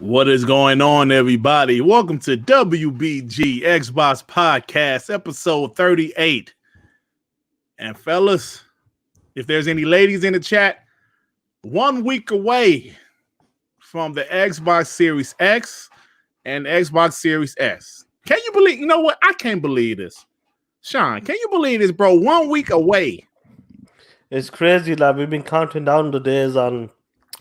What is going on, everybody? Welcome to WBG Xbox Podcast, episode 38. And fellas, if there's any ladies in the chat, 1 week away from the Xbox Series X and Xbox Series S. Can you believe? You know what? I can't believe this. Sean, can you believe this, bro? 1 week away. It's crazy. Like, we've been counting down the days on.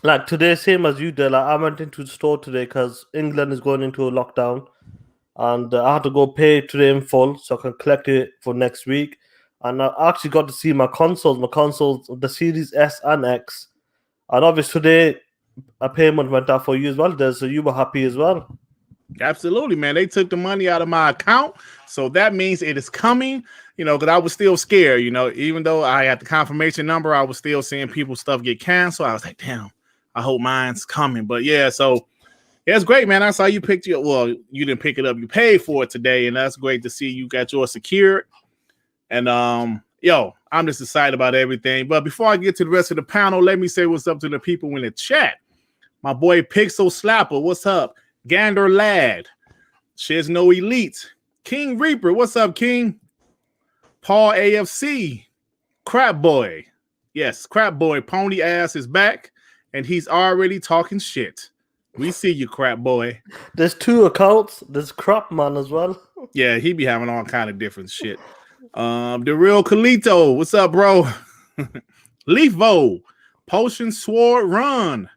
Like today, same as you did. Like, I went into the store today because England is going into a lockdown, and I had to go pay today in full so I can collect it for next week. And I actually got to see my consoles, the Series S and X. And obviously today, a payment went out for you as well, Des, so you were happy as well. Absolutely, man. They took the money out of my account, so that means it is coming. You know, because I was still scared. You know, even though I had the confirmation number, I was still seeing people's stuff get canceled. I was like, damn. I hope mine's coming. But yeah, so yeah, it's great, man. I saw you picked your, well, you didn't pick it up, you paid for it today, and that's great to see you got yours secured. And yo, I'm just excited about everything. But before I get to the rest of the panel, let me say what's up to the people in the chat. My boy Pixel Slapper, what's up? Gander Lad, Shiz No Elite, King Reaper, what's up, King? Paul AFC, Crap Boy. Yes, Crap Boy, Pony Ass is back. And he's already talking shit. We see you, Crap Boy. There's two accounts. There's Crap Man as well. Yeah, he be having all kind of different shit. The real Kalito, what's up, bro? Leafvo, Potion Sword Run,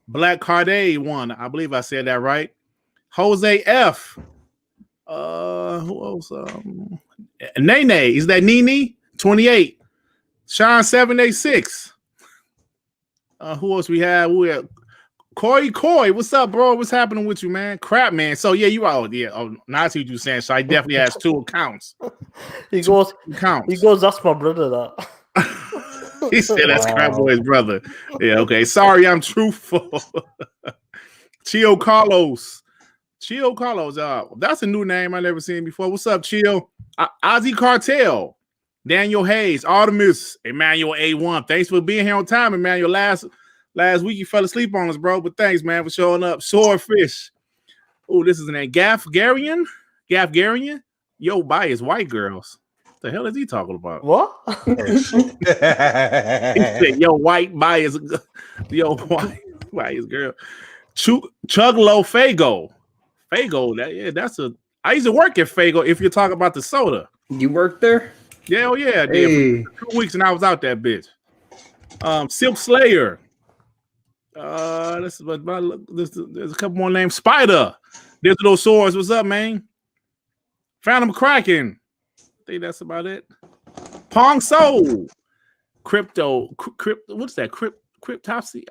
Black Cardade 1. I believe I said that right. Jose F. Who else? Nene, is that Nene? 28. Sean 786. Who else we have? We have Coy. What's up, bro? What's happening with you, man? Crap, man. So yeah, you are. Yeah. Oh, now I see what you're saying. So I definitely has two accounts. He goes. That's my brother. That. He said that's Crap Boy's brother. Yeah. Okay. Sorry, I'm truthful. Chio Carlos. That's a new name I never seen before. What's up, Chio? Ozzy Cartel. Daniel Hayes, Artemis, Emmanuel A1. Thanks for being here on time, Emmanuel. Last week you fell asleep on us, bro. But thanks, man, for showing up. Swordfish. Oh, this is an name. Gaffgarian. Yo, bias white girls. What the hell is he talking about? What? He said, yo, white bias. Yo, white bias girl. Chuglo Fago. That's a. I used to work at Fago. If you're talking about the soda, you worked there. Yeah, I did for 2 weeks, and I was out that bitch. Silk Slayer. There's a couple more names. Spider. Digital Swords. What's up, man? Phantom Kraken. I think that's about it. Pong Soul. Crypto. What's that? Cryptopsy.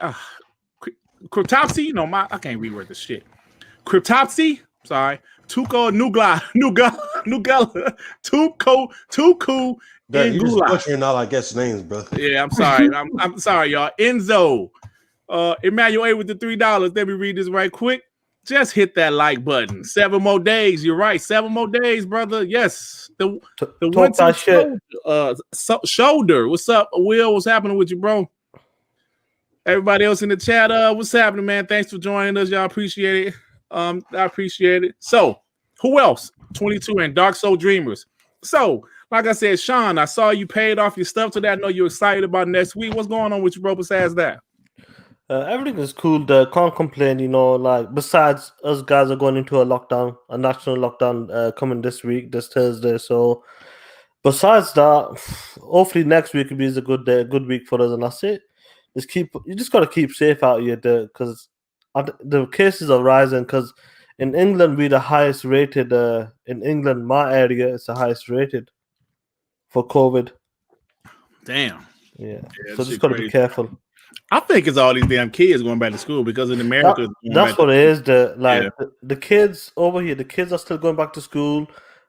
Cryptopsy. No, I can't reword this shit. Cryptopsy. Sorry. Tuco Nugala. Tuku. That you just butchering all I guess names, bro. Yeah, I'm sorry. I'm sorry, y'all. Enzo. Emmanuel A with the $3. Let me read this right quick. Just hit that like button. 7 more days. You're right. 7 more days, brother. Yes. The winter shoulder. What's up, Will? What's happening with you, bro? Everybody else in the chat, what's happening, man? Thanks for joining us. Y'all appreciate it. I appreciate it. So, who else? 22 and Dark Soul Dreamers. So, like I said, Sean, I saw you paid off your stuff today. I know you're excited about next week. What's going on with you, bro? Besides that, everything is cool. Can't complain. You know, like besides us guys are going into a national lockdown, coming this Thursday. So, besides that, hopefully next week will be a good week for us, and that's it. You just gotta keep safe out here, because the cases are rising. Because in England, we're the highest rated. In England, my area is the highest rated for COVID. Damn. Yeah. So just gotta be careful. I think it's all these damn kids going back to school because in America. That's what it is. The kids over here, the kids are still going back to school.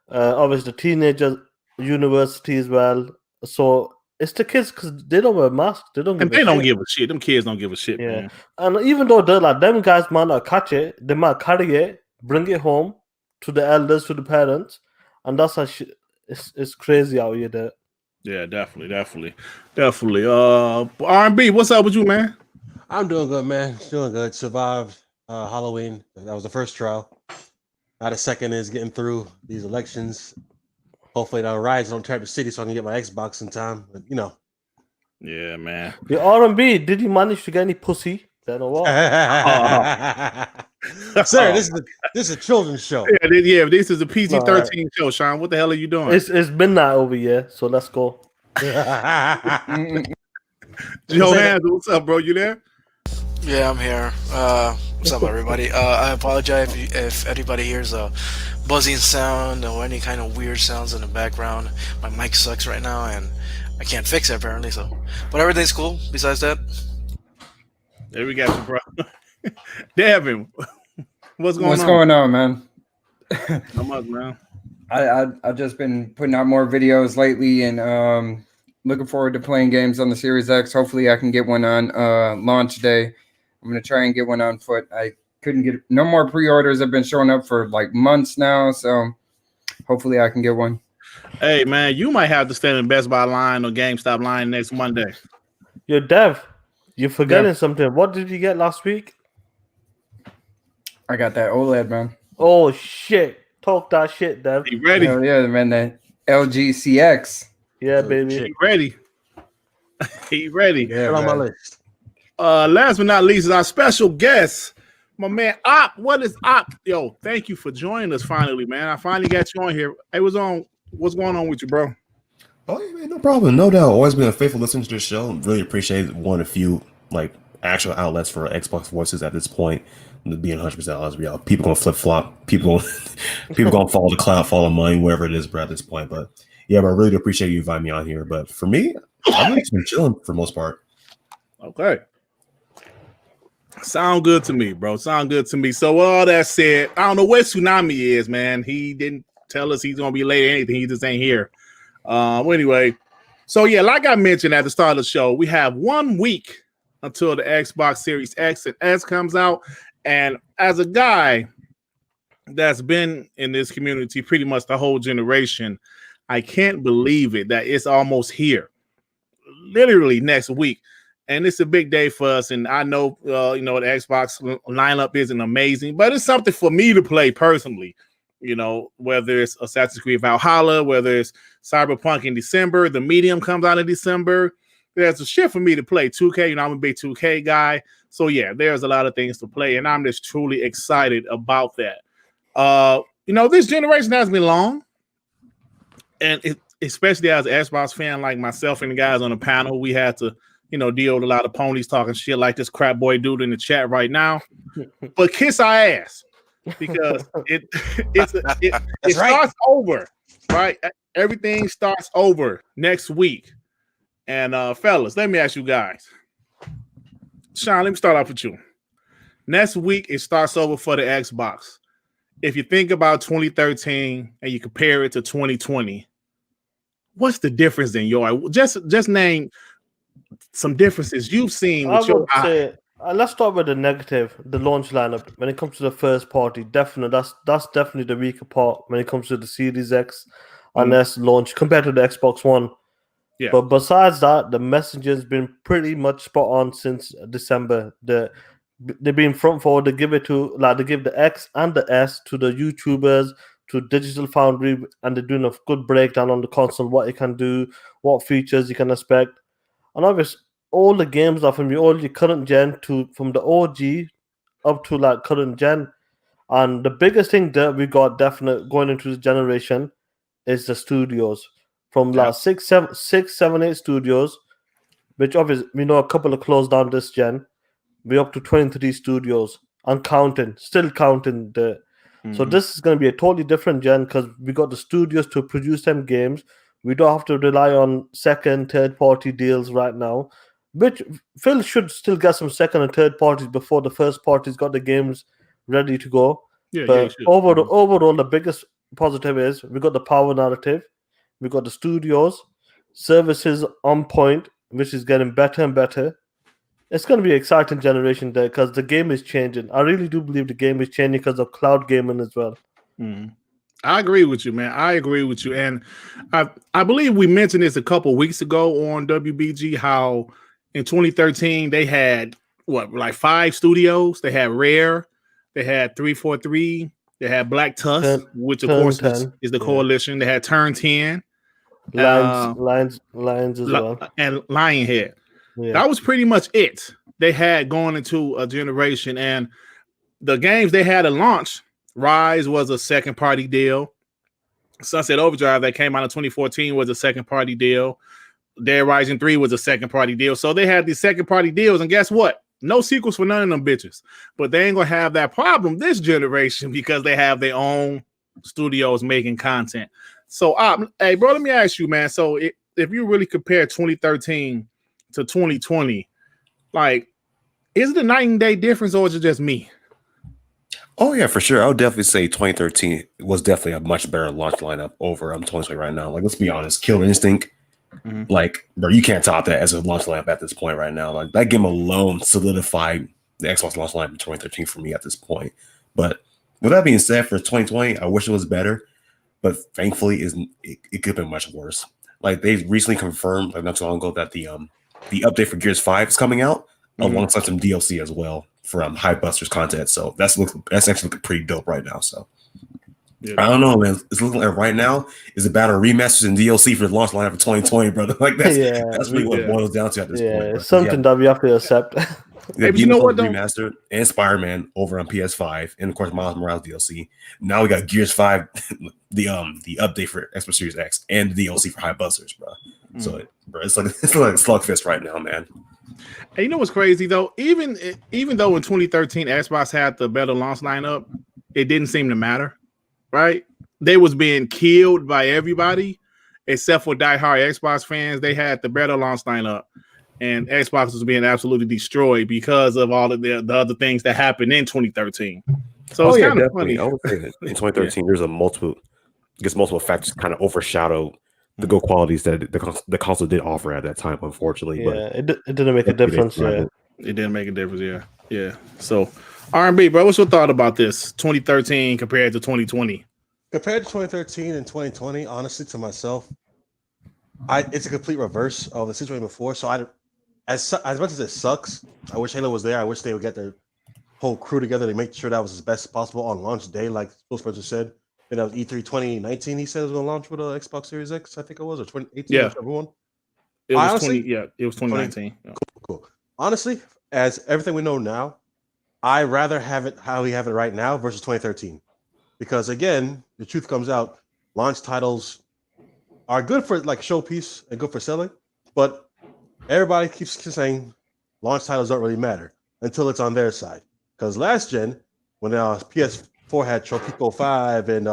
Obviously, the teenagers, university as well. So it's the kids because they don't wear masks. They don't give a shit. Them kids don't give a shit. Yeah. Man. And even though they're like, them guys might not catch it, they might carry it, bring it home to the elders, to the parents, and that's how it's crazy out here. There. Yeah, definitely. R&B, what's up with you, man? I'm doing good, man. Doing good. Survived Halloween. That was the first trial. Now the second is getting through these elections. Hopefully, the Ryse don't tear up the city so I can get my Xbox in time. But, you know. Yeah, man. The R&B, did you manage to get any pussy? Then or what? Sir, this is a children's show. Yeah, this is a PG-13 show, Sean. What the hell are you doing? It's midnight over here, so let's go. Joe Hands, what's up, bro? You there? Yeah, I'm here. What's up, everybody? I apologize if anybody hears a buzzing sound or any kind of weird sounds in the background. My mic sucks right now, and I can't fix it apparently. So, but everything's cool. Besides that, there we got you, bro. Devin, what's going on? What's going on, man? Not much, man. I've just been putting out more videos lately, and looking forward to playing games on the Series X. Hopefully, I can get one on launch day. I'm gonna try and get one on foot. I couldn't get no more pre-orders. Have been showing up for like months now, so hopefully, I can get one. Hey, man, you might have to stand in Best Buy line or GameStop line next Monday. Yo, Dev, you're forgetting something. What did you get last week? I got that OLED, man. Oh shit! Talk that shit, Dev. You ready? Hell yeah, man. The LG CX. Yeah, baby. He ready. He ready. Yeah, on my list. Last but not least is our special guest, my man Op. What is Op? Yo, thank you for joining us finally, man. I finally got you on here. Hey, what's going on with you, bro? Oh, yeah, man, no problem. No doubt. Always been a faithful listener to the show. Really appreciate one of few like actual outlets for Xbox voices at this point. Being 100% honest with y'all, people gonna flip flop. People gonna follow the cloud, follow money, wherever it is, bro. At this point, but yeah, but I really do appreciate you inviting me on here. But for me, I've really been chilling for the most part. Okay. Sound good to me, bro. Sound good to me. So all that said, I don't know where Tsunami is, man. He didn't tell us he's gonna be late or anything. He just ain't here. Anyway, so yeah, like I mentioned at the start of the show, we have 1 week until the Xbox Series X and S comes out. And as a guy that's been in this community pretty much the whole generation, I can't believe it that it's almost here, literally next week. And it's a big day for us. And I know, the Xbox lineup isn't amazing, but it's something for me to play personally. You know, whether it's Assassin's Creed Valhalla, whether it's Cyberpunk in December, the Medium comes out in December. There's a shit for me to play 2K. You know, I'm a big 2K guy. So, yeah, there's a lot of things to play. And I'm just truly excited about that. This generation has been long. And especially as an Xbox fan like myself and the guys on the panel, we had to, deal with a lot of ponies talking shit like this crap boy dude in the chat right now. But kiss our ass. Because it starts over, right? Everything starts over next week. And fellas, let me ask you guys. Sean, let me start off with you. Next week, it starts over for the Xbox. If you think about 2013 and you compare it to 2020, what's the difference in your just name some differences you've seen with your eye? Let's start with the negative, the launch lineup. When it comes to the first party, definitely that's definitely the weaker part when it comes to the Series X and S launch compared to the Xbox One. Yeah. But besides that, the messenger's been pretty much spot on since December. They've been front forward. They give the X and the S to the YouTubers, to Digital Foundry, and they're doing a good breakdown on the console, what it can do, what features you can expect. And obviously, all the games are from all your current gen from the OG up to like current gen. And the biggest thing that we got definite going into this generation is the studios. From like 6, 7, 8 studios, which obviously we know a couple of closed down this gen. We're up to 23 studios and still counting the. So this is going to be a totally different gen because we got the studios to produce them games. We don't have to rely on second, third party deals right now, which Phil should still get some second and third parties before the first parties got the games ready to go. But overall, the biggest positive is we got the power narrative. We got the studios, services on point, which is getting better and better. It's going to be an exciting generation there because the game is changing. I really do believe the game is changing because of cloud gaming as well. I agree with you, man. I agree with you. And I believe we mentioned this a couple weeks ago on WBG, how in 2013 they had, 5 studios. They had Rare, They had 343. They had Black Tusk, Turn- which of Turn course 10. is the Yeah. coalition. They had Turn 10 Lions as well. and Lionhead. Yeah. That was pretty much it they had going into a generation. And the games they had at launch, Ryse was a second party deal. Sunset Overdrive that came out in 2014 was a second party deal. Dead Rising 3 was a second party deal. So they had these second party deals, and guess what? No sequels for none of them bitches. But they ain't gonna have that problem this generation because they have their own studios making content. So hey bro, let me ask you, man. So if you really compare 2013 to 2020, like, is it a night and day difference, or is it just me? Oh yeah, for sure. I would definitely say 2013 was definitely a much better launch lineup over 2020 right now. Like, let's be honest, Killer Instinct, like, bro, you can't top that as a launch lineup at this point right now. Like, that game alone solidified the Xbox launch lineup in 2013 for me at this point. But with that being said, for 2020, I wish it was better, but thankfully, it could have been much worse. Like, they recently confirmed, like, not so long ago, that the update for Gears 5 is coming out alongside some DLC as well from Hypebusters content. So that's actually looking pretty dope right now. So yeah. I don't know, man. It's looking like right now is about remasters and DLC for the launch lineup for 2020, brother. Like that's really what it boils down to at this point. Bro. It's something that we have to accept. Yeah, you know what? Remastered and Spider-Man over on PS5, and of course Miles Morales DLC. Now we got Gears 5, the update for Xbox Series X, and the DLC for Hypebusters, bro. So, bro, it's like a slugfest right now, man. And you know what's crazy though? Even though in 2013 Xbox had the better launch lineup, it didn't seem to matter, right? They was being killed by everybody except for diehard Xbox fans. They had the better launch lineup, and Xbox was being absolutely destroyed because of all of the other things that happened in 2013. So it's kind of funny. I would say that in 2013, there's multiple factors kind of overshadow the good qualities that the console did offer at that time, unfortunately. Yeah, but it didn't make a difference. Yeah, it didn't make a difference. Yeah. So, R&B, bro, what's your thought about this 2013 compared to 2020? Compared to 2013 and 2020, honestly, to myself, it's a complete reverse of the situation before. So, as much as it sucks, I wish Halo was there. I wish they would get their whole crew together to make sure that was as best as possible on launch day, like PhilSpencer said. That was E3 2019. He said it was going to launch with a Xbox Series X, I think it was, or 2018. Yeah, everyone. It was 2019. Cool. Honestly, as everything we know now, I rather have it how we have it right now versus 2013, because again, the truth comes out. Launch titles are good for like showpiece and good for selling, but everybody keeps saying launch titles don't really matter until it's on their side. Because last gen, when PS4 had Tropico 5 and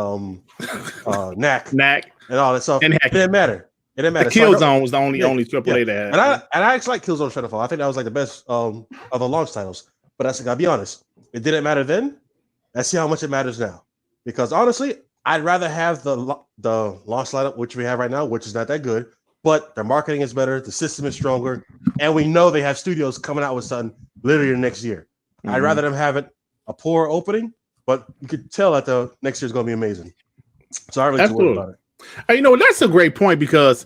Knack and all that stuff, it didn't matter. It didn't matter. The Killzone was the only AAA that had. And I actually like Killzone Shadowfall. I think that was like the best of the launch titles. But I gotta be honest, it didn't matter then. Let's see how much it matters now. Because honestly, I'd rather have the launch lineup, which we have right now, which is not that good, but their marketing is better, the system is stronger, and we know they have studios coming out with something literally the next year. I'd rather them have it a poor opening, but you could tell that the next year is going to be amazing. So I really worry about it. You know, that's a great point, because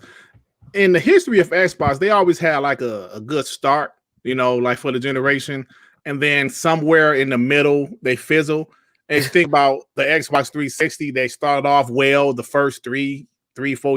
in the history of Xbox, they always had like a good start, you know, like for the generation, and then somewhere in the middle they fizzle. And you think about the Xbox 360, they started off well. The first 3-4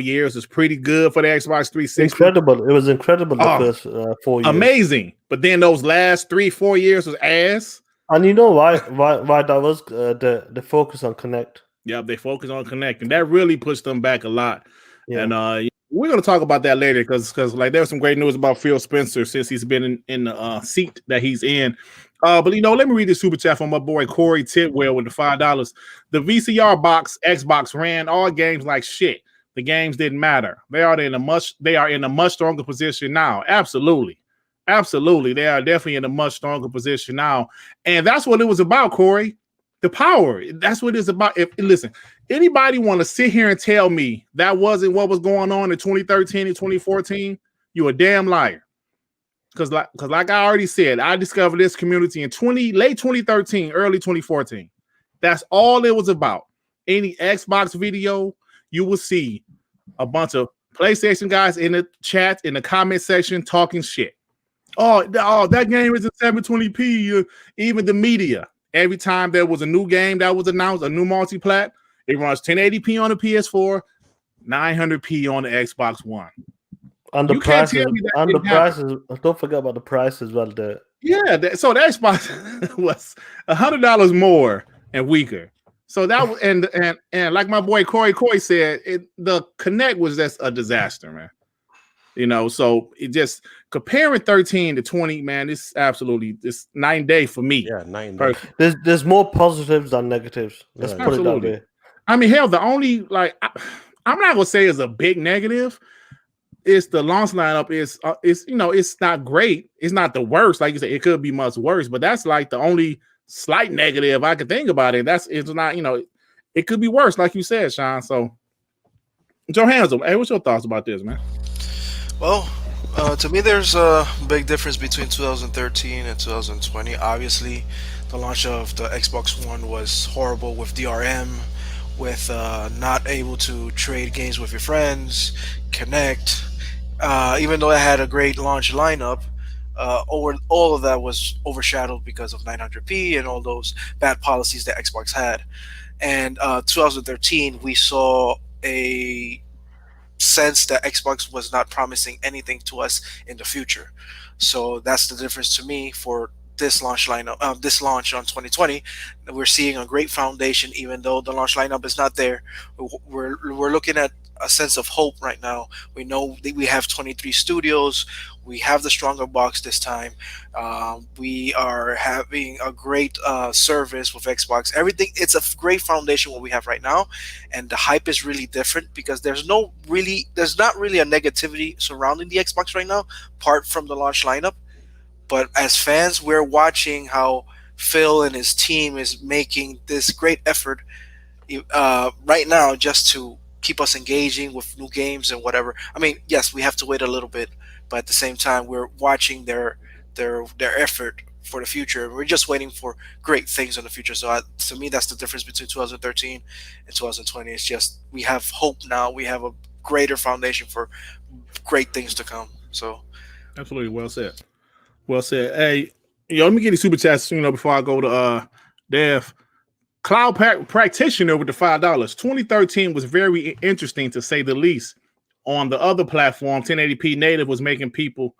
years was pretty good for the Xbox 360. Incredible. It was incredible the first 4 years. Amazing. But then those last 3-4 years was ass. And you know why that was the focus on Connect. Yeah, they focus on Connect, and that really pushed them back a lot. Yeah. And we're going to talk about that later, because like there's some great news about PhilSpencer since he's been in the seat that he's in. But, you know, let me read the super chat from my boy Corey Tidwell with the $5. The VCR box Xbox ran all games like shit. The games didn't matter. They are in a much stronger position now. Absolutely. They are definitely in a much stronger position now. And that's what it was about, Corey. The power. That's what it's about. Listen, anybody want to sit here and tell me that wasn't what was going on in 2013 and 2014, you a damn liar. Because like I already said, I discovered this community in late 2013, early 2014. That's all it was about. Any Xbox video, you will see a bunch of PlayStation guys in the chat, in the comment section, talking shit. Oh, that game isn't 720p. Even the media, every time there was a new game that was announced, a new multi-plat, it runs 1080p on the PS4, 900p on the Xbox One. And the You can't prices, tell me that and the didn't happen. prices. Don't forget about the price as well. Yeah, so the Xbox was $100 more and weaker. So that was and like my boy Corey said, the Connect was just a disaster, man. You know, so it just comparing 13 to 20, man, it's night and day for me. Yeah, night and day. There's more positives than negatives. Let's put it that way. I mean, hell, the only I'm not gonna say it's a big negative. It's the launch lineup is it's not great. It's not the worst. Like you said, it could be much worse, but that's like the only slight negative I could think about it. It's not, it could be worse, like you said, Sean. So Joe Hansel, hey, what's your thoughts about this, man? Well, to me, there's a big difference between 2013 and 2020. Obviously, the launch of the Xbox One was horrible with DRM, with not able to trade games with your friends, connect. Even though it had a great launch lineup, all of that was overshadowed because of 900p and all those bad policies that Xbox had. And 2013, we saw a sense that Xbox was not promising anything to us in the future. So that's the difference to me for this launch lineup, this launch on 2020. We're seeing a great foundation, even though the launch lineup is not there. We're looking at a sense of hope right now. We know that we have 23 studios. We have the stronger box this time. We are having a great service with Xbox. Everything, it's a great foundation what we have right now, and the hype is really different because there's not really a negativity surrounding the Xbox right now, apart from the launch lineup. But as fans, we're watching how Phil and his team is making this great effort right now just to keep us engaging with new games and whatever. I mean, yes, we have to wait a little bit, but at the same time, we're watching their effort for the future. We're just waiting for great things in the future. So to me, that's the difference between 2013 and 2020. It's just we have hope now. We have a greater foundation for great things to come. So, absolutely, well said. Well said. Hey, let me get these super chats, before I go to Dev. Cloud Practitioner with the $5. 2013 was very interesting, to say the least. On the other platform, 1080p native was making people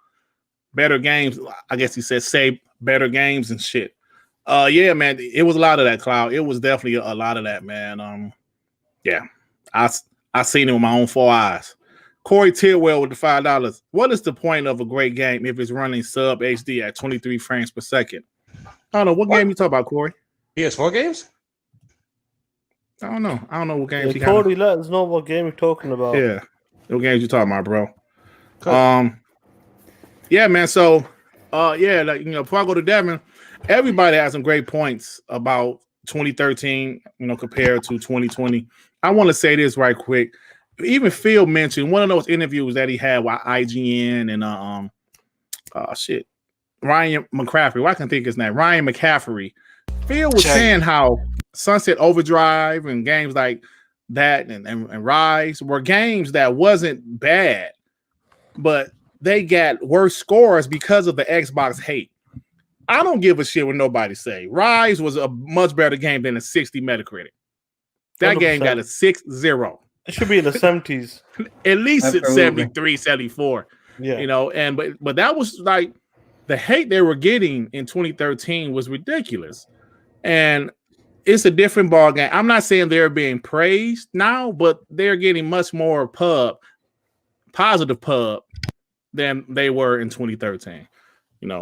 better games. I guess he said say better games and shit. Yeah, man, it was a lot of that, Cloud. It was definitely a lot of that, man. Yeah, I seen it with my own 4 eyes. Corey Tidwell with the $5. What is the point of a great game if it's running sub HD at 23 frames per second? I don't know. What game you talking about, Corey? PS4 games? I don't know what games. Yeah, Corey, let us know what game you're talking about. Yeah, what games you talking about, bro? Cool. Yeah, man. So, before I go to Devin, everybody has some great points about 2013, compared to 2020. I want to say this right quick. Even Phil mentioned one of those interviews that he had with IGN and Ryan McCaffrey. Well, I can think his name, Ryan McCaffrey. Phil was saying how Sunset Overdrive and games like that and Ryse were games that wasn't bad, but they got worse scores because of the Xbox hate. I don't give a shit what nobody say. Ryse was a much better game than a 60 Metacritic. That 100%. Game got a 6-0. It should be in the 70s. At least it's 73, 74. Yeah. But that was like the hate they were getting in 2013 was ridiculous. And it's a different ball game. I'm not saying they're being praised now, but they're getting much more positive pub than they were in 2013.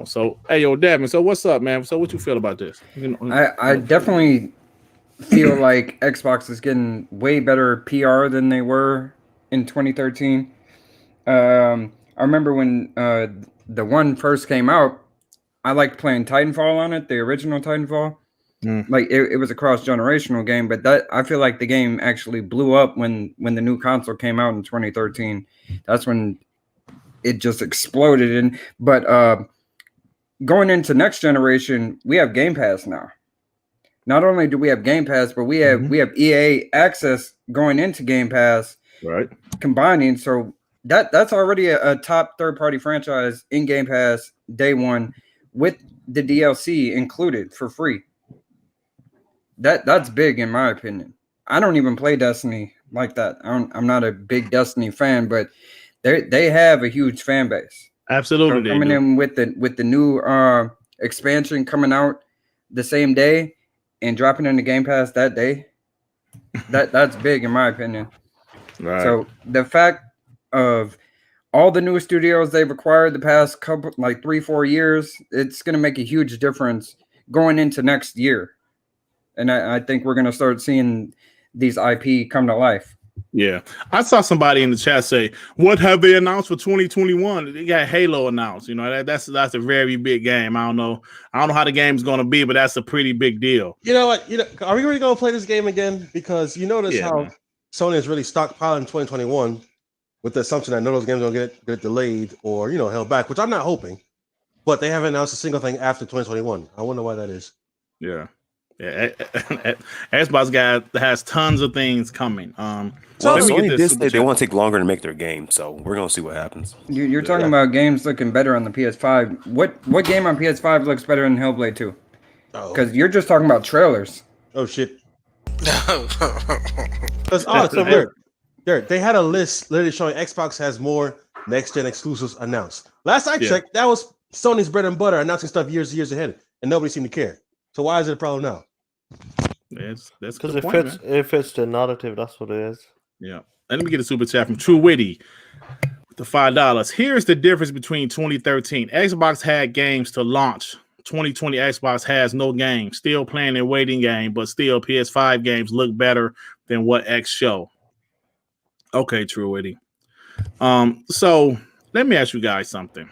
So hey, yo, Devin, so what's up, man? So what you feel about this? I definitely feel like Xbox is getting way better PR than they were in 2013. I remember when the one first came out, I liked playing Titanfall on it, the original Titanfall. Like it was a cross-generational game, but that I feel like the game actually blew up when the new console came out in 2013. That's when it just exploded. But going into next generation, we have Game Pass now. Not only do we have Game Pass, but we have EA access going into Game Pass, right? Combining, so that's already a top third-party franchise in Game Pass day one with the DLC included for free. that's big in my opinion. I don't even play Destiny like that. I'm not a big Destiny fan, but they have a huge fan base. Absolutely, So coming in with the new expansion coming out the same day and dropping in the Game Pass that day, that's big in my opinion. Right. So the fact of all the new studios they've acquired the past couple, like 3-4 years, it's going to make a huge difference going into next year. And I think we're going to start seeing these IP come to life. Yeah. I saw somebody in the chat say, what have they announced for 2021? They got Halo announced. You know, that's a very big game. I don't know how the game's going to be, but that's a pretty big deal. You know what? Are we really going to play this game again? Because you notice how Sony is really stockpiling 2021 with the assumption that none of those games are going to get delayed or, held back, which I'm not hoping. But they haven't announced a single thing after 2021. I wonder why that is. Yeah. Yeah, Xbox has tons of things coming. So Sony did say they want to take longer to make their game, so we're gonna see what happens. You're talking about games looking better on the PS5. What game on PS5 looks better than Hellblade 2? Because you're just talking about trailers. Oh shit! Because Dirt, they had a list literally showing Xbox has more next-gen exclusives announced. Last I checked, that was Sony's bread and butter, announcing stuff years ahead, and nobody seemed to care. So why is it a problem now? That's because it fits the narrative. That's what it is. Yeah. And let me get a super chat from True Witty with the $5. Here's the difference between 2013. Xbox had games to launch. 2020 Xbox has no game. Still playing a waiting game, but still PS5 games look better than what X show. Okay, True Witty. So let me ask you guys something.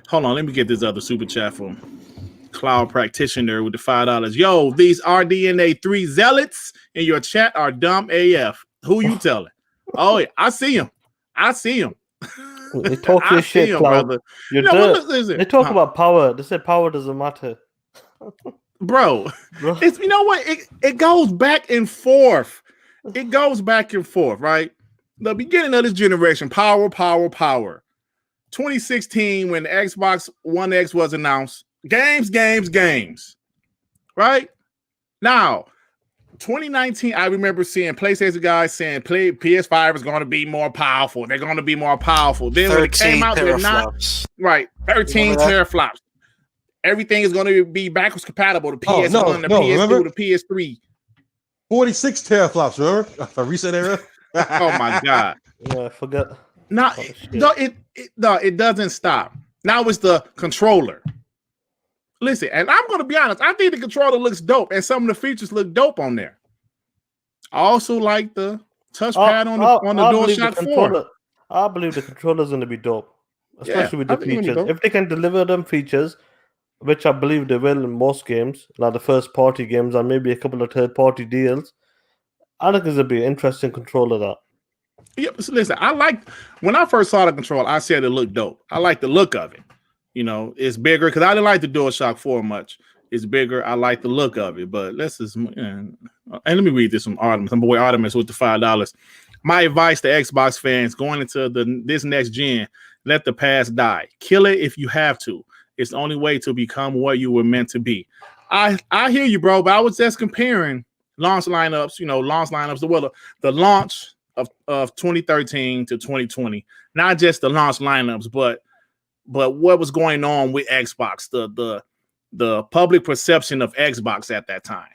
Hold on, let me get this other super chat from Cloud Practitioner with the $5. Yo, these RDNA 3 zealots in your chat are dumb AF. Who you telling? Oh, yeah, I see him. They talk your shit, Cloud. Brother. They talk about power. They say power doesn't matter. Bro, it's it goes back and forth. It goes back and forth, right? The beginning of this generation, power. 2016, when the Xbox One X was announced, games. Right? Now, 2019, I remember seeing PlayStation guys saying PS5 is going to be more powerful. They're going to be more powerful. Then when it came out, they're not. Right. 13 teraflops. Everything is going to be backwards compatible. The PS1, the PS2, remember? The PS3. 46 teraflops, remember? A recent era. Oh my God. Yeah, I forget. It doesn't stop. Now it's the controller. Listen, and I'm going to be honest. I think the controller looks dope, and some of the features look dope on there. I also like the touchpad on the DualShock 4. I believe the controller is going to be dope, especially with the features. If they can deliver them features, which I believe they will in most games, like the first-party games and maybe a couple of third-party deals, I think it's going to be an interesting controller. That. Yeah, so listen, when I first saw the controller, I said it looked dope. I like the look of it. It's bigger because I didn't like the DualShock 4 much. It's bigger. I like the look of it. But let's just and let me read this from Artemis. My boy Artemis with the $5. My advice to Xbox fans going into this next gen: let the past die. Kill it if you have to. It's the only way to become what you were meant to be. I hear you, bro. But I was just comparing launch lineups. The launch of 2013 to 2020, not just the launch lineups, but what was going on with Xbox, the public perception of Xbox at that time.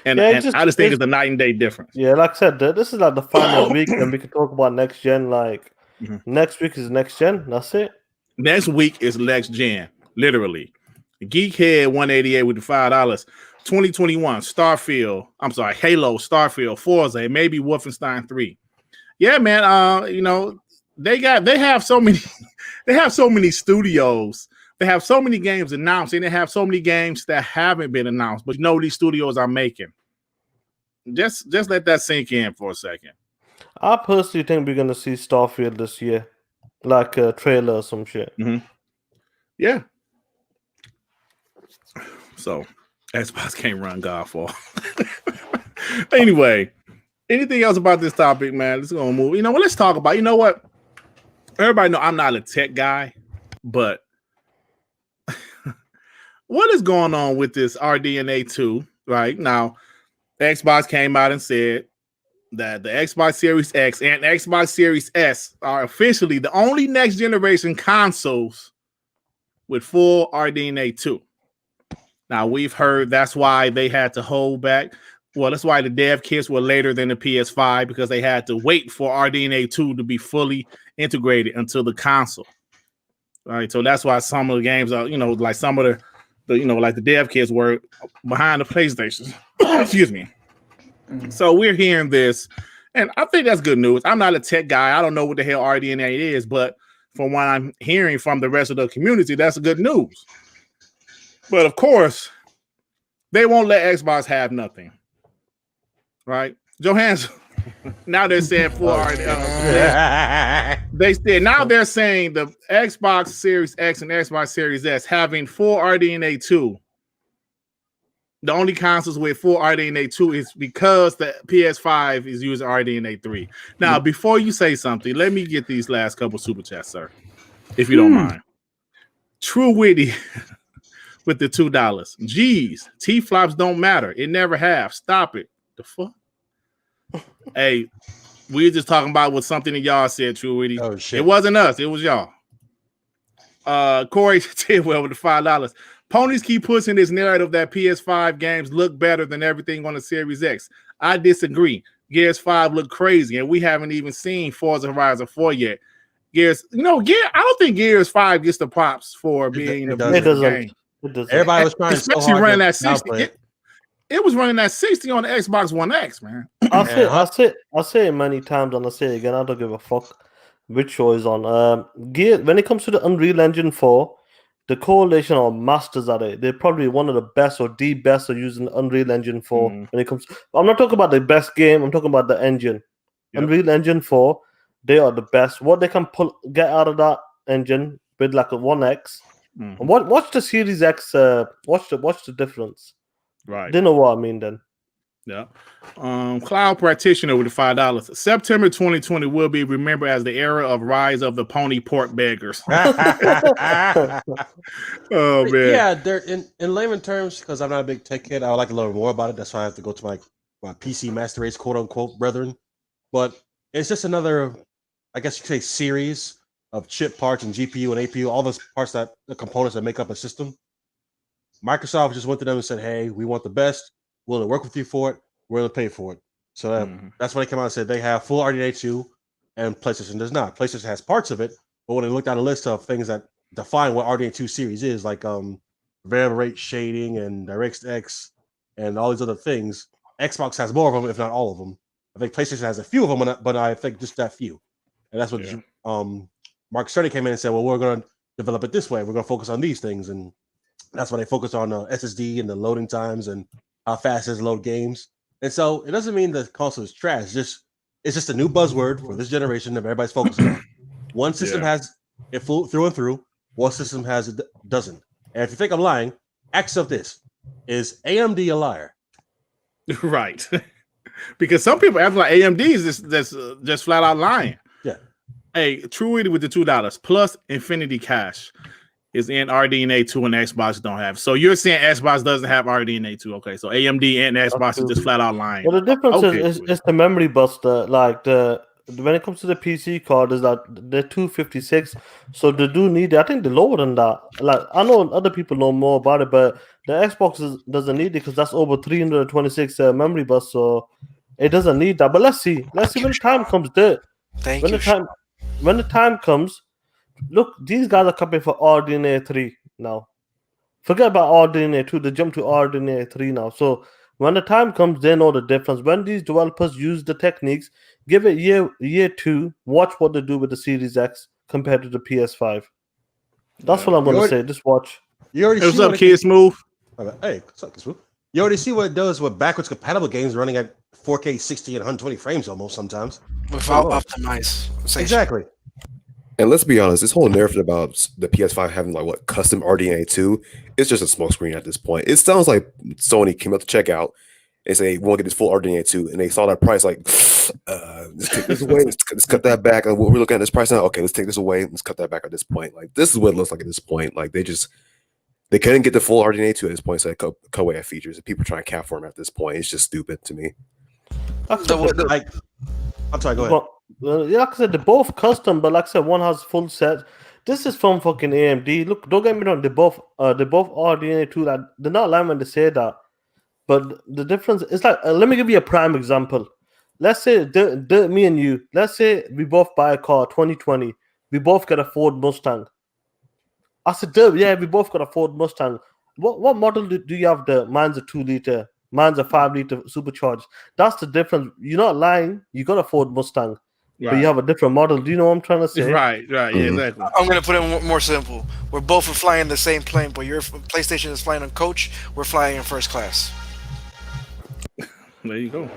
And I just think it's a night and day difference. Yeah, like I said, this is like the final week, and we can talk about next gen. Next week is next gen. That's it. Next week is next gen, literally. Geekhead 188 with the $5. 2021 Halo, Starfield, Forza, maybe Wolfenstein 3. Yeah, man. They have so many. They have so many studios. They have so many games announced, and they have so many games that haven't been announced. But these studios are making. Just let that sink in for a second. I personally think we're gonna see Starfield this year, like a trailer or some shit. Mm-hmm. Yeah. So Xbox can't run Godfall. Anyway, anything else about this topic, man? Let's go move. Let's talk about. You know what? Everybody know I'm not a tech guy, but what is going on with this RDNA 2 right? Now, Xbox came out and said that the Xbox Series X and Xbox Series S are officially the only next generation consoles with full RDNA 2. Now, we've heard that's why they had to hold back. Well, that's why the dev kits were later than the PS5, because they had to wait for RDNA 2 to be fully integrated until the console. All right, so that's why some of the games are, like some of the like the dev kits were behind the PlayStation. Excuse me. So we're hearing this, and I think that's good news. I'm not a tech guy. I don't know what the hell RDNA is, but from what I'm hearing from the rest of the community, that's good news. But of course, they won't let Xbox have nothing. Right? Johannes, now they're saying full RDNA. They're saying the Xbox Series X and Xbox Series S having full RDNA 2. The only consoles with full RDNA 2 is because the PS5 is using RDNA 3. Now, before you say something, let me get these last couple super chats, sir, if you don't mind. True Witty with the $2. Geez, T-flops don't matter. It never have. Stop it. The fuck? Hey, we were just talking about what something that y'all said, True Witty. Oh, shit. It wasn't us. It was y'all. Corey Tidwell with the $5. Ponies keep pushing this narrative that PS5 games look better than everything on the Series X. I disagree. Gears 5 look crazy, and we haven't even seen Forza Horizon 4 yet. I don't think Gears 5 gets the props for being the best game. Everybody was trying especially so hard running to that 60. It was running that 60 on the Xbox One X, man. I say it many times, and I say it again. I don't give a fuck which show is on. When it comes to the Unreal Engine 4, the Coalition are masters at it. They're probably one of the best or the best at using Unreal Engine 4 when it comes. I'm not talking about the best game. I'm talking about the engine. Yep. Unreal Engine 4, they are the best. What they can get out of that engine with like a 1X. And watch the Series X. Watch the difference. Right. They know what I mean then. Yeah. Cloud Practitioner with the $5. September 2020 will be remembered as the era of rise of the pony pork beggars. Oh man. Yeah, they're in layman terms, because I'm not a big tech kid, I would like to learn more about it. That's why I have to go to my PC master race, quote unquote, brethren. But it's just another, I guess you could say, series of chip parts and GPU and APU, all those parts, the components that make up a system. Microsoft just went to them and said, hey, we want the best. We're willing to work with you for it. We're willing to pay for it. So that's when they came out and said they have full RDNA 2 and PlayStation does not. PlayStation has parts of it, but when they looked at a list of things that define what RDNA 2 series is, like variable rate shading and DirectX and all these other things, Xbox has more of them, if not all of them. I think PlayStation has a few of them, but I think just that few. And that's what Mark Cerny came in and said, well, we're going to develop it this way. We're going to focus on these things. And that's why they focus on SSD and the loading times and how fast it load games. And so it doesn't mean the console is trash. It's just a new buzzword for this generation that everybody's focusing on. One system has it full through and through. One system has it doesn't. And if you think I'm lying, ask yourself this: is AMD a liar? Right. Because some people act like AMD is just flat out lying. Yeah. Hey, True with the $2 plus Infinity Cash is in RDNA 2 and Xbox don't have. So you're saying Xbox doesn't have RDNA 2. Okay, so AMD and Xbox is just flat out lying. Well, the difference is the memory bus. When it comes to the PC card, is that they're 256. So they do need it. I think they're lower than that. Like, I know other people know more about it, but the Xbox doesn't need it because that's over 326 memory bus. So it doesn't need that. But let's see when the time comes. When the time comes. Look, these guys are coming for RDNA 3 now. Forget about RDNA 2. They jump to RDNA 3 now. So when the time comes, they know the difference. When these developers use the techniques, give it year 2. Watch what they do with the Series X compared to the PS5. That's what I'm going to say. Just watch. You already what's up, Kid Smooth? Hey, what's up, Kid Smooth? You already see what it does with backwards compatible games running at 4K 60 and 120 frames almost sometimes. Without optimize. Exactly. And let's be honest, this whole narrative about the PS5 having custom RDNA 2, it's just a smokescreen at this point. It sounds like Sony came up to check out and say, we want to get this full RDNA 2, and they saw that price let's take this away, let's cut that back. We're looking at this price now. Okay, let's take this away, let's cut that back at this point. Like, this is what it looks like at this point. Like, they just They couldn't get the full RDNA 2 at this point, so they cut away at features. People are trying to cap for them at this point. It's just stupid to me. I'm sorry, go ahead. Well, yeah, like I said, they're both custom, but like I said, one has full set. This is from fucking AMD. Look, don't get me wrong, they're both RDNA 2. Like, they're not lying when they say that. But the difference is like, let me give you a prime example. Let's say me and you, let's say we both buy a car 2020. We both get a Ford Mustang. I said, yeah, we both got a Ford Mustang. What model do you have there? Mine's a 2-liter. Mine's a 5-liter supercharged. That's the difference. You're not lying. You got a Ford Mustang, but you have a different model. Do you know what I'm trying to say? Right. Yeah, exactly. I'm gonna put it more simple. We're both flying the same plane, but your PlayStation is flying on coach. We're flying in first class. There you go.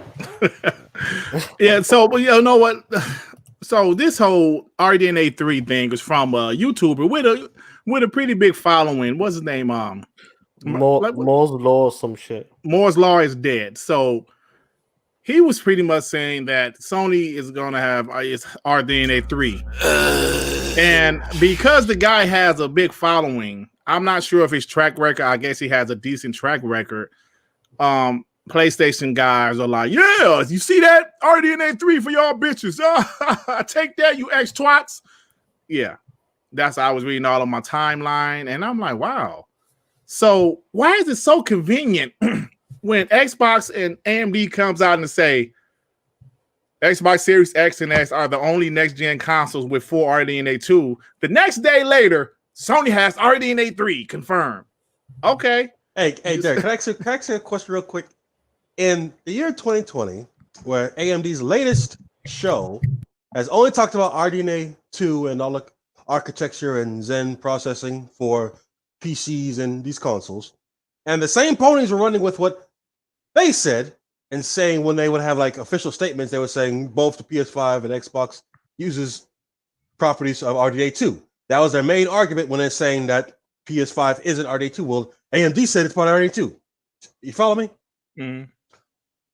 Yeah. So, but you know what? So this whole RDNA 3 thing is from a YouTuber with a pretty big following. What's his name? Moore's Law or some shit. Moore's Law is dead. So he was pretty much saying that Sony is going to have its RDNA 3. And because the guy has a big following, I'm not sure if his track record, I guess he has a decent track record. PlayStation guys are like, yeah, you see that? RDNA 3 for y'all bitches. Take that, you ex-twats. Yeah. That's I was reading all of my timeline, and I'm like, wow. So why is it so convenient when Xbox and AMD comes out and say Xbox Series X and S are the only next-gen consoles with full RDNA 2? The next day later, Sony has RDNA 3 confirmed. Okay. Hey, Derek, can I ask you a question real quick? In the year 2020, where AMD's latest show has only talked about RDNA 2 and all the architecture and Zen processing for PCs and these consoles, and the same ponies were running with what they said and saying when they would have like official statements, they were saying both the PS5 and Xbox uses properties of RDNA 2. That was their main argument when they're saying that PS5 isn't RDNA 2. Well, AMD said it's part of RDNA 2. You follow me? Mm-hmm.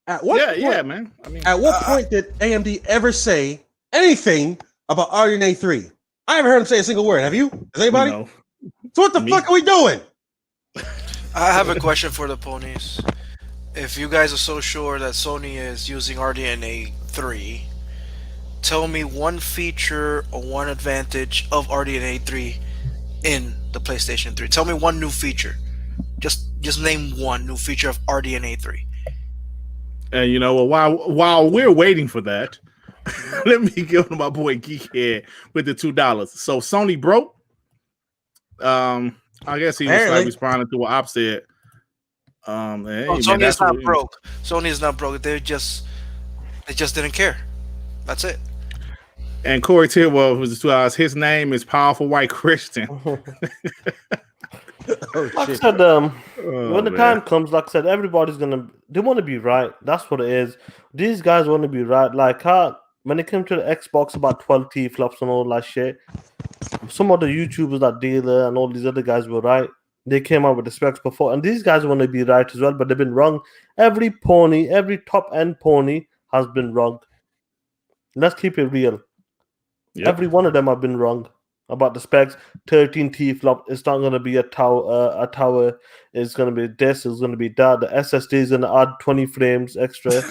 At what point, man. I mean, at what point did AMD ever say anything about RDNA 3? I haven't heard them say a single word. Have you? Has anybody? No. So what the fuck are we doing? I have a question for the ponies. If you guys are so sure that Sony is using RDNA 3, tell me one feature or one advantage of RDNA 3 in the PlayStation 3. Tell me one new feature. Just name one new feature of RDNA 3. And you know, while we're waiting for that, let me give my boy Geekhead with the $2. So Sony broke. I guess he was like responding to what Op said. Sony is not broke. Sony is not broke. They just didn't care. That's it. And Corey Tidwell, who's the $2, his name is Powerful White Christian. Like I said, when the time comes, like I said, everybody's they want to be right. That's what it is. These guys want to be right. Like when it came to the Xbox about 12 T-flops and all that shit, some of the YouTubers that dealer and all these other guys were right. They came out with the specs before, and these guys want to be right as well, but they've been wrong. Every top-end pony has been wrong. Let's keep it real. Yep. Every one of them have been wrong about the specs. 13 T-flop. It's not going to be a tower. It's going to be this. It's going to be that. The SSD is going to add 20 frames extra.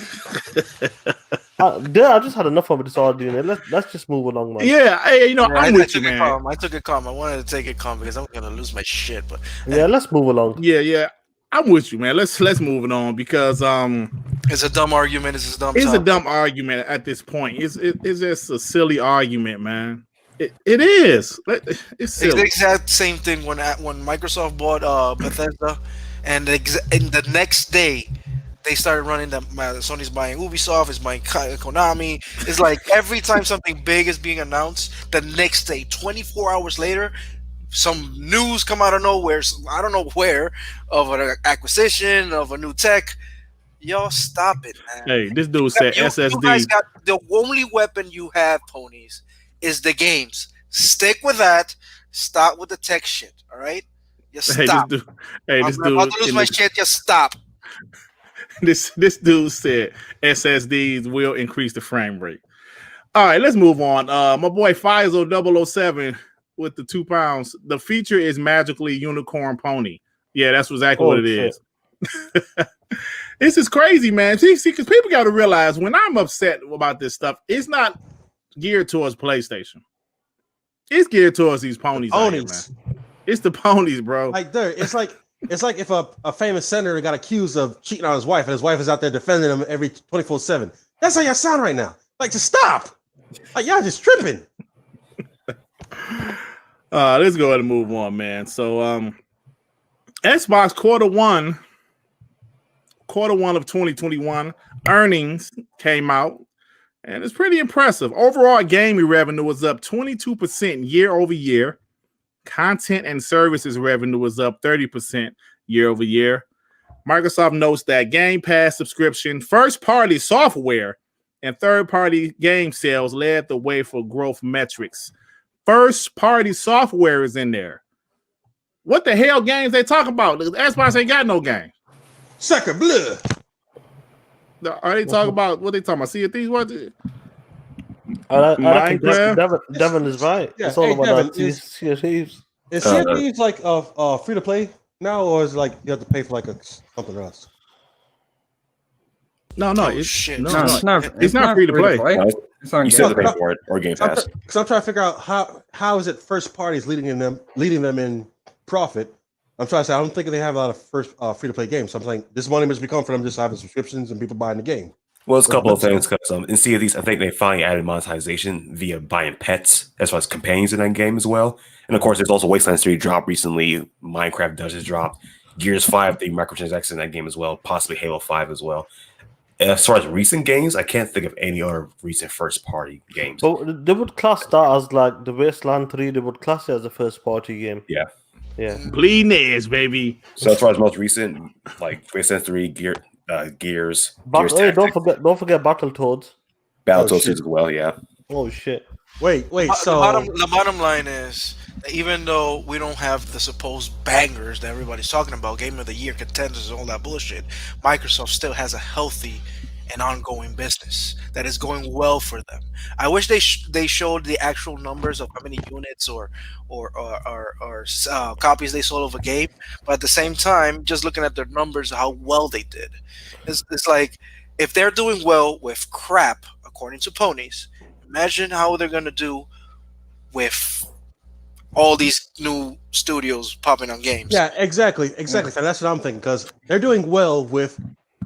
I just had enough of this RDNA. Let's just move along, man. Yeah, I'm with you, man. I took it calm. I wanted to take it calm because I'm going to lose my shit. But yeah, let's move along. Yeah. I'm with you, man. Let's move it on because it's a dumb argument. It's a dumb argument at this point. It's just a silly argument, man. It is. It's silly. It's the exact same thing when Microsoft bought Bethesda, and the next day they started running Sony's buying Ubisoft, is buying Konami. It's like every time something big is being announced, the next day, 24 hours later, some news come out of nowhere. I don't know where, of an acquisition of a new tech. Y'all stop it, man. Hey, this dude said SSD. You guys got the only weapon you have, ponies, is the games. Stick with that. Stop with the tech shit. All right, just stop. I'm about to lose my shit. Just stop. This dude said SSDs will increase the frame rate. All right, let's move on. My boy Faisal 007 with the 2 pounds. The feature is magically unicorn pony. Yeah, that's exactly what it is. This is crazy, man. See, because people got to realize when I'm upset about this stuff, it's not geared towards PlayStation. It's geared towards these ponies. Ponies. Here, man. It's the ponies, bro. Like, it's like if a famous senator got accused of cheating on his wife, and his wife is out there defending him every 24/7. That's how y'all sound right now. Like, just stop. Like, y'all just tripping. Let's go ahead and move on, man. So, Xbox quarter one of 2021 earnings came out, and it's pretty impressive. Overall gaming revenue was up 22% year over year. Content and services revenue was up 30% year over year. Microsoft notes that Game Pass subscription, first-party software, and third-party game sales led the way for growth metrics. First-party software is in there. What the hell games they talking about? Xbox ain't got no game. Sucker blood. Are they talking about what they talking about? Sea of Thieves? What? I think Devin is right. Yeah, it's all about Devin, that Sea of Thieves. Is Sea of Thieves like free to play now, or is it like you have to pay for like something else? No, Oh, shit. no, It's not free to play. It's on You Game still have to Pass. pay for it or Game Pass. Because I'm trying to figure out how is it first parties leading them in profit. I'm trying to say I don't think they have a lot of first free to play games. So I'm saying this money must be coming from them just having subscriptions and people buying the game. Well, it's a couple of things. Because in Sea of Thieves, I think they finally added monetization via buying pets as well as companions in that game as well. And of course, there's also Wasteland 3 dropped recently. Minecraft does has dropped. Gears 5, the microtransactions in that game as well. Possibly Halo 5 as well. As far as recent games, I can't think of any other recent first-party games. But they would class that as like the Wasteland 3. They would class it as a first-party game. Yeah. Yeah. Bleeding edge, baby. So as far as most recent, like Wasteland 3, Gears, Gears Hey, Tactics, don't forget Battletoads. Battletoads shit. as well, yeah. Oh shit. Wait. So The bottom line is that even though we don't have the supposed bangers that everybody's talking about, Game of the Year contenders and all that bullshit, Microsoft still has a healthy and ongoing business that is going well for them. I wish they showed the actual numbers of how many units or copies they sold of a game, but at the same time, just looking at their numbers, how well they did, it's like if they're doing well with crap, according to ponies, imagine how they're gonna do with all these new studios popping on games. yeah, exactly. And that's what I'm thinking because they're doing well with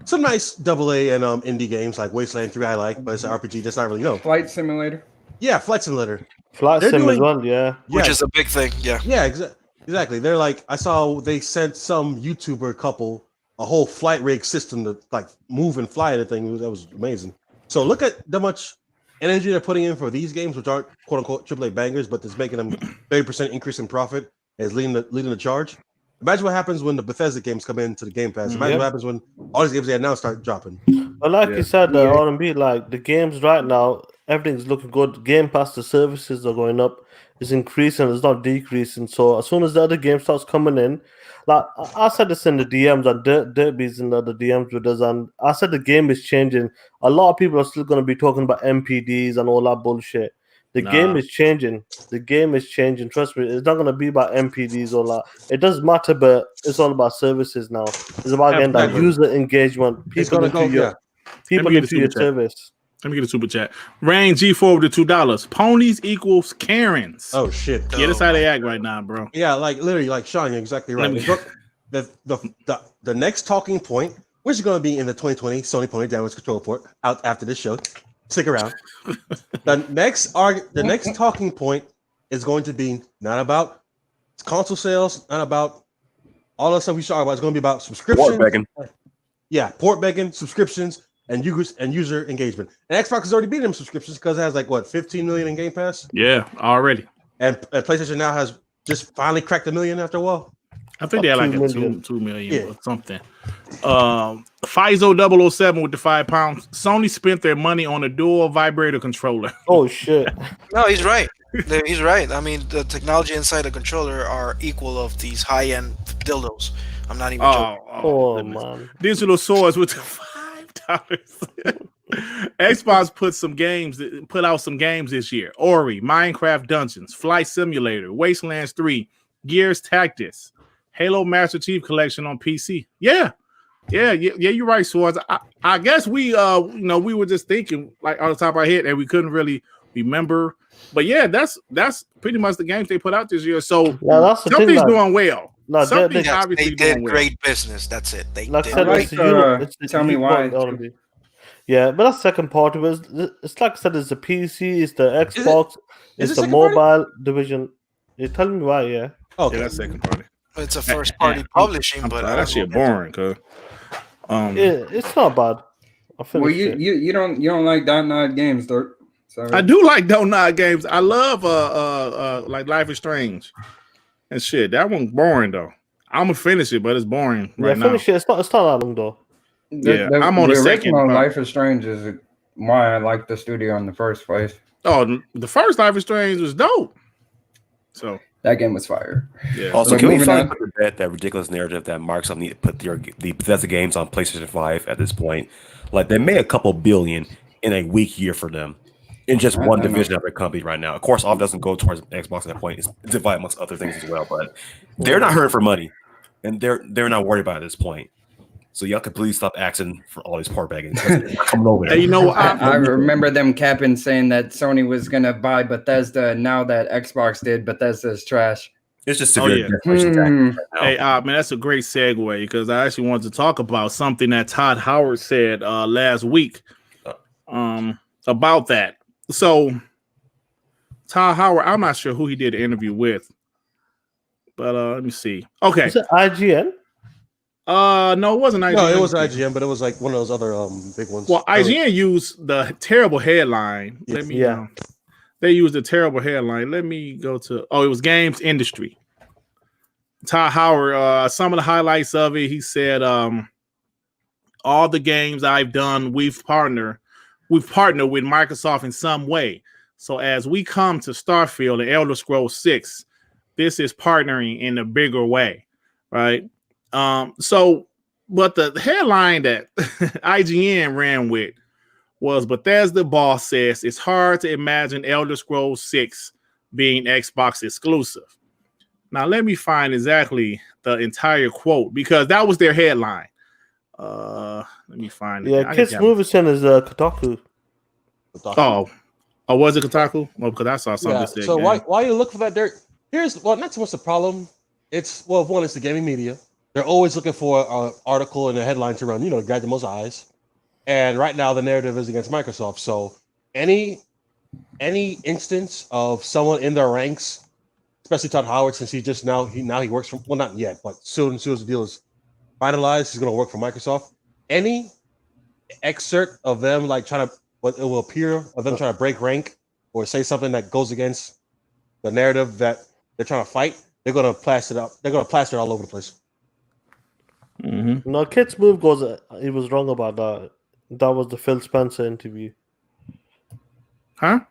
some nice AA and indie games like Wasteland 3 I like, but it's an RPG that's not really Flight Simulator. Yeah, Flight Simulator. Flight They're Sim as doing- well, yeah. Which Yeah. is a big thing. Yeah. Yeah, exactly. They're like, I saw they sent some YouTuber couple a whole flight rig system to like move and fly the thing. That was amazing. So look at how much energy they're putting in for these games, which aren't quote unquote AAA bangers, but it's making them 30% increase in profit is leading the charge. Imagine what happens when the Bethesda games come into the Game Pass. Imagine what happens when all these games they announced start dropping. But like you said, R&B, like the games right now, everything's looking good. Game Pass, the services are going up. It's increasing. It's not decreasing. So as soon as the other game starts coming in, like I said this in the DMs and Dirtbees in the DMs with us, and I said the game is changing. A lot of people are still going to be talking about MPDs and all that bullshit. The game is changing. The game is changing. Trust me, it's not going to be about MPDs or that. It does matter, but it's all about services now. It's about getting that user engagement. People into your service. Let me get a super chat. Rain G4 with the $2. Ponies equals Karens. Oh shit! Yeah, that's how they act right now, bro. Yeah, like literally, like Sean, you're exactly right. The next talking point, which is going to be in the 2020 Sony Pony Downwards Control Report, out after this show. Stick around. The next talking point is going to be not about console sales, not about all the stuff we talk about. It's going to be about subscriptions. Port begging. Yeah, port begging, subscriptions, and user engagement. And Xbox has already beaten them subscriptions because it has like what 15 million in Game Pass. Yeah, already. And PlayStation now has just finally cracked 1 million after a while. I think they had like a 2 2 million Yeah. or something. Fizo 007 with the £5. Sony spent their money on a dual vibrator controller. Oh shit! No, he's right. He's right. I mean, the technology inside the controller are equal of these high-end dildos. I'm not even joking. Oh man! Digital swords with the $5. Xbox put out some games this year. Ori, Minecraft Dungeons, Flight Simulator, Wastelands 3, Gears Tactics, Halo Master Chief Collection on PC. Yeah, you're right, Swords. I guess we we were just thinking like on the top of our head and we couldn't really remember. But yeah, that's pretty much the games they put out this year. So something's doing well. Something's obviously they did doing well. great business. That's it. They Like did. I said, Tell me why. Yeah, but that's the second part of it. It's like I said, it's the PC, it's the Xbox, Is it's it the second mobile party? division. You're telling me why, yeah. Okay. Yeah, that's second party. It's a first party publishing, but that shit boring, cuz. Yeah, it's not bad. Well, you don't like .NET games, Dirt. Sorry. I do like .NET games. I love like Life is Strange and shit. That one's boring though. I'm gonna finish it, but it's boring right now. Finish it. It's not that long though. I'm on the second original part. Life is Strange is why I like the studio in the first place. Oh, the first Life is Strange was dope. So That game was fire. yeah. Also, So can we moving finally on. put to bed that ridiculous narrative that Microsoft need to put the Bethesda games on PlayStation 5 at this point? Like, they made a couple billion in a weak year for them in just one division of their company right now. Of course, all doesn't go towards Xbox at that point. It's divided amongst other things as well, but they're not hurting for money, and they're not worried about it at this point. So y'all could please stop asking for all these part bagging. Coming over Hey, you know, I remember them capping saying that Sony was gonna buy Bethesda, and now that Xbox did, Bethesda's trash. It's just Oh, severe. yeah. deflation tactics right now. Hey, man, that's a great segue because I actually wanted to talk about something that Todd Howard said last week about that. So, Todd Howard, I'm not sure who he did the interview with, but let me see. Okay, Is it IGN? no, it wasn't IGN. No, it was IGN, but it was like one of those other big ones. Well, IGN used the terrible headline. Let me. They used a terrible headline. Let me go to. Oh, it was Games Industry. Todd Howard. Some of the highlights of it. He said, "All the games I've done, we've partnered with Microsoft in some way. So as we come to Starfield and Elder Scrolls 6, this is partnering in a bigger way, right?" So, but the headline that IGN ran with was Bethesda boss says it's hard to imagine Elder Scrolls 6 being Xbox exclusive. Now, let me find exactly the entire quote because that was their headline. Let me find it. Yeah, Kids Movie Center is Kotaku. Oh, was it Kotaku? Well, because I saw something. Yeah. That said So game. why you look for that dirt? Not so much the problem. It's one, it's the gaming media. They're always looking for an article and a headline to run, to grab the most eyes. And right now the narrative is against Microsoft. So any instance of someone in their ranks, especially Todd Howard, since he works from, well, not yet, but soon as the deal is finalized, he's going to work for Microsoft. Any excerpt of them like trying to, what it will appear of them trying to break rank or say something that goes against the narrative that they're trying to fight, they're going to plaster it up. They're going to plaster it all over the place. Mm-hmm. No, Kids Move goes. He was wrong about that. That was the Phil Spencer interview. Huh?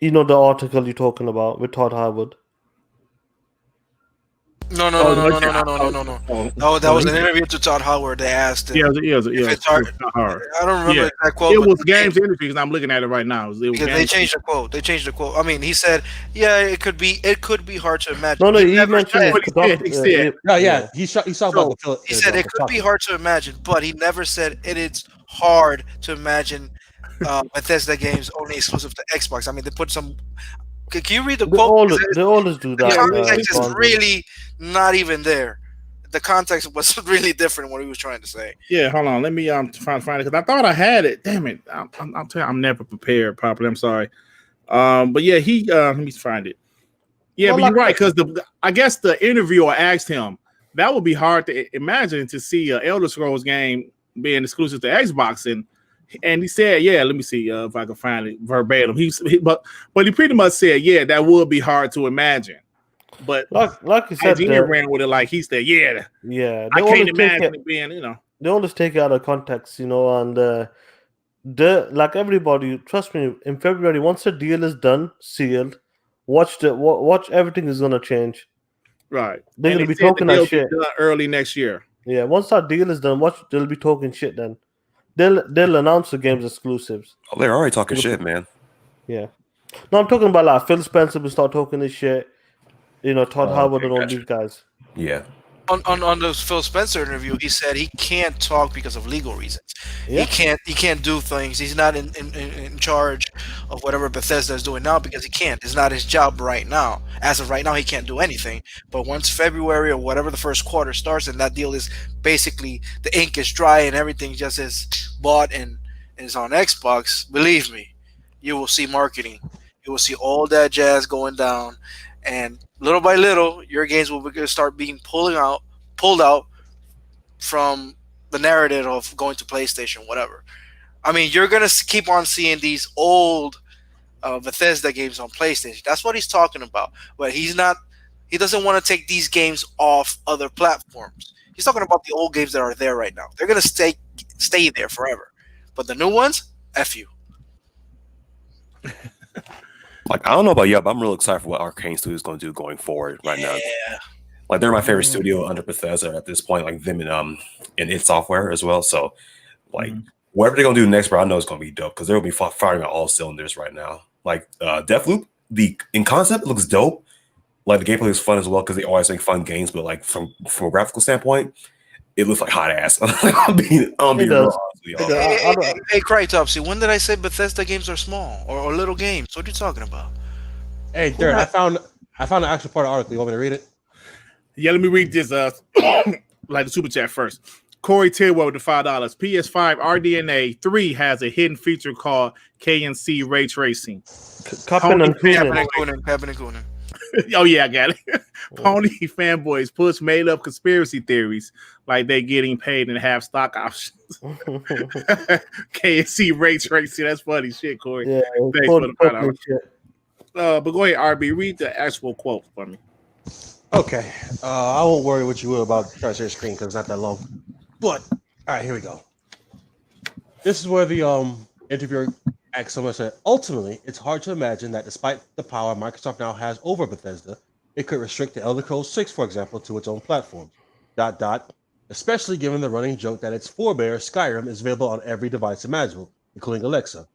You know the article you're talking about with Todd Howard. No. Oh, that was an interview to Todd Howard. They asked him. Yeah. It's hard. Hard. I don't remember that quote. It but was Games Industry because I'm looking at it right now. because they changed the quote. I mean, he said, "Yeah, it could be hard to imagine." No, he never mentioned said- Kotaku. he said. Yeah. He talked about the. He said it could be hard to imagine, but he never said it is hard to imagine Bethesda games only exclusive to Xbox. I mean, they put some. Can you read the quote? They always do The that. context is really not even there. The context was really different what he was trying to say. Yeah, hold on. Let me try to find it because I thought I had it. Damn it! I'm telling you, I'm never prepared properly. I'm sorry. But yeah, let me find it. Yeah, but you're right because I guess the interviewer asked him that would be hard to imagine to see an Elder Scrolls game being exclusive to Xbox and he said, yeah, let me see if I can find it verbatim. But he pretty much said, yeah, that would be hard to imagine. But like you said, IGN ran with it like he said, yeah. I can't imagine it being, They always take it out of context, and like everybody, trust me, in February, once the deal is done, sealed, watch everything is gonna change. Right. They're gonna be talking that shit early next year. Yeah, once that deal is done, they'll be talking shit then. they'll announce the game's exclusives. Oh, they're already talking shit, man. Yeah. No, I'm talking about like PhilSpencer will start talking this shit. You know, Todd Howard and all gotcha. these guys. Yeah. On the Phil Spencer interview, he said he can't talk because of legal reasons. Yeah. He can't do things. He's not in charge of whatever Bethesda is doing now because he can't. It's not his job right now. As of right now, he can't do anything. But once February or whatever the first quarter starts, and that deal is basically the ink is dry and everything just is bought and is on Xbox, believe me, you will see marketing. You will see all that jazz going down. And little by little, your games will start being pulled out from the narrative of going to PlayStation, whatever. I mean, you're gonna keep on seeing these old Bethesda games on PlayStation. That's what he's talking about. But he doesn't want to take these games off other platforms. He's talking about the old games that are there right now. They're gonna stay there forever. But the new ones, F you. Like, I don't know about you, but I'm real excited for what Arcane Studio is going to do going forward right now. Like, they're my favorite studio under Bethesda at this point, like them and id Software as well. So, like, whatever they're going to do next, bro, I know it's going to be dope because they'll be firing on all cylinders right now. Like, Deathloop, in concept, it looks dope. Like, the gameplay is fun as well because they always make fun games, but, like, from a graphical standpoint, it looks like hot ass. I'm being real honest with y'all. Hey, Crytopsy, when did I say Bethesda games are small or little games? What are you talking about? Hey, Dirt, I found the actual part of the article. You want me to read it? Yeah, let me read this. Like the super chat first. Corey Tidwell with the $5. PS5 RDNA 3 has a hidden feature called KNC Ray Tracing. Captain and Coonan. Oh yeah, I got it. Pony fanboys push made up conspiracy theories like they getting paid and have stock options. KNC Ray Tracing. That's funny shit, Corey. Yeah, thanks for the $5. But go ahead, RB. Read the actual quote for me. Okay. I won't worry what you will about trying to share screen because it's not that long. But all right, here we go. This is where the interviewer asked someone, said, ultimately, it's hard to imagine that despite the power Microsoft now has over Bethesda, it could restrict the Elder Scrolls 6, for example, to its own platform. ... Especially given the running joke that its forebear, Skyrim, is available on every device imaginable, including Alexa.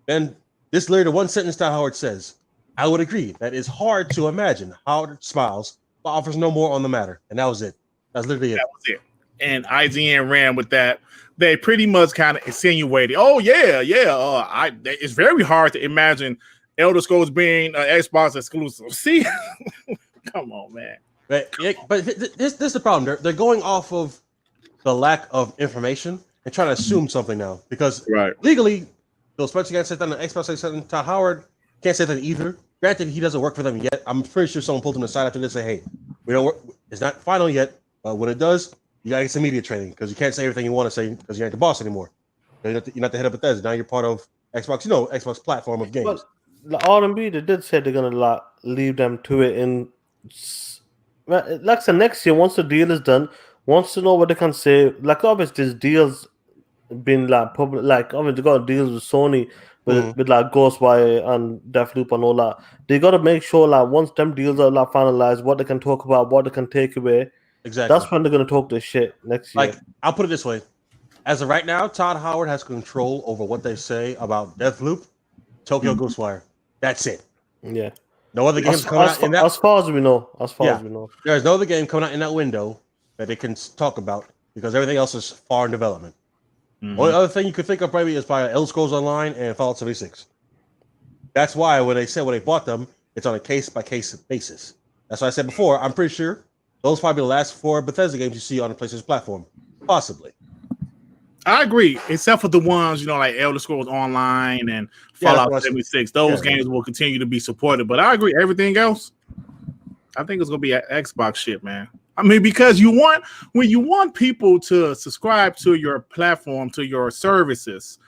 Then this literally one sentence that Howard says, I would agree that it's hard to imagine. Howard smiles, but offers no more on the matter. And that was it. That's literally it. That was it. And IGN ran with that. They pretty much kind of insinuated, it's very hard to imagine Elder Scrolls being an Xbox exclusive. See? Come on, man. But this is the problem. They're going off of the lack of information and trying to assume something now. Because legally, Phil Spencer can't say that on Xbox, can't say that Todd Howard can't say that either. Granted, he doesn't work for them yet. I'm pretty sure someone pulled him aside after this and say, hey, we don't work. It's not final yet, but when it does, you gotta get some media training because you can't say everything you want to say because you ain't the boss anymore. You're not the head of Bethesda. Now you're part of Xbox, Xbox platform of games. But the R&B, they did say they're gonna leave them to it in. Like I said, next year, once the deal is done, wants to know what they can say. Like obviously, this deal's been like public. Like obviously, they got deals with Sony with like Ghostwire and Deathloop and all that. They got to make sure like once them deals are like finalized, what they can talk about, what they can take away. Exactly. That's when they're gonna talk this shit next year. Like I'll put it this way: as of right now, Todd Howard has control over what they say about Deathloop, Tokyo Ghostwire. That's it. Yeah. No other games coming out in that. As far as we know, there's no other game coming out in that window that they can talk about because everything else is far in development. Only other thing you could think of probably is probably Elder Scrolls Online and Fallout 76. That's why when they bought them, it's on a case by case basis. That's why I said before. I'm pretty sure those probably the last 4 Bethesda games you see on the PlayStation platform, possibly. I agree, except for the ones, like Elder Scrolls Online and Fallout 76. Those games will continue to be supported. But I agree, everything else, I think it's going to be Xbox shit, man. I mean, because when you want people to subscribe to your platform, to your services,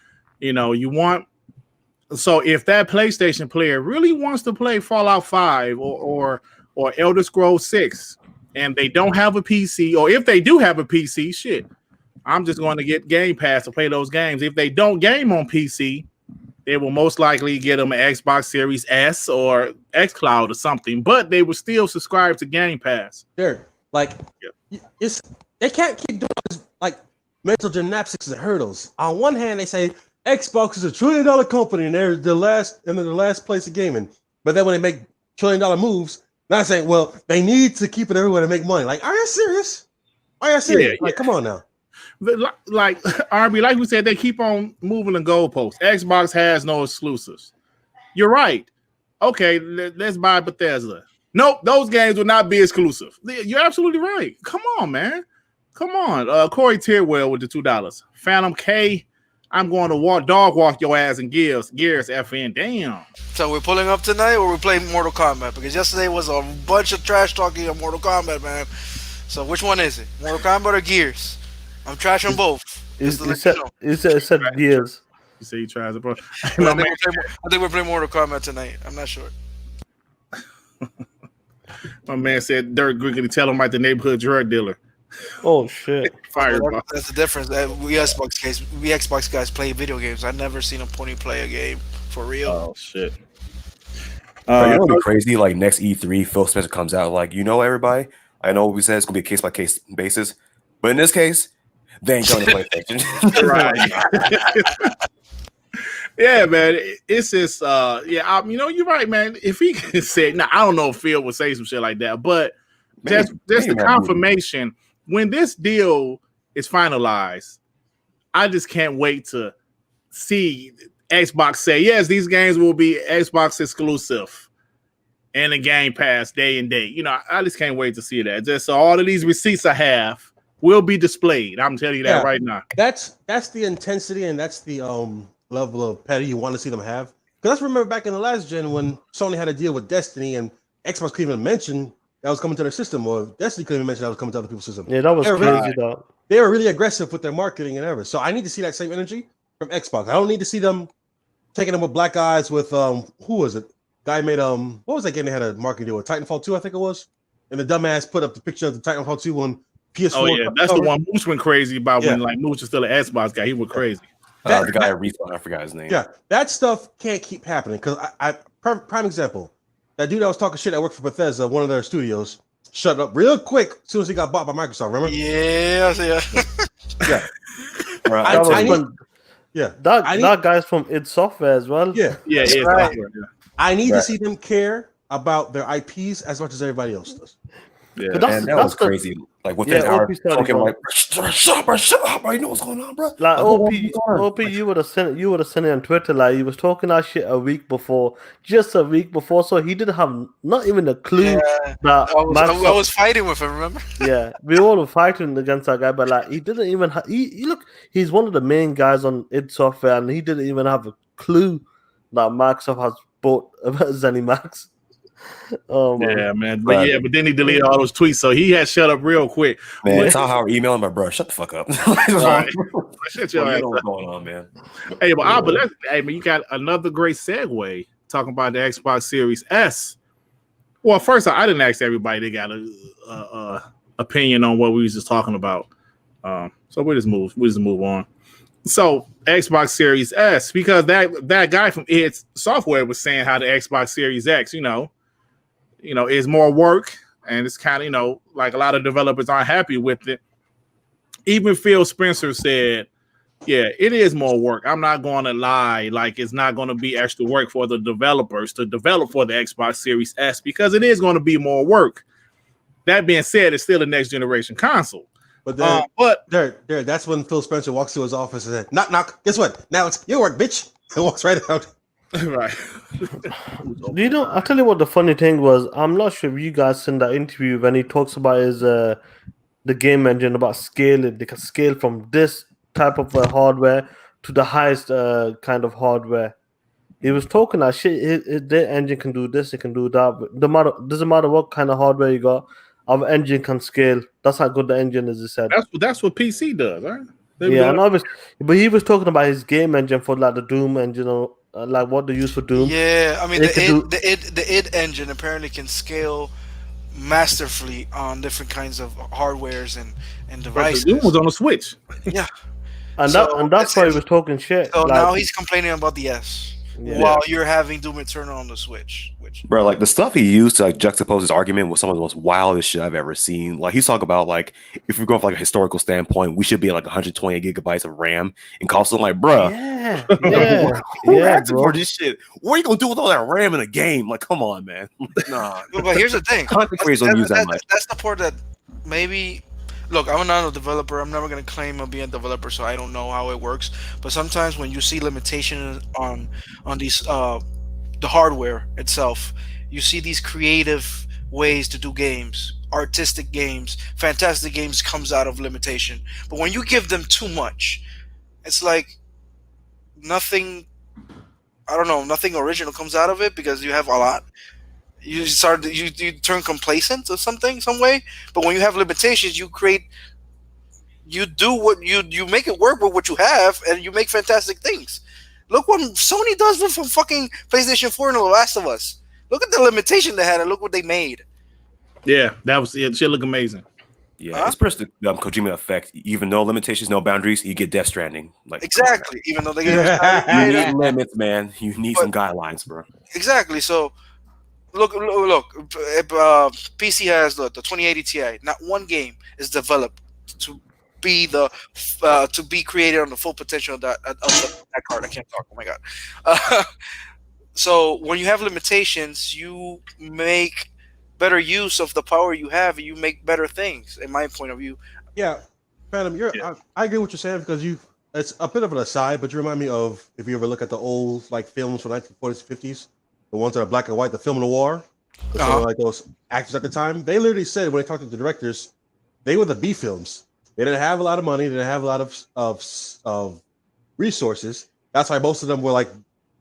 so if that PlayStation player really wants to play Fallout 5 or Elder Scrolls 6 and they don't have a PC, or if they do have a PC, shit, I'm just going to get Game Pass to play those games. If they don't game on PC, they will most likely get them an Xbox Series S or xCloud or something, but they will still subscribe to Game Pass. They can't keep doing this. Like, mental gymnastics and hurdles. On one hand, they say Xbox is $1 trillion company and they're the last place of gaming. But then when they make $1 trillion moves, not saying, well, they need to keep it everywhere to make money. Like, are you serious? Are you serious? Yeah, like, come on now. Like RB, like we said, they keep on moving the goalposts. Xbox has no exclusives. You're right. Okay, let's buy Bethesda. Nope, those games will not be exclusive. You're absolutely right. Come on, man. Come on. Corey Tierwell with the $2. Phantom K, I'm going to dog walk your ass in Gears FN. Damn. So we're pulling up tonight, or we're playing Mortal Kombat? Because yesterday was a bunch of trash talking on Mortal Kombat, man. So which one is it? Mortal Kombat or Gears? I'm trashing both. It said Gears. You say he tries it, bro. I think we're playing Mortal Kombat tonight. I'm not sure. My man said DirtGriggity, tell him about the neighborhood drug dealer. Oh shit! Fireball. That's the difference. We Xbox guys play video games. I've never seen a pony play a game for real. Oh shit! You know what'd be crazy? Like next E3, PhilSpencer comes out like, everybody. I know what we said it's gonna be a case by case basis, but in this case, they ain't going to PlayStation. Right. Yeah, man. It's just you're right, man. If he could say, now I don't know if Phil would say some shit like that, but just the confirmation when this deal is finalized, I just can't wait to see Xbox say, yes, these games will be Xbox exclusive and the Game Pass day and date. I just can't wait to see that. Just so all of these receipts I have will be displayed. I'm telling you that right now. That's the intensity and that's the level of petty you want to see them have. Because let's remember back in the last gen when Sony had a deal with Destiny and Xbox couldn't even mention that was coming to their system, or Destiny couldn't even mention that was coming to other people's system. Yeah, that was crazy, though. They were really aggressive with their marketing and everything. So I need to see that same energy from Xbox. I don't need to see them taking them with black eyes with who was it? Guy made what was that game they had a marketing deal with? Titanfall 2, I think it was. And the dumbass put up the picture of the Titanfall 2 on PS4. Oh yeah, that's the one Moose went crazy about when like Moose was still an Xbox guy. He went crazy. The guy at Ryse, I forgot his name. Yeah, that stuff can't keep happening because prime example, that dude that was talking shit that worked for Bethesda, one of their studios, shut up real quick as soon as he got bought by Microsoft. Remember? Yeah. Yeah. Right. That that guy's from id Software as well. Yeah. Right. I need to see them care about their IPs as much as everybody else does. Yeah, and that was crazy. Like within an hour, talking like, shut up, bro. You know what's going on, bro? Like OP, you would have sent it on Twitter. Like he was talking that shit just a week before. So he didn't have not even a clue that I was fighting with him. Remember? Yeah, we all were fighting against that guy, but like he didn't even. He's one of the main guys on id Software, and he didn't even have a clue that Microsoft has bought ZeniMax. Oh yeah, man. But then he deleted all those tweets, so he had shut up real quick. Man, it's how we're emailing my bro. Shut the fuck up. Shut your ass up. What's going on, man? Hey, man, you got another great segue talking about the Xbox Series S. Well, first, I didn't ask everybody. They got a opinion on what we was just talking about. So we just move on. So Xbox Series S, because that guy from id Software was saying how the Xbox Series X, is more work, and it's kind of, like a lot of developers aren't happy with it. Even PhilSpencer said, yeah, it is more work. I'm not going to lie. Like, it's not going to be extra work for the developers to develop for the Xbox Series S because it is going to be more work. That being said, it's still a next generation console. But then, that's when PhilSpencer walks to his office and says, knock, knock. Guess what? Now it's your work, bitch. And walks right out. Right. I'll tell you what the funny thing was. I'm not sure if you guys seen that interview when he talks about his the game engine, about scaling. They can scale from this type of hardware to the highest kind of hardware. He was talking that shit. Their engine can do this, it can do that. Doesn't matter what kind of hardware you got. Our engine can scale. That's how good the engine is, he said. That's what PC does, right? But he was talking about his game engine for like the Doom engine, or like what they use for Doom. Yeah, I mean the id engine apparently can scale masterfully on different kinds of hardwares and devices. The Doom was on a Switch. Yeah, and that's why he was talking shit. So now he's complaining about the S. while you're having Doom Eternal on the Switch. Which, bro, like the stuff he used to like juxtapose his argument was some of the most wildest shit I've ever seen. Like he's talking about like if we're going from like a historical standpoint, we should be at like 128 gigabytes of RAM and console. Like, bro, who asked for this shit? What are you gonna do with all that RAM in a game? Like, come on, man. Nah. But here's the thing. Content creators don't use that much. That's the part that maybe. Look, I'm not a developer. I'm never going to claim I'm being a developer, so I don't know how it works. But sometimes when you see limitations on these the hardware itself, you see these creative ways to do games, artistic games, fantastic games comes out of limitation. But when you give them too much, it's like nothing. I don't know. Nothing original comes out of it because you have a lot. You turn complacent or something, some way. But when you have limitations, you do what you make it work with what you have, and you make fantastic things. Look what Sony does with fucking PlayStation 4 and The Last of Us. Look at the limitation they had, and look what they made. Yeah, that was it. Shit look amazing. Yeah, it's pretty the Kojima effect. Even though limitations, no boundaries, you get Death Stranding. Like exactly. Even though they you need limits, man. You need some guidelines, bro. Exactly. So. Look! PC has the 2080 Ti. Not one game is developed to be created on the full potential of that card. I can't talk. Oh my god! So when you have limitations, you make better use of the power you have, and you make better things. In my point of view. Yeah, Phantom. I agree with what you're saying because it's a bit of an aside, but you remind me of if you ever look at the old like films from 1940s, 50s. The ones that are black and white, the film noir, like those actors at the time, they literally said when they talked to the directors, they were the B films. They didn't have a lot of money, they didn't have a lot of resources. That's why most of them were like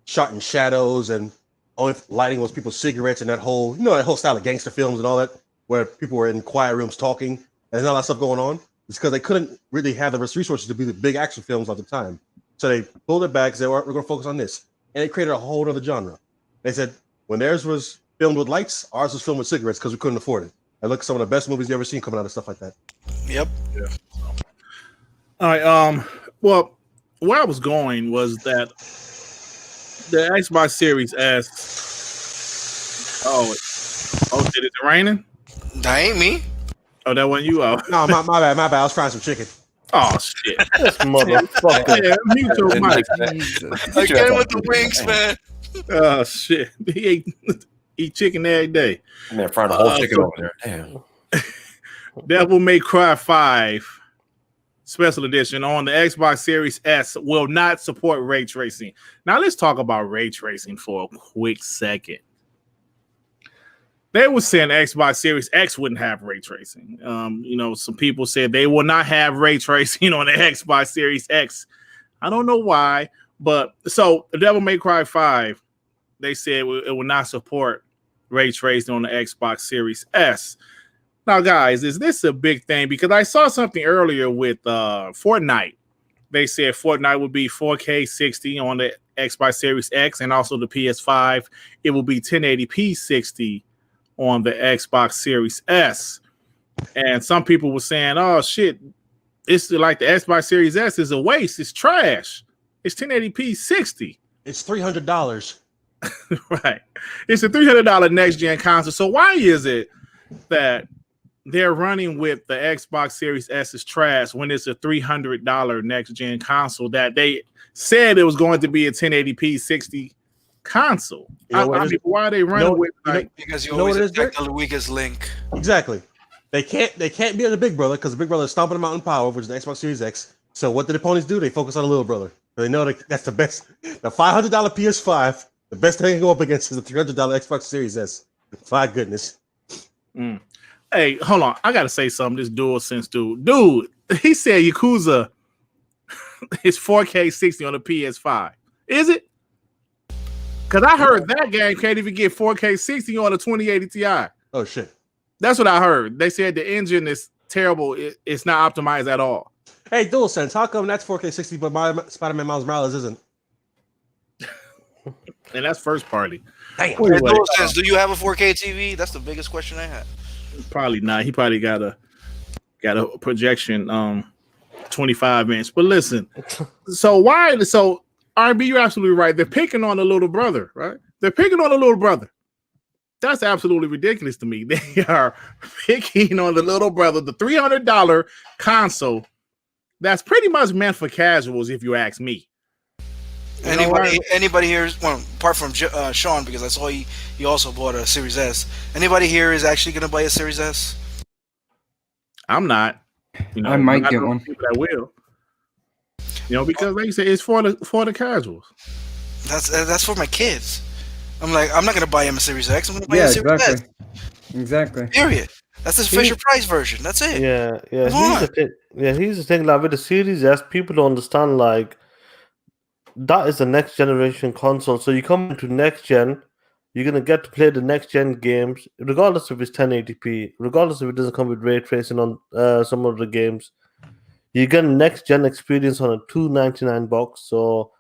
shot in shadows, and only lighting was people's cigarettes and that whole style of gangster films and all that, where people were in quiet rooms talking and there's not a lot of stuff going on. It's because they couldn't really have the resources to be the big action films at the time. So they pulled it back and said, we're going to focus on this, and they created a whole other genre. They said when theirs was filmed with lights, ours was filmed with cigarettes because we couldn't afford it. And look at some of the best movies you ever seen coming out of stuff like that. Yep. Yeah. All right. Well, where I was going was that the Xbox Series S. Oh, shit! Is it raining? That ain't me. Oh, that wasn't you. Oh, no, my bad. I was frying some chicken. Oh shit! This motherfucker. Yeah, mute your mic. Again with the wings, man. Oh shit! He eat chicken every day. Man, frying the whole chicken over there. Damn. Devil May Cry 5 Special Edition on the Xbox Series S will not support ray tracing. Now let's talk about ray tracing for a quick second. They were saying Xbox Series X wouldn't have ray tracing. Some people said they will not have ray tracing on the Xbox Series X. I don't know why, but so the Devil May Cry 5, they said it will not support ray tracing on the Xbox Series S. Now, guys, is this a big thing? Because I saw something earlier with Fortnite. They said Fortnite would be 4K 60 on the Xbox Series X and also the PS5. It will be 1080p 60 on the Xbox Series S. And some people were saying, oh, shit, it's like the Xbox Series S is a waste. It's trash. It's 1080p 60. It's $300. Right. It's a $300 next-gen console. So why is it that they're running with the Xbox Series S is trash when it's a $300 next-gen console that they said it was going to be a 1080p 60 console? I mean, why are they running with like? Because you always attack the weakest link. Exactly. They can't be the big brother because the big brother is stomping them out in power, which is the Xbox Series X. So what do the opponents do? They focus on the little brother. They know that's the best. The $500 PS5, the best thing they can go up against is the $300 Xbox Series S. My goodness. Mm. Hey, hold on. I gotta say something. This DualSense dude, he said Yakuza is 4K 60 on the PS5. Is it? Because I heard that game can't even get 4K 60 on a 2080 Ti. Oh shit. That's what I heard. They said the engine is terrible. It's not optimized at all. Hey, DualSense, how come that's 4K 60, but my Spider-Man Miles Morales isn't? And that's first party. Damn. Hey, DualSense, do you have a 4K TV? That's the biggest question I had. Probably not. He probably got a projection 25 inch. But listen, so RB, you're absolutely right. They're picking on the little brother, right? They're picking on the little brother. That's absolutely ridiculous to me. They are picking on the little brother, the $300 console. That's pretty much meant for casuals, if you ask me. Anybody here? Well, apart from Sean, because I saw he also bought a Series S. Anybody here is actually going to buy a Series S? I'm not. I might get one. I will. Because like you said, it's for the casuals. That's for my kids. I'm like, I'm not going to buy him a Series X. I'm going to buy a Series S. Exactly. Period. That's the Fisher Price version. That's it. Yeah. Here's the thing. Like with the Series S, people don't understand. Like that is the next generation console. So you come into next gen, you're gonna get to play the next gen games, regardless if it's 1080p, regardless if it doesn't come with ray tracing on some of the games. You get a next gen experience on a $299 box. So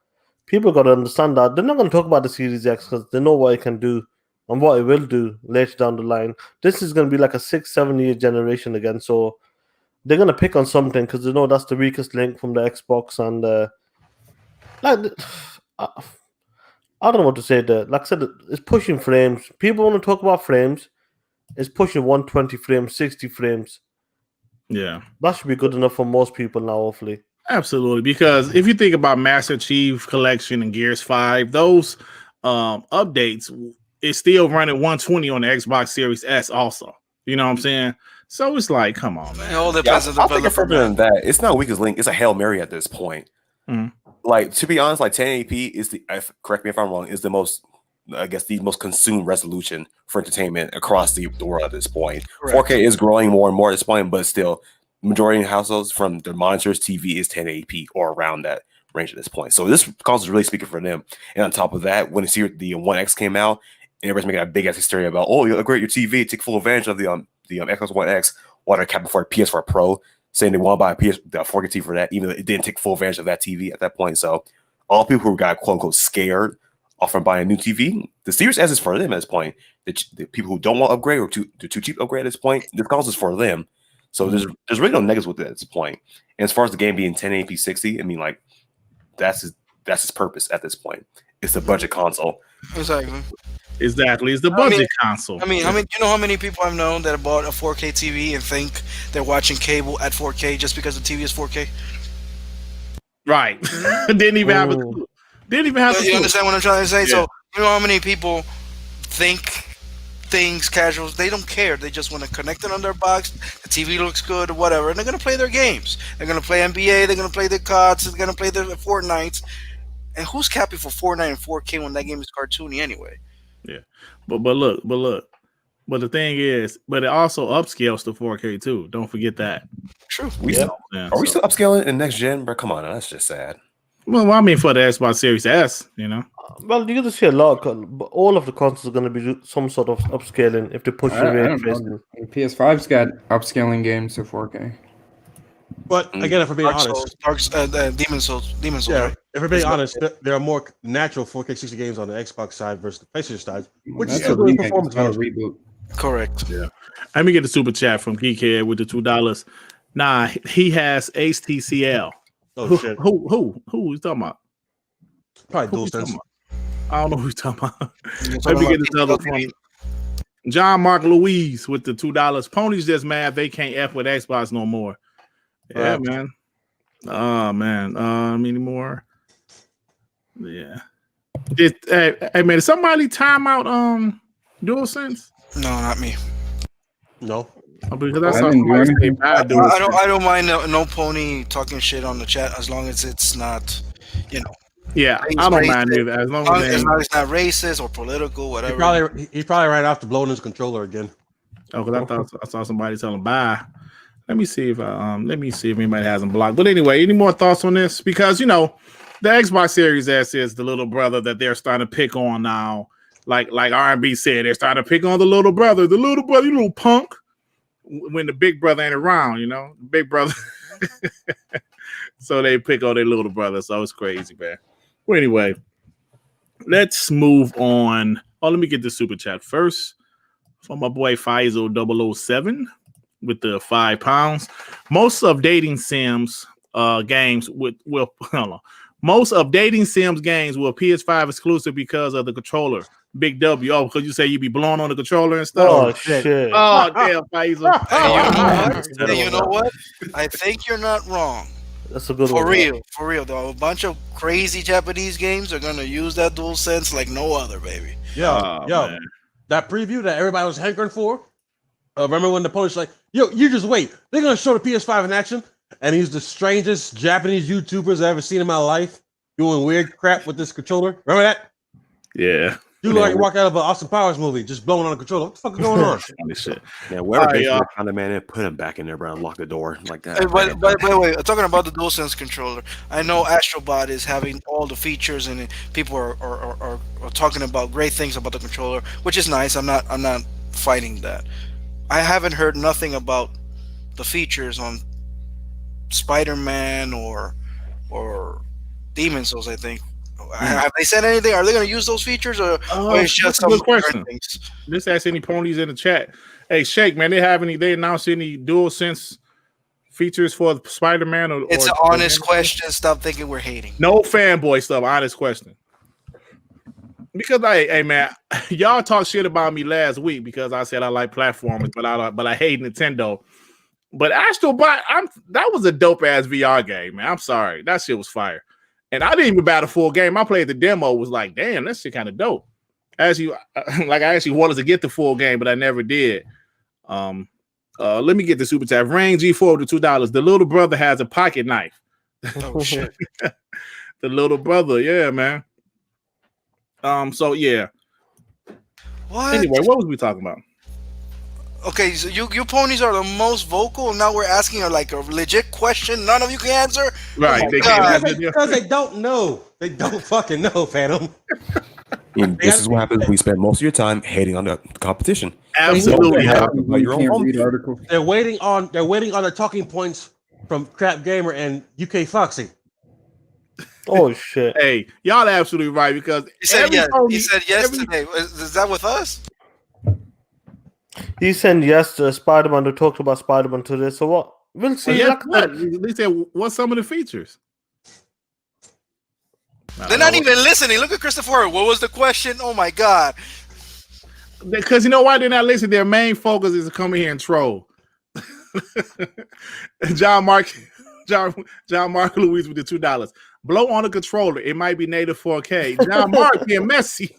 people got to understand that they're not going to talk about the Series X because they know what it can do and what it will do later down the line. This is going to be like a 6-7 year generation again. So they're going to pick on something because they know that's the weakest link from the Xbox. And I don't know what to say there. Like I said, it's pushing frames. People want to talk about frames. It's pushing 120 frames, 60 frames. Yeah. That should be good enough for most people now, hopefully. Absolutely. Because if you think about Master Chief Collection and Gears 5, those updates is still running 120 on the Xbox Series S also. You know what I'm saying? So it's like, come on, man. All depends on the I think it's further than that. It's not weak as link. It's a Hail Mary at this point. Mm. Like, to be honest, like 1080p is correct me if I'm wrong, is the most, I guess, the most consumed resolution for entertainment across the world at this point. Correct. 4K is growing more and more at this point, but still, majority of households from their monitors, TV is 1080p or around that range at this point. So this console is really speaking for them. And on top of that, when the One X came out, and everybody's making a big ass hysteria about, oh, you upgrade your TV, take full advantage of the Xbox One X, while they're capping for a PS4 Pro, saying they want to buy the 4K TV for that, even though it didn't take full advantage of that TV at that point. So all people who got quote unquote scared off from buying a new TV, the Series S is for them at this point. The people who don't want to upgrade or they're too cheap to upgrade at this point, this console is for them. So there's really no negatives with it at this point. And as far as the game being 1080p 60, I mean, like that's its purpose at this point. It's a budget console. Exactly. It's the budget console. I mean, you know how many people I've known that have bought a 4K TV and think they're watching cable at 4K just because the TV is 4K? Right. Didn't even have a clue. You understand what I'm trying to say? Yeah. So you know how many people think things casuals, they don't care. They just want to connect it on their box. The TV looks good or whatever, and they're going to play their games. They're going to play NBA. They're going to play their CODs. They're going to play their Fortnites. And who's capping for Fortnite and 4K when that game is cartoony anyway? Yeah, but look. But the thing is, it also upscales to 4K too. Don't forget that. True. Are we still upscaling in next gen, bro? Come on, that's just sad. Well, I mean, for the Xbox Series S, you know. Well, you're going to see a lot. All of the consoles are going to be some sort of upscaling if they push the ray tracing. PS5's got upscaling games to 4K. But again, if we're being honest, Demon Souls. Yeah, Right? if we're being honest, there are more natural 4K 60 games on the Xbox side versus the PlayStation side, which is That's still a doing remake, performance it's not a games. reboot. Correct. Yeah. Let me get the super chat from Geekhead with the $2. Nah, he has HTCL. Oh shit! Who you talking about? Probably DualSense. I don't know who you're talking about. Let me get this other from John Mark Louise with the $2. Pony's just mad they can't F with Xbox no more. Yeah, man. Oh man. Anymore. Yeah. Hey man, did somebody time out DualSense? No, not me. No. Because I saw somebody say bad DualSense. I don't mind no pony talking shit on the chat as long as it's not, you know. Yeah, I don't mind either. As long as it's not racist or political, whatever. He probably ran off to blowing his controller again. Oh, because I saw somebody tell him bye. Let me see if anybody has him blocked. But anyway, any more thoughts on this? Because the Xbox Series S is the little brother that they're starting to pick on now. Like R&B said, they're starting to pick on the little brother, you little punk. When the big brother ain't around, the big brother. So they pick on their little brother. So it's crazy, man. Well, anyway, let's move on. Oh, let me get the super chat first from my boy Faisal 007 with the £5. Most of dating sims games will Most updating Sims games were PS5 exclusive because of the controller. Big W. Oh, because you say you be blowing on the controller and stuff. Oh shit! Oh damn, Faisal. Hey, you know what? I think you're not wrong. That's a good For one. real, for real. Though a bunch of crazy Japanese games are gonna use that DualSense like no other, baby. Yo, man. That preview that everybody was hankering for. Remember when the Polish like, yo, you just wait. They're gonna show the PS5 in action, and he's the strangest Japanese YouTubers I've ever seen in my life doing weird crap with this controller. Remember that? Yeah. You look like you walk out of an Austin Powers movie, just blowing on a controller. What the fuck is going on? Shit. Yeah, whoever basically kind of man it, put him back in there, bro, and lock the door like that. Hey, wait. Talking about the DualSense controller, I know Astrobot is having all the features, and people are talking about great things about the controller, which is nice. I'm not fighting that. I haven't heard nothing about the features on Spider-Man or Demon Souls, I think. Have they said anything? Are they going to use those features, or it's just some good question? Just ask any ponies in the chat. Hey, Shake, man, they announced any DualSense features for Spider-Man? It's an honest question. Stop thinking we're hating. No fanboy stuff. Honest question. Because hey man, y'all talk shit about me last week because I said I like platformers, but I hate Nintendo. But Astrobot, that was a dope ass VR game, man. I'm sorry, that shit was fire. And I didn't even buy the full game. I played the demo. Was like, damn, that shit kind of dope. I actually wanted to get the full game, but I never did. Let me get the super chat. Rain G4 to $2. The little brother has a pocket knife. Oh shit. The little brother, yeah, man. So yeah. What? Anyway, what was we talking about? Okay, so you ponies are the most vocal, and now we're asking a legit question. None of you can answer. Right? Oh, because they don't know. They don't fucking know, Phantom. And this is what happens when you spend most of your time hating on the competition. Absolutely. Your own read articles. They're waiting on their talking points from Crap Gamer and UK Foxy. Oh shit! Hey, y'all absolutely right because he said yes today. Is that with us? He said yes to Spider-Man. They talked about Spider-Man today. So what? We'll see. They said what's some of the features? They're not even listening. Look at Christopher. What was the question? Oh my god! Because you know why they're not listening? Their main focus is to come in here and troll. John Mark Louise with the $2. Blow on the controller. It might be native 4K. John Mark being messy.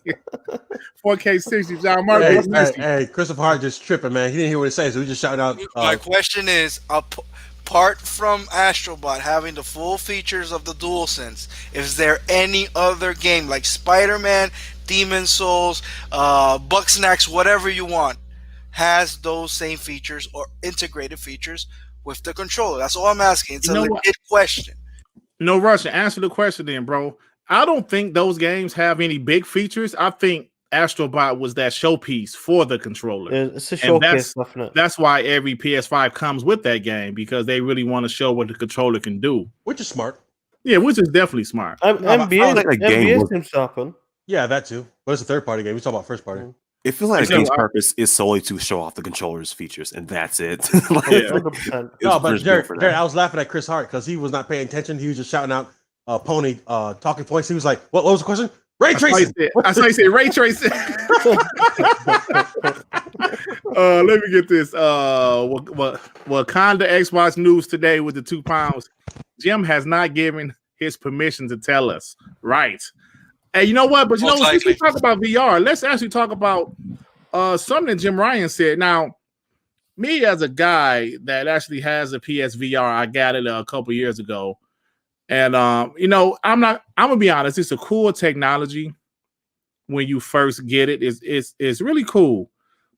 4K 60. John Mark being messy. Hey, Christopher Hart just tripping, man. He didn't hear what it says, so he just shouting out. My question is, apart from Astrobot having the full features of the DualSense, is there any other game like Spider-Man, Demon Souls, Bugsnax, whatever you want, has those same features or integrated features with the controller? That's all I'm asking. It's a legit question. No rush. Answer the question then, bro. I don't think those games have any big features. I think Astrobot was that showpiece for the controller. It's a showcase, definitely. That's why every PS5 comes with that game, because they really want to show what the controller can do. Which is smart. Yeah, which is definitely smart. NBA seems to happen. Yeah, that too. But it's a third-party game. We talk about first-party. It feels like the game's purpose is solely to show off the controller's features, and that's it. No, but Jared, I was laughing at Chris Hart because he was not paying attention. He was just shouting out Pony talking points. He was like, "What was the question? Ray tracing." I saw you say ray tracing. Let me get this. Wakanda Xbox news today with the £2. Jim has not given his permission to tell us. Right. Hey, you know what? But since we talk about VR, let's actually talk about something that Jim Ryan said. Now, me as a guy that actually has a PSVR, I got it a couple years ago. And I'm gonna be honest, it's a cool technology when you first get it. It's really cool.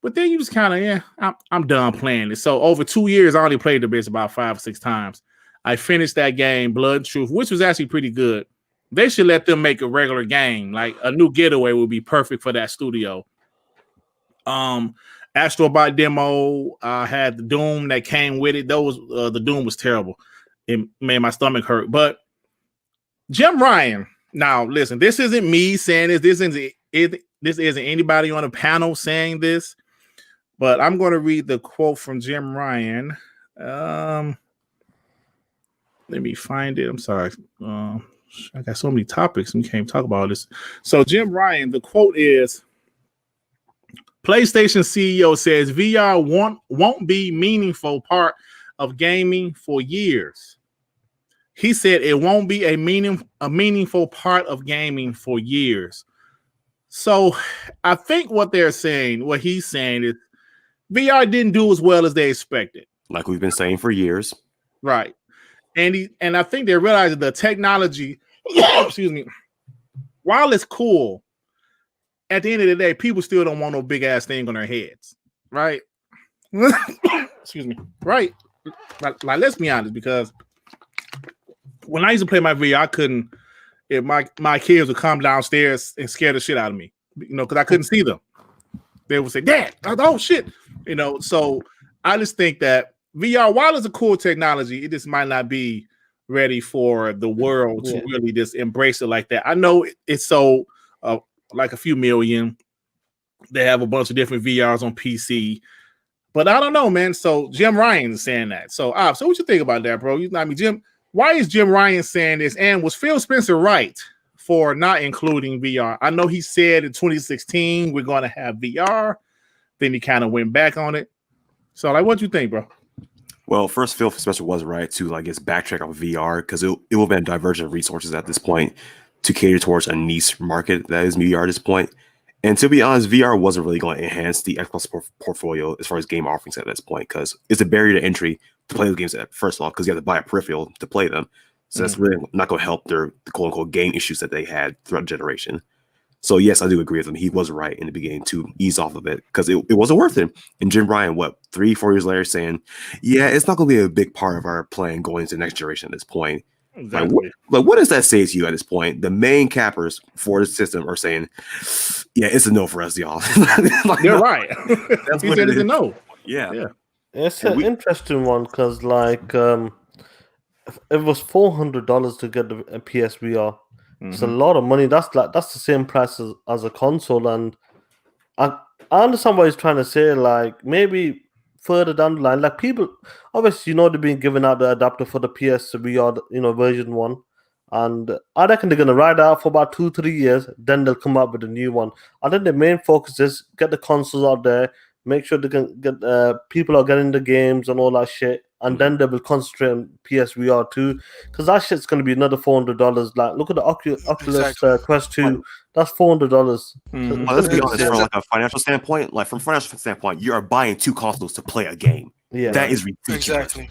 But then you just kind of, I'm done playing it. So over 2 years, I only played the bits about 5 or 6 times. I finished that game, Blood and Truth, which was actually pretty good. They should let them make a regular game. Like a new Getaway would be perfect for that studio. Astrobot demo had the Doom that came with it. The Doom was terrible. It made my stomach hurt. But Jim Ryan, now listen, this isn't me saying this. This isn't anybody on the panel saying this. But I'm going to read the quote from Jim Ryan. Let me find it. I'm sorry. I got so many topics and we can't talk about this. So Jim Ryan, the quote is, PlayStation CEO says VR won't be meaningful part of gaming for years. He said it won't be a meaningful part of gaming for years. So I think what he's saying is VR didn't do as well as they expected. Like we've been saying for years. Right. And I think they realized that the technology, excuse me, while it's cool, at the end of the day, people still don't want no big ass thing on their heads. Right. Excuse me. Right. Like, let's be honest, because when I used to play my VR, I couldn't, if my kids would come downstairs and scare the shit out of me, because I couldn't see them. They would say, Dad, oh shit. So I just think that VR, while it's a cool technology, it just might not be ready for the world to really just embrace it like that. I know it's so like a few million. They have a bunch of different VRs on PC, but I don't know, man. So Jim Ryan is saying that. So what you think about that, bro? Jim, why is Jim Ryan saying this? And was PhilSpencer right for not including VR? I know he said in 2016 we're going to have VR. Then he kind of went back on it. So, what do you think, bro? Well, first, PhilSpencer was right to, backtrack on VR because it will have been divergent of resources at this point to cater towards a niche market that is VR at this point. And to be honest, VR wasn't really going to enhance the Xbox portfolio as far as game offerings at this point because it's a barrier to entry to play the games first of all because you have to buy a peripheral to play them. So that's really not going to help the quote-unquote game issues that they had throughout the generation. So yes, I do agree with him. He was right in the beginning to ease off of it because it wasn't worth it. And Jim Ryan, 3-4 years later, saying, "Yeah, it's not going to be a big part of our plan going into the next generation at this point." Exactly. What does that say to you at this point? The main cappers for the system are saying, "Yeah, it's a no for us, y'all." You're right. That's what it is. A no. Yeah. It's an interesting one because it was $400 to get the PSVR. It's a lot of money. That's the same price as a console, and I understand what he's trying to say. Maybe further down the line, people obviously they've been giving out the adapter for the PSVR, version 1, and I reckon they're gonna ride out for about 2-3 years. Then they'll come up with a new one. I think the main focus is get the consoles out there, make sure they can get people are getting the games and all that shit. And then they will concentrate on PSVR 2 because that shit's going to be another $400. Look at the Oculus Quest 2. That's $400. Well, let's be honest. From a financial standpoint, you are buying 2 consoles to play a game. Yeah, that is ridiculous. Exactly.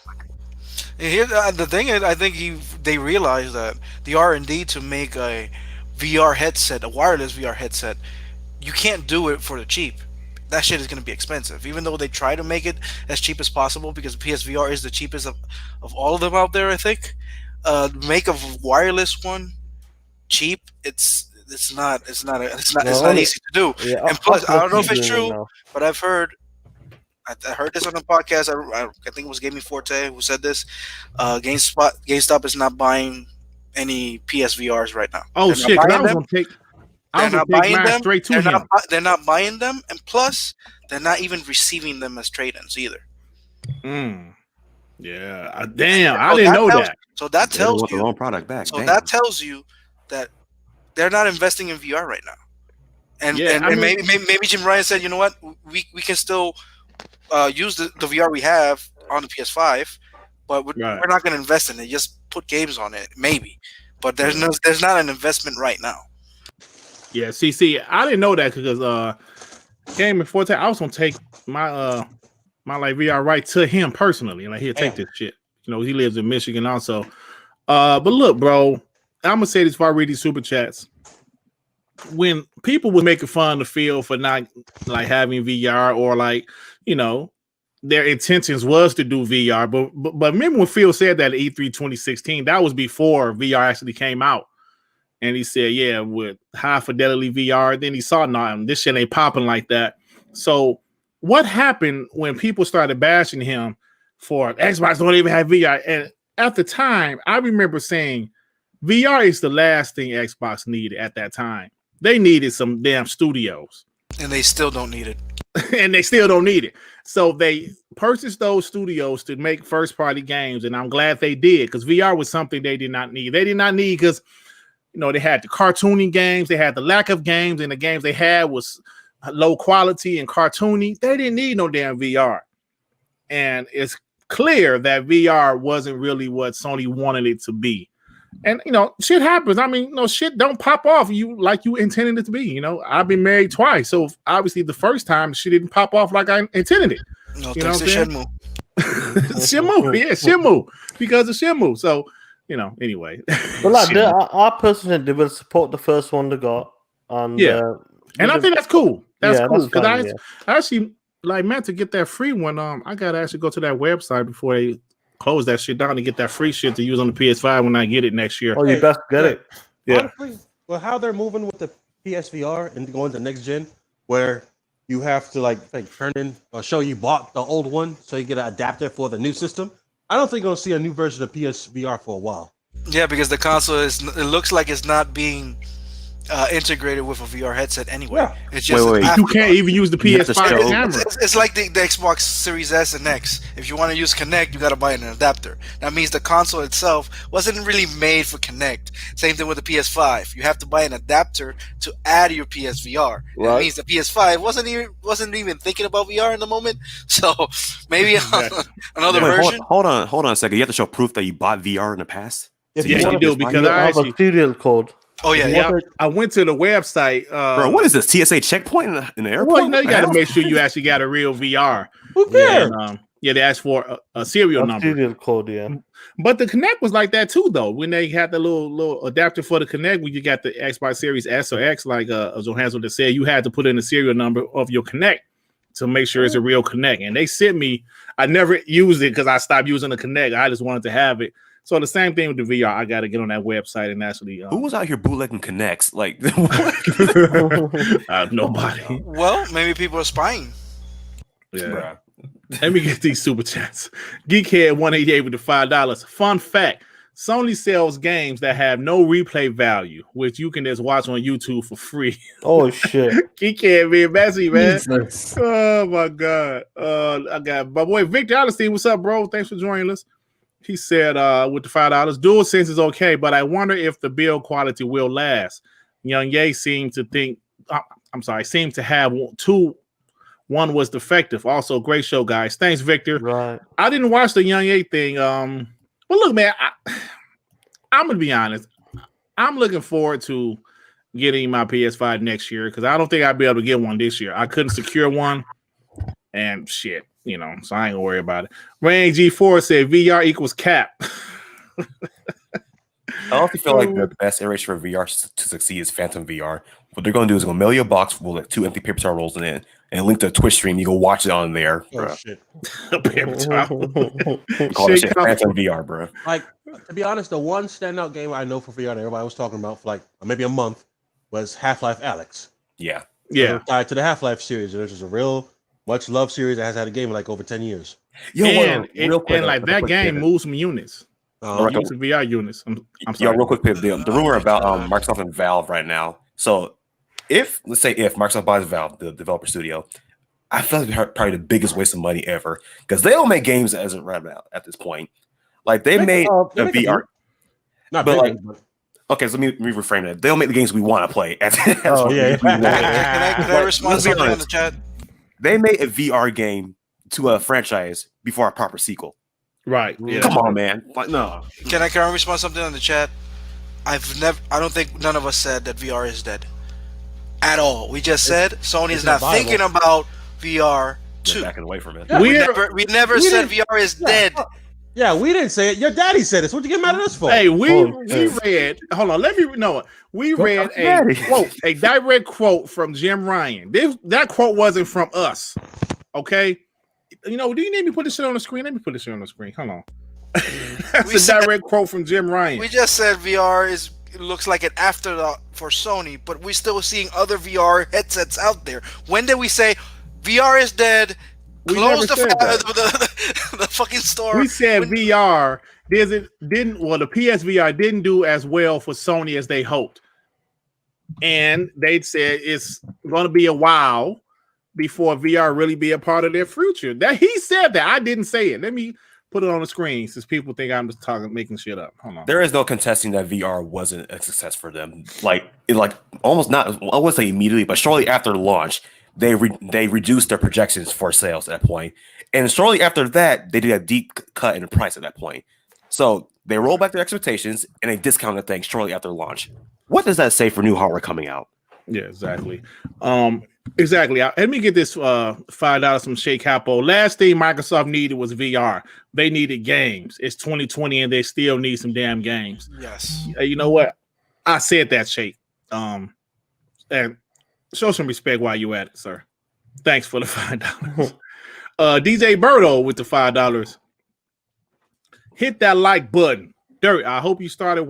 And here, the thing is, I think they realized that the R&D to make a VR headset, a wireless VR headset, you can't do it for the cheap. That shit is going to be expensive, even though they try to make it as cheap as possible because PSVR is the cheapest of all of them out there. I think make a wireless one cheap. It's not easy to do. Yeah, and plus, I don't know if it's true, but I've heard. I heard this on the podcast. I think it was Gaming Forte who said this. GameStop is not buying any PSVRs right now. Oh shit! I was gonna take. They're not buying them. They're not buying them, and plus, they're not even receiving them as trade-ins either. Yeah, damn, I didn't know that. So that tells you the wrong product back. So that tells you that they're not investing in VR right now. And maybe Jim Ryan said, you know what, we can still use the VR we have on the PS5, but we're not going to invest in it. Just put games on it, maybe. But there's not an investment right now. Yeah, see, I didn't know that because Gaming Forte, I was gonna take my my VR right to him personally, he'll take this shit. He lives in Michigan also. But look, bro, I'm gonna say this before I read these super chats. When people were making fun of the field for not having VR or their intentions was to do VR, but remember when Phil said that at E3 2016, that was before VR actually came out. And he said, yeah, with high fidelity VR. Then he saw, this shit ain't popping like that. So what happened when people started bashing him for Xbox don't even have VR? And at the time, I remember saying VR is the last thing Xbox needed at that time. They needed some damn studios. And they still don't need it. So they purchased those studios to make first-party games, and I'm glad they did because VR was something they did not need. They did not need because You know, they had the cartoony games, they had the lack of games, and the games they had was low quality and cartoony. They didn't need no damn VR. And it's clear that VR wasn't really what Sony wanted it to be. And you know, shit happens. I mean, no shit don't pop off you like you intended it to be. You know, I've been married twice, so obviously the first time she didn't pop off like I intended it. No, you know thanks to Shenmue. Shenmue, because of Shenmue. So, you know, anyway. But like, I personally will support the first one they got. And and I think that's cool. That's cool because I actually like meant to get that free one. I gotta actually go to that website before they close that shit down to get that free shit to use on the PS5 when I get it next year. Oh, you best get it. Yeah. Honestly, well, how they're moving with the PSVR and going to next gen, where you have to like turn in or show you bought the old one so you get an adapter for the new system. I don't think you're gonna see a new version of PSVR for a while. Yeah, because the console it looks like it's not being integrated with a VR headset anyway. Yeah. It's just You can't even use the PS5 camera. It's like the Xbox Series S and X. If you want to use Kinect, you got to buy an adapter. That means the console itself wasn't really made for Kinect. Same thing with the PS5. You have to buy an adapter to add your PSVR. Right. That means the PS5 wasn't even thinking about VR in the moment. So maybe another version. Hold on a second. You have to show proof that you bought VR in the past. Yes, you do because I have a serial code. Oh yeah. I went to the website. Bro, what is this? TSA checkpoint in the airport? Well, you know, you got to make sure you actually got a real VR. Who cares? And, they asked for a serial number. Serial code, yeah. But the Kinect was like that too, though. When they had the little adapter for the Kinect, when you got the Xbox Series S or X, like Johansson just said, you had to put in the serial number of your Kinect to make sure it's a real Kinect. And they sent me. I never used it because I stopped using the Kinect. I just wanted to have it. So the same thing with the VR. I got to get on that website and actually. Who was out here bootlegging Kinects? Like nobody. Well, maybe people are spying. Yeah. Bruh. Let me get these super chats. Geekhead 188 with the $5. Fun fact: Sony sells games that have no replay value, which you can just watch on YouTube for free. Oh shit! Geekhead being messy, man. Jesus. Oh my god. I got my boy Victor Allenstein. What's up, bro? Thanks for joining us. He said with the $5, DualSense is okay, but I wonder if the build quality will last. Young Ye seemed to have two. One was defective. Also, great show, guys. Thanks, Victor. Right. I didn't watch the Young Ye thing. Well, look, man, I'm gonna be honest. I'm looking forward to getting my PS5 next year because I don't think I'd be able to get one this year. I couldn't secure one, and shit. You know, so I ain't gonna worry about it. Rain G4 said VR equals cap. I also feel like the best iteration for VR to succeed is Phantom VR. What they're gonna do is they're gonna mail you a box with like 2 empty paper towel rolls in it and link to a Twitch stream. You go watch it on there. Oh, shit. Paper towel. Call that shit Phantom VR, bro. Like, to be honest, the one standout game I know for VR that everybody was talking about for like maybe a month was Half-Life Alyx. Yeah. Tied to the Half-Life series, which is a real much loved series that has had a game in like over 10 years. And like that game moves some units. Use VR units. I'm sorry. Real quick, the rumor about Microsoft and Valve right now. So let's say if Microsoft buys Valve, the developer studio, I feel like they're probably the biggest waste of money ever because they don't make games as of right now at this point. Like they made a VR. Not but big, like, okay, so let me reframe it. They'll make the games we want to play. Can I respond to something on the chat? They made a VR game to a franchise before a proper sequel. Right. Yeah. Come on, man. Like, no. Can I respond to something on the chat? I don't think none of us said that VR is dead. At all. We just said Sony is not thinking about VR 2. Backing away from it. Yeah, we never said VR is dead. Yeah, we didn't say it. Your daddy said it. So what you get mad at us for? Hey, we read. Hold on, we read a direct quote from Jim Ryan. That quote wasn't from us. Okay, do you need me to put this shit on the screen? Let me put this shit on the screen. Hold on. That's a direct quote from Jim Ryan. We just said VR looks like an afterthought for Sony, but we're still seeing other VR headsets out there. When did we say VR is dead? Close the fucking store. We said VR the PSVR didn't do as well for Sony as they hoped. And they said it's going to be a while before VR really be a part of their future. That he said that. I didn't say it. Let me Put it on the screen since people think I'm just making shit up. Hold on. There is no contesting that VR wasn't a success for them. Like almost not, I wouldn't say immediately, but shortly after launch, they reduced their projections for sales at that point. And shortly after that, they did a deep cut in the price at that point. So they rolled back their expectations and they discounted things shortly after launch. What does that say for new hardware coming out? Yeah, exactly. Exactly. Let me get this $5 from Shea Capo. Last thing Microsoft needed was VR. They needed games. It's 2020 and they still need some damn games. Yes. You know what? I said that, Shea. And show some respect while you at it, sir. Thanks for the $5. DJ Birdo with the $5. Hit that like button. Dirt, I hope you started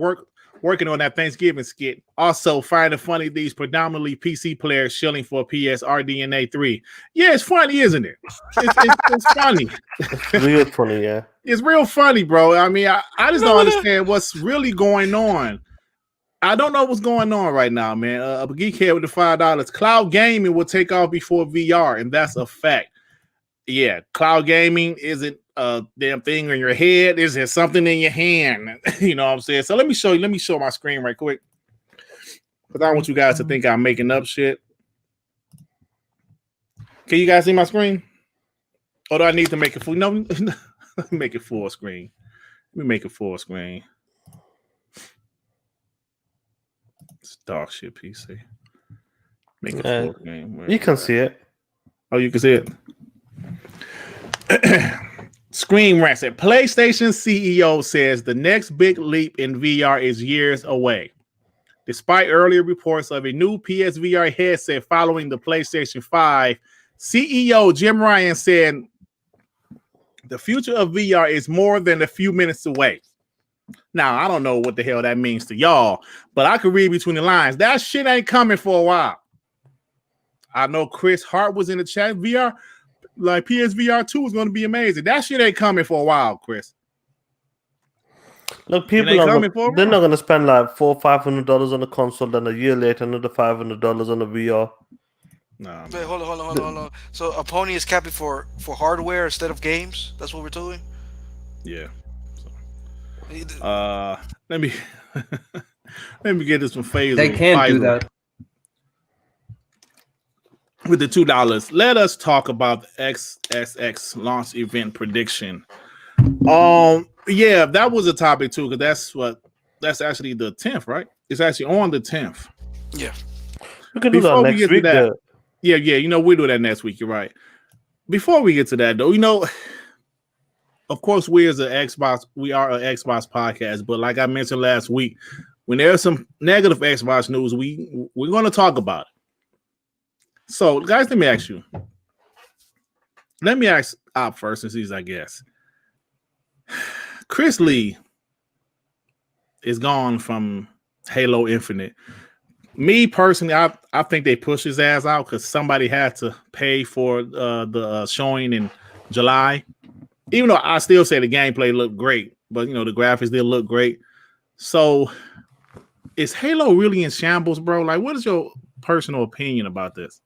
working on that Thanksgiving skit. Also, finding funny these predominantly PC players shilling for PS RDNA 3. Yeah, it's funny, isn't it? It's funny. It's real funny, yeah. It's real funny, bro. I mean, I just don't understand what's really going on. I don't know what's going on right now, man. A geekhead with the $5. Cloud gaming will take off before VR, and that's a fact. Yeah, cloud gaming isn't a damn thing in your head. Is there something in your hand? You know what I'm saying? So let me show my screen right quick. Because I don't want you guys to think I'm making up shit. Can you guys see my screen? Or do I need to make it full? No, let me make it full screen. Let me make it full screen. It's dog shit PC. Make it full screen. You can see it. Oh, you can see it. Screen Rant said PlayStation CEO says the next big leap in VR is years away. Despite earlier reports of a new PSVR headset following the PlayStation 5, CEO Jim Ryan said the future of VR is more than a few minutes away. Now, I don't know what the hell that means to y'all, but I could read between the lines. That shit ain't coming for a while. I know Chris Hart was in the chat. VR, like PSVR 2 is going to be amazing. That shit ain't coming for a while, Chris. Look, people they're not going to spend like $400-500 on a console, then a year later another $500 on a VR. Nah, wait, hold on. So a pony is capping for hardware instead of games? That's what we're doing? Yeah. Let me let me get this from Faisal. They can't do that. With the $2, let us talk about the XSX launch event prediction. Yeah, that was a topic too, because that's actually the 10th, right? It's actually on the 10th. Yeah. We can do that next week. Yeah, you know, we'll do that next week. You're right. Before we get to that, though, you know, of course, we are an Xbox podcast, but like I mentioned last week, when there's some negative Xbox news, we're going to talk about it. So, guys, let me ask you. Let me ask Op first, since he's, I guess. Chris Lee is gone from Halo Infinite. Me personally, I think they pushed his ass out because somebody had to pay for the showing in July. Even though I still say the gameplay looked great, but you know the graphics did look great. So, is Halo really in shambles, bro? Like, what is your personal opinion about this?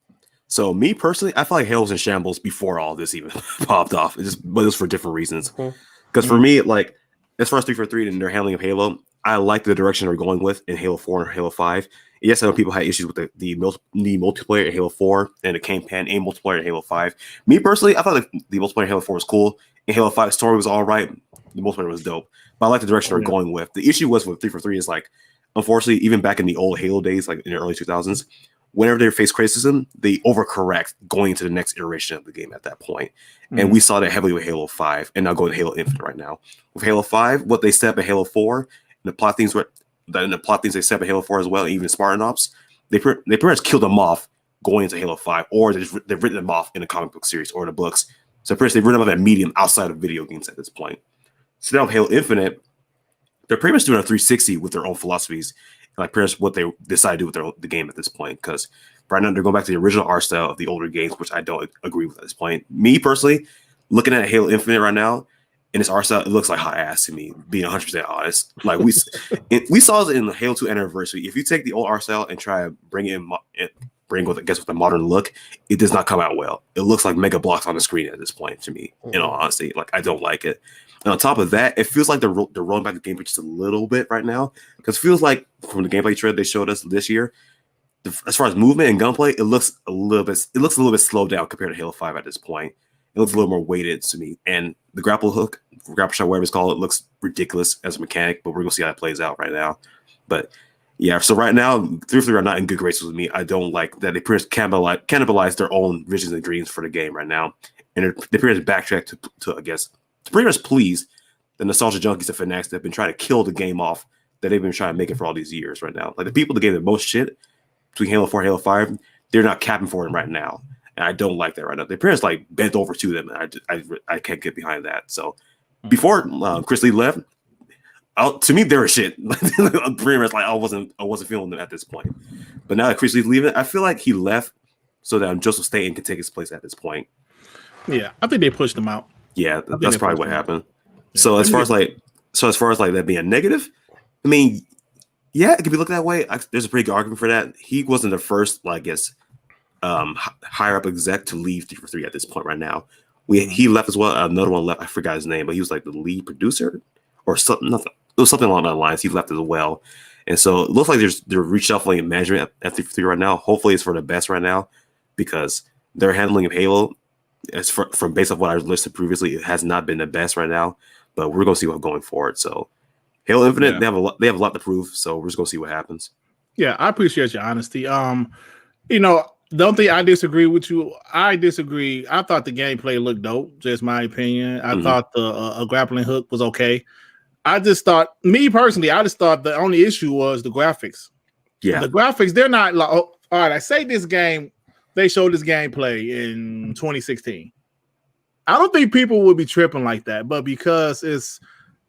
So, me personally, I feel like Halo was in shambles before all this even popped off. But it was for different reasons. Because for me, like as far as 343 and their handling of Halo, I like the direction they're going with in Halo 4 and Halo 5. Yes, I know people had issues with the multiplayer in Halo 4 and the campaign and multiplayer in Halo 5. Me personally, I thought the multiplayer in Halo 4 was cool. In Halo 5, the story was all right. The multiplayer was dope. But I like the direction they're going with. The issue was with 343 is like, unfortunately, even back in the old Halo days, like in the early 2000s, whenever they face criticism, they overcorrect going into the next iteration of the game at that point. And we saw that heavily with Halo 5 and now going to Halo Infinite right now. With Halo 5, what they set up in Halo 4, and the plot things they set up in Halo 4 as well, and even Spartan Ops, they pretty much killed them off going into Halo 5, or they've written them off in the comic book series or the books. So pretty much they've written them off that medium outside of video games at this point. So now with Halo Infinite, they're pretty much doing a 360 with their own philosophies, like pretty much what they decide to do with the game at this point. Because right now they're going back to the original art style of the older games, which I don't agree with at this point. Me personally, looking at Halo Infinite right now, in this art style, it looks like hot ass to me, being 100% honest. Like we saw it in the Halo 2 anniversary. If you take the old art style and try to bring it with a modern look, it does not come out well. It looks like mega blocks on the screen at this point to me. In all honesty, like I don't like it. And on top of that, it feels like they're rolling back the gameplay just a little bit right now, because it feels like from the gameplay trailer they showed us this year, as far as movement and gunplay, it looks a little bit slowed down compared to Halo 5 at this point. It looks a little more weighted to me, and the grapple shot, whatever it's called, it looks ridiculous as a mechanic. But we're gonna see how it plays out right now. But yeah, so right now, 343 are not in good graces with me. I don't like that they pretty much cannibalize their own visions and dreams for the game right now, and they pretty much backtrack to I guess to pretty much please the nostalgia junkies and fanatics that have been trying to kill the game off that they've been trying to make it for all these years right now. Like the people that gave the most shit between Halo 4 and Halo 5, they're not capping for them right now. And I don't like that right now. Their parents like bent over to them, and I can't get behind that. So before Chris Lee left, to me they were shit. Pretty much like I wasn't feeling them at this point. But now that Chris Lee's leaving, I feel like he left so that Joseph Staten can take his place at this point. Yeah, I think they pushed him out. Yeah, that's probably what happened. Yeah. So as far as like that being a negative, I mean, yeah, it could be looked that way. There's a pretty good argument for that. He wasn't the first, I guess, higher up exec to leave 343 at this point right now. He left as well. Another one left. I forgot his name, but he was like the lead producer or something. Nothing. It was something along those lines. He left as well, and so it looks like they're reshuffling in management at 343 right now. Hopefully, it's for the best right now because their handling of Halo, from based off what I listed previously, it has not been the best right now. But we're gonna see what's going forward. So Halo Infinite, they have a lot to prove. So we're just gonna see what happens. Yeah, I appreciate your honesty. You know, don't think I disagree with you. I disagree. I thought the gameplay looked dope. Just my opinion. I thought the grappling hook was okay. I just thought, me personally, the only issue was the graphics. Yeah, the graphics, they're not like. Oh, all right, I say this game. They showed this gameplay in 2016. I don't think people would be tripping like that, but because it's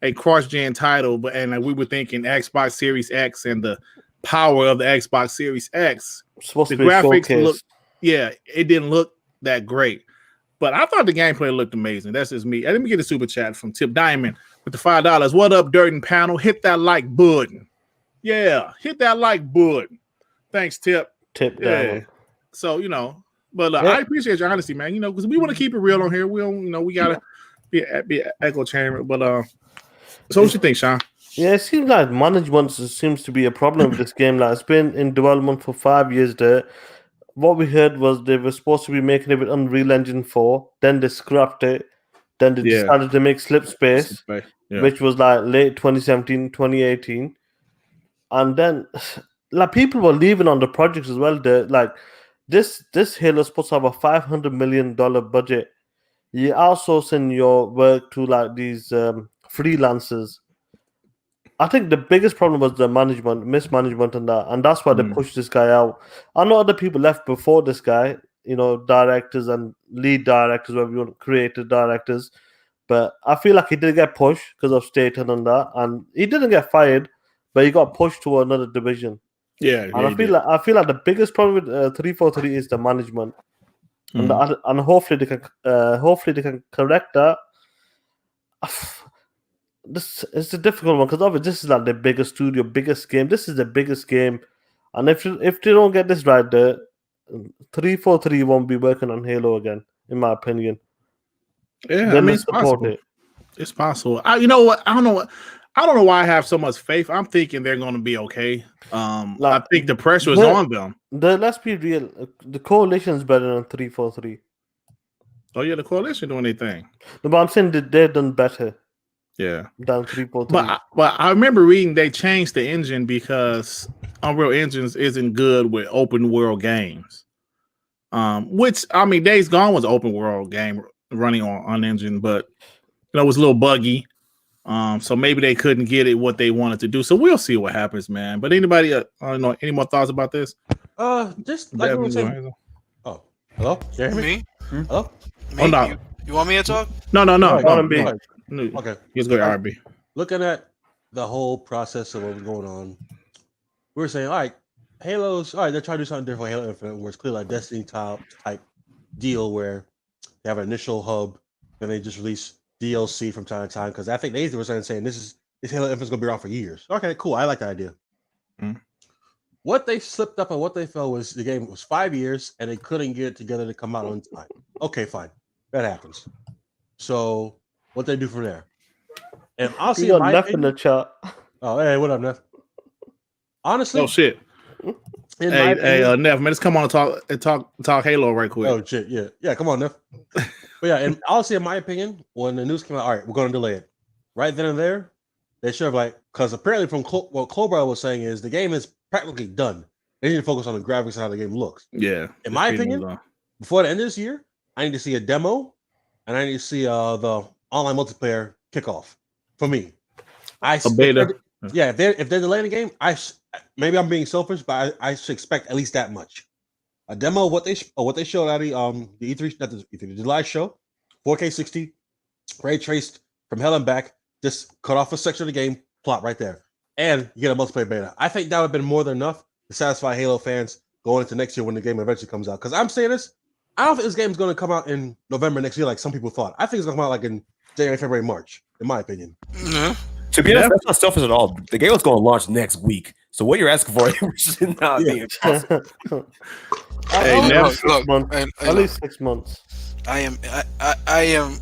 a cross-gen title, and we were thinking Xbox Series X and the power of the Xbox Series X, the graphics look, it didn't look that great. But I thought the gameplay looked amazing. That's just me. Let me get a super chat from Tip Diamond with the $5. What up, Dirt and Panel? Hit that like button. Yeah, hit that like button. Thanks, Tip. Diamond. So, but I appreciate your honesty, man. Because we want to keep it real on here. We don't, we gotta be echo chamber. But so what you think, Sean? Yeah, it seems like management seems to be a problem with this game. Like it's been in development for 5 years. There, what we heard was they were supposed to be making it with Unreal Engine 4. Then they scrapped it. Then they decided to make Slipspace, which was like late 2017, 2018. And then, like people were leaving on the projects as well. Like this Halo is supposed to have a $500 million budget. You outsourcing your work to like these freelancers. I think the biggest problem was the mismanagement and that's why they pushed this guy out. I know other people left before this guy, directors and lead directors, whatever you want, creative directors. But I feel like he did get pushed because of Staten and that, and he didn't get fired, but he got pushed to another division. Yeah, and I feel like the biggest problem with 343 is the management, and hopefully they can correct that. This is a difficult one because obviously this is like the biggest studio, biggest game. This is the biggest game, and if they don't get this right, 343 won't be working on Halo again, in my opinion. Yeah, it's possible. It's possible. I don't know why I have so much faith. I'm thinking they're going to be okay. I think the pressure is on them. Let's be real. The coalition is better than 343. Oh yeah, the coalition doing their thing. No, but I'm saying that they've done better. Yeah, than 343. But I remember reading they changed the engine because Unreal Engines isn't good with open world games. Which I mean, Days Gone was an open world game running on engine, but it was a little buggy. So maybe they couldn't get it what they wanted to do. So we'll see what happens, man. But anybody, I don't know, any more thoughts about this? Just like we were saying. Oh, hello, Jeremy. Me? Hello. Me? Oh no. You want me to talk? No. R&B. Okay, he's good. R&B. Looking at the whole process of what was going on, we were saying, all right, Halo's all right. They're trying to do something different for Halo Infinite, where it's clearly like Destiny type deal, where they have an initial hub, and they just release DLC from time to time. Because I think they were saying this Halo Infinite's gonna be around for years. Okay, cool. I like that idea. What they slipped up and what they felt was the game was 5 years, and they couldn't get it together to come out on time. Okay, fine, that happens. So what they do from there? And honestly, You in got my Neff in the opinion, chat. oh hey, what up, Neff? Honestly, Oh shit. in my opinion, Neff, man, just come on and talk Halo right quick. oh shit, yeah, come on, Neff. But yeah, and honestly, in my opinion, when the news came out, all right, we're going to delay it. Right then and there, they should have because apparently from what Cobra was saying is the game is practically done. They need to focus on the graphics and how the game looks. Yeah. In my opinion, before the end of this year, I need to see a demo, and I need to see the online multiplayer kickoff. For me, a beta. Yeah, if they're delaying the game, maybe I'm being selfish, but I should expect at least that much. A demo of what they showed at the E3, not the E3, the July show, 4K 60, ray traced from hell and back. Just cut off a section of the game, plot right there, and you get a multiplayer beta. I think that would have been more than enough to satisfy Halo fans going into next year when the game eventually comes out. Because I'm saying this, I don't think this game is going to come out in November next year like some people thought. I think it's going to come out like in January, February, March, in my opinion. Mm-hmm. To be honest, that's not selfish at all. The game was going to launch next week, so what you're asking for should not be impossible. Hey, look, at least 6 months. I am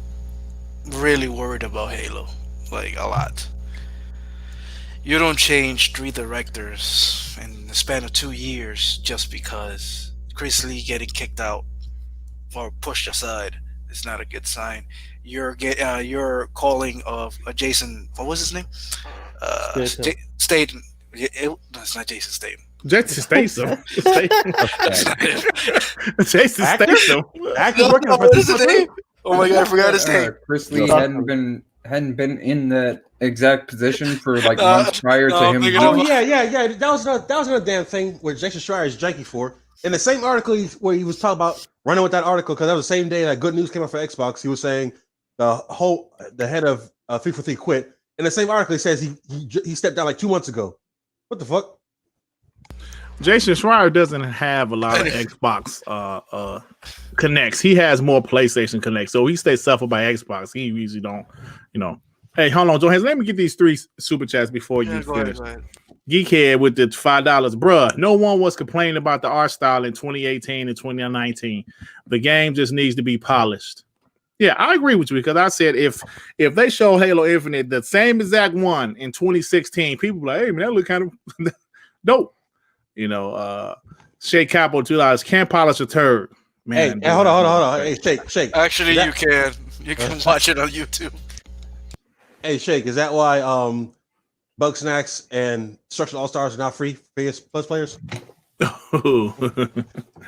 really worried about Halo, like a lot. You don't change 3 directors in the span of 2 years just because Chris Lee getting kicked out or pushed aside. It's not a good sign. You're calling of Jason. What was his name? Statham. That's not Jason Statham. Jason Statham. Jason Statham. What is his name? Oh my god, I forgot his name. Chris Lee hadn't been in that exact position for like months prior to him. Oh yeah. That was another damn thing where Jason Schreier is janky for. In the same article where he was talking about running with that article, because that was the same day that good news came out for Xbox, he was saying the head of 343 quit. In the same article, he says he stepped down like 2 months ago. What the fuck? Jason Schreier doesn't have a lot of Xbox connects. He has more PlayStation connects, so he stays suffered by Xbox. He usually don't, Hey, hold on, Johannes. Let me get these 3 super chats before you finish. Go ahead. Geekhead with the $5, bruh. No one was complaining about the art style in 2018 and 2019. The game just needs to be polished. Yeah, I agree with you because I said if they show Halo Infinite the same exact one in 2016, people be like, hey man, that look kind of dope. Shake Capo $2 can't polish a turd. Man, hey, hold on. Hey, Shake. Actually, you can watch it on YouTube. Hey, Shake, is that why Bug Snacks and Destruction All Stars are not free for PS Plus players? Were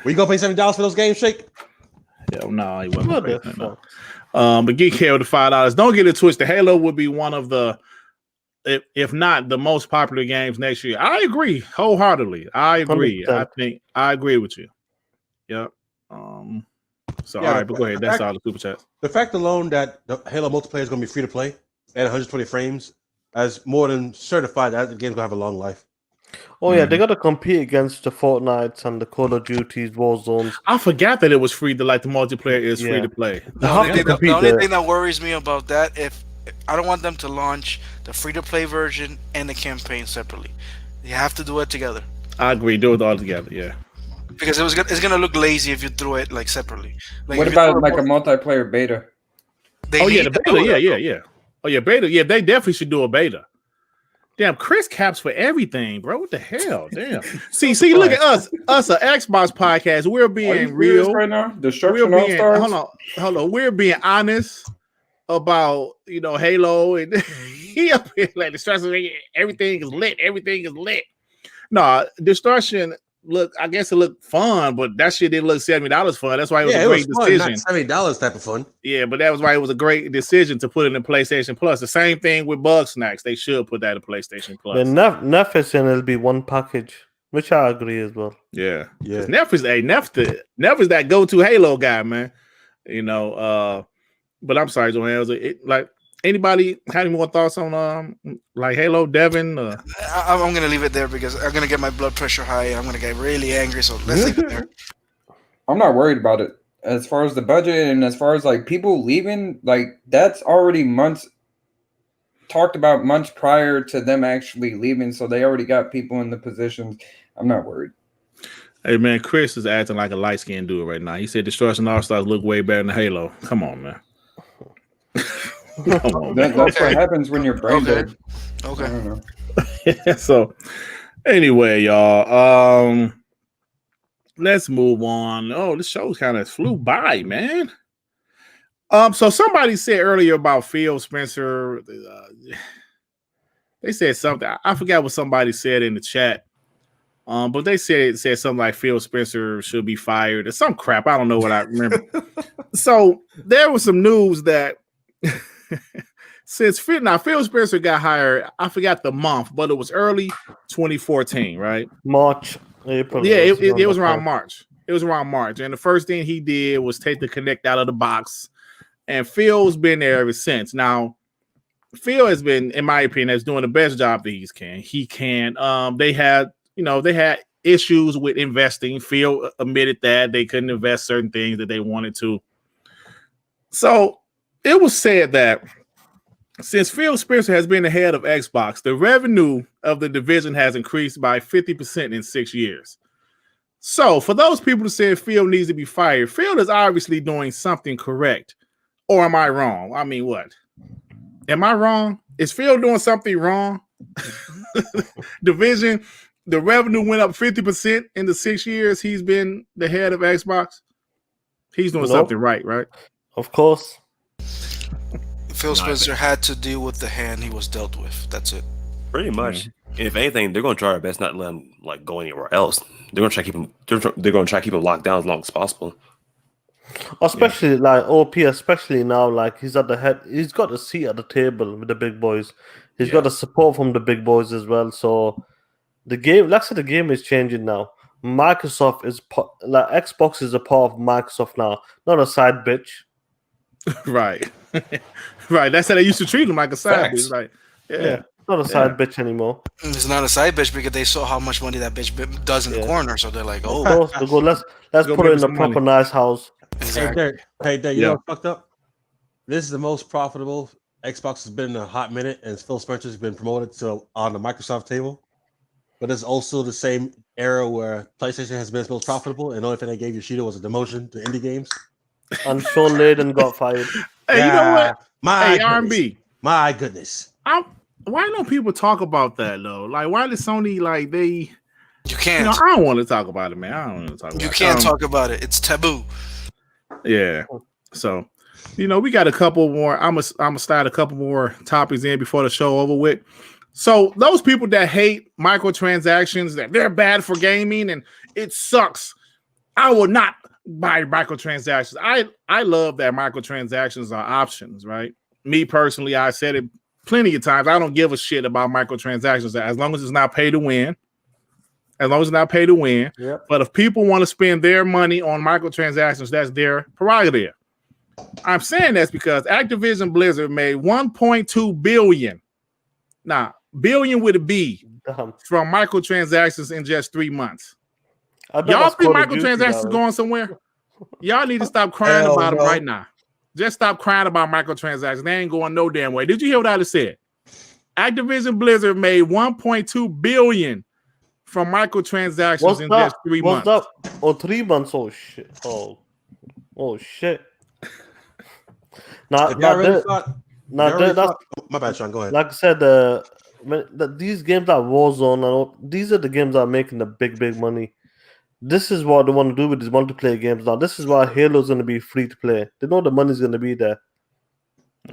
you gonna pay $70 for those games, Shake? Yeah, no, he wasn't. But Geekhead with the $5. Don't get it twisted. Halo would be one of the, if not the most popular games next year. I agree wholeheartedly. I agree. 100%. I agree with you. Yep. All right, but go ahead. That's all the super chats. The fact alone that the Halo multiplayer is going to be free to play at 120 frames as more than certified that the game's going to have a long life. Oh yeah, they got to compete against the Fortnites and the Call of Duties, Warzones. I forgot that it was free. The multiplayer is free to play. The only thing that worries me about that, if I don't want them to launch the free-to-play version and the campaign separately. You have to do it together. I agree. Do it all together. Yeah. Because it's gonna look lazy if you threw it like separately. Like, what about like a multiplayer beta? The beta. Yeah. Oh yeah, beta. Yeah, they definitely should do a beta. Damn, Chris caps for everything, bro. What the hell? Damn. See, look at us, an Xbox podcast. We're being real right now. Destruction All Stars. Hold on. We're being honest about Halo, and he up here like Destruction. Everything is lit. No, Destruction. Look, I guess it looked fun, but that shit didn't look $70 fun. That's why it was a great decision. Not $70 type of fun. Yeah, but that was why it was a great decision to put it in PlayStation Plus. The same thing with Bug Snacks. They should put that in PlayStation Plus. The Neff is saying it'll be one package, which I agree as well. Yeah. Neff is that go-to Halo guy, man. But I'm sorry, Joanne. Anybody have any more thoughts on Halo, Devin? I'm gonna leave it there because I'm gonna get my blood pressure high. I'm gonna get really angry. So let's leave it there. I'm not worried about it. As far as the budget and as far as people leaving, that's already talked about months prior to them actually leaving. So they already got people in the positions. I'm not worried. Hey man, Chris is acting like a light skinned dude right now. He said Destruction All Stars look way better than Halo. Come on, man. Come on, man. That's what happens when you're brain dead. I Okay. don't know. So anyway, y'all, let's move on. Oh, this show kind of flew by, man. So somebody said earlier about PhilSpencer. They said something. I forgot what somebody said in the chat. But they said something like PhilSpencer should be fired or some crap. I don't know what I remember. So there was some news that since PhilSpencer got hired, I forgot the month, but it was early 2014, right? March, April. Yeah, it was around March. It was around March. And the first thing he did was take the Kinect out of the box. And Phil's been there ever since. Now, Phil has been, in my opinion, has doing the best job that he can. They had issues with investing. Phil admitted that they couldn't invest certain things that they wanted to. So it was said that since PhilSpencer has been the head of Xbox, the revenue of the division has increased by 50% in 6 years. So for those people who say Phil needs to be fired, Phil is obviously doing something correct. Or am I wrong? I mean, what? Am I wrong? Is Phil doing something wrong? Division, the revenue went up 50% in the 6 years he's been the head of Xbox. He's doing something right? Of course. PhilSpencer had to deal with the hand he was dealt with. That's it. Pretty much. If anything, they're going to try their best not to let him go anywhere else. They're going to try to keep him. They're going to try to keep him locked down as long as possible. Especially OP, especially now, he's at the head. He's got a seat at the table with the big boys. He's got the support from the big boys as well. So the game, the game is changing now. Microsoft is Xbox is a part of Microsoft now, not a side bitch. Right. Right. That's how they used to treat him, like a side bitch. Right. Yeah. Not a side bitch anymore. It's not a side bitch because they saw how much money that bitch does in the corner, so they're like, "Oh, let's put it in a proper nice house." Exactly. Hey, Dirt, you know what's fucked up? This is the most profitable Xbox has been in a hot minute, and PhilSpencer's been promoted to on the Microsoft table. But it's also the same era where PlayStation has been its most profitable, and the only thing they gave Yoshida was a demotion to indie games. And Sean Layden got fired. Hey, you know what? R&B. My goodness. Why don't people talk about that though? Why did Sony they? You can't. I don't want to talk about it, man. I don't want to talk about it. You can't talk about it. It's taboo. Yeah. So, we got a couple more. I'm gonna start a couple more topics in before the show over with. So those people that hate microtransactions, that they're bad for gaming and it sucks, I will not buy microtransactions. I love that microtransactions are options, right? Me personally, I said it plenty of times. I don't give a shit about microtransactions as long as it's not pay to win. As long as it's not pay to win. Yep. But if people want to spend their money on microtransactions, that's their prerogative. I'm saying that's because Activision Blizzard made $1.2 billion. Now, billion with a B from microtransactions in just 3 months. Y'all think microtransactions going somewhere? Y'all need to stop crying about them right now. Just stop crying about microtransactions. They ain't going no damn way. Did you hear what I just said? Activision Blizzard made $1.2 billion from microtransactions in just 3 months. What's up? Oh, 3 months. Oh shit. Oh shit. My bad, Sean. Go ahead. Like I said, these games like Warzone, these are the games that are making the big money. This is what they want to do with these multiplayer games now. This is why Halo's going to be free to play. They know the money's going to be there.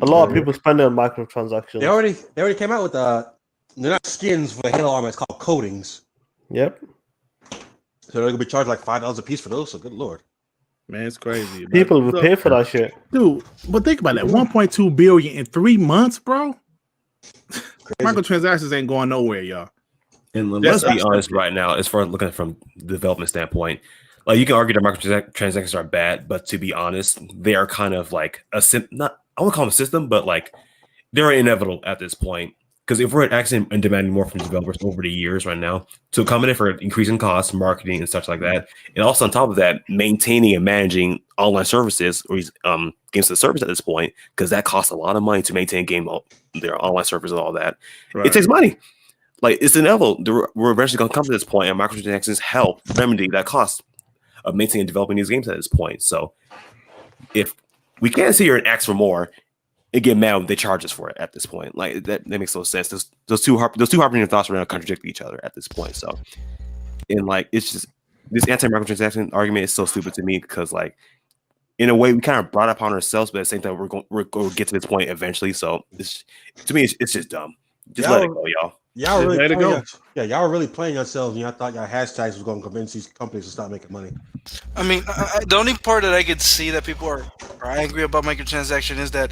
A lot of people spend it on microtransactions. They already came out with they're not skins for the Halo armor. It's called coatings. Yep. So they're going to be charged like $5 a piece for those. So good lord, man, it's crazy. People will pay for that shit, dude. But think about that: $1.2 billion in 3 months, bro. Microtransactions ain't going nowhere, y'all. And let's be honest right now, as far as looking from the development standpoint, you can argue that microtransactions are bad, but to be honest, they are kind of like I won't call them a system, but they're inevitable at this point. Because if we're actually demanding more from developers over the years right now to accommodate for increasing costs, marketing, and such like that, and also on top of that, maintaining and managing online services or games to service at this point, because that costs a lot of money to maintain their online servers and all that. Right. It takes money. It's inevitable. We're eventually going to come to this point, and microtransactions help remedy that cost of maintaining and developing these games at this point. So, if we can't sit here and ask for more, and get mad when they charge us for it at this point. Like that makes no sense. Those two harping thoughts are going to contradict each other at this point. So, and like it's just this anti-microtransaction argument is so stupid to me because like in a way we kind of brought it upon ourselves, but at the same time we're going to get to this point eventually. So to me it's just dumb. Just let it go, y'all. Y'all were really let it go. Y'all were really playing yourselves, and y'all thought y'all hashtags was going to convince these companies to stop making money. I mean, the only part that I could see that people are angry about microtransaction is that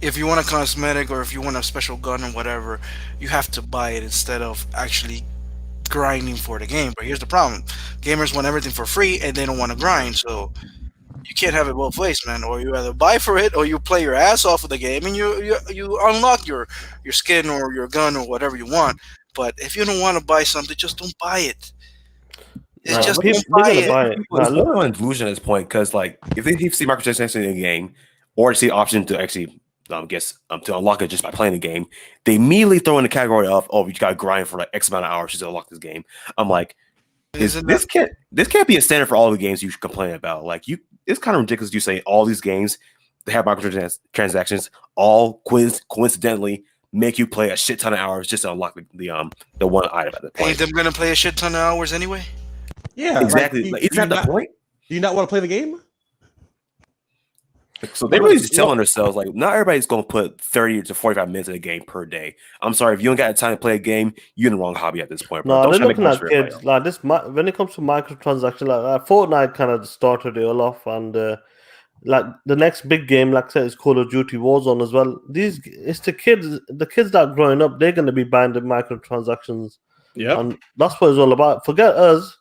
if you want a cosmetic or if you want a special gun or whatever, you have to buy it instead of actually grinding for the game. But here's the problem: gamers want everything for free and they don't want to grind. So you can't have it both ways, man. Or you either buy for it or you play your ass off of the game and you unlock your skin or your gun or whatever you want. But if you don't want to buy something, just don't buy it. It's just people don't buy gonna it. buy it. It's more an illusion at this point because like if they see microtransactions in a game or see the option to actually to unlock it just by playing the game, they immediately throw in the category of you got to grind for like X amount of hours just to unlock this game. I'm like, this can't be a standard for all the games you should complain about. Like it's kind of ridiculous. You say all these games that have microtransactions all coincidentally make you play a shit ton of hours just to unlock the one item at the point. Ain't them gonna play a shit ton of hours anyway? Yeah, exactly. Like, isn't that the point? Do you not want to play the game? So they're really just telling themselves like not everybody's going to put 30 to 45 minutes in a game per day. I'm sorry if you don't got time to play a game, you're in the wrong hobby at this point. Bro. No, they're looking at kids like this. When it comes to microtransactions, like Fortnite kind of started it all off, and like the next big game, like I said, is Call of Duty Warzone as well. It's the kids that are growing up. They're going to be buying the microtransactions. Yeah, and that's what it's all about. Forget us.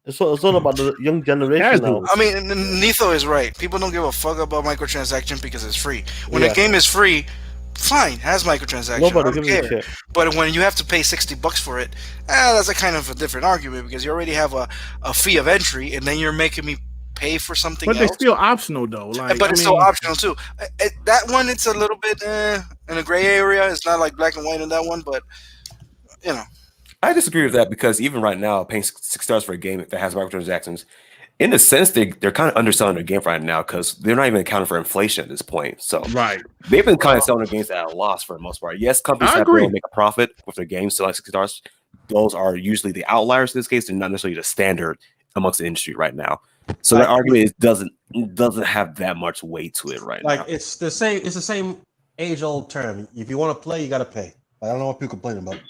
It's all about the young generation now. I mean, Nitho is right. People don't give a fuck about microtransaction because it's free. When a game is free, fine, has microtransactions. Nobody I don't gives a care. shit. But when you have to pay $60 for it, that's a kind of a different argument because you already have a fee of entry, and then you're making me pay for something but else. they're still optional though. Like, but it's still optional too. That one, it's a little bit in a gray area. It's not like black and white in that one, but you know. I disagree with that because even right now, paying $6 for a game that has microtransactions, in a sense, they're kind of underselling their game right now because they're not even accounting for inflation at this point. So they've been kind of selling their games at a loss for the most part. Yes, companies have to make a profit with their games selling $60. Those are usually the outliers in this case. They're not necessarily the standard amongst the industry right now. So that argument doesn't have that much weight to it right now. Like it's the same age-old term. If you want to play, you got to pay. I don't know what people complain about.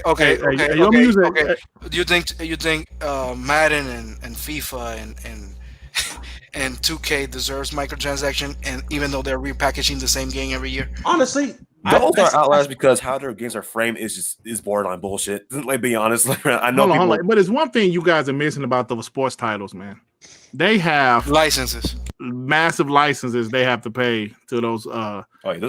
Okay. Do you think Madden and FIFA and 2K deserves microtransaction, and even though they're repackaging the same game every year? Honestly, those are outliers because how their games are framed is borderline bullshit. Like, be honest, I know hold on. But there's one thing you guys are missing about those sports titles, man. They have licenses, massive licenses. They have to pay to those. Those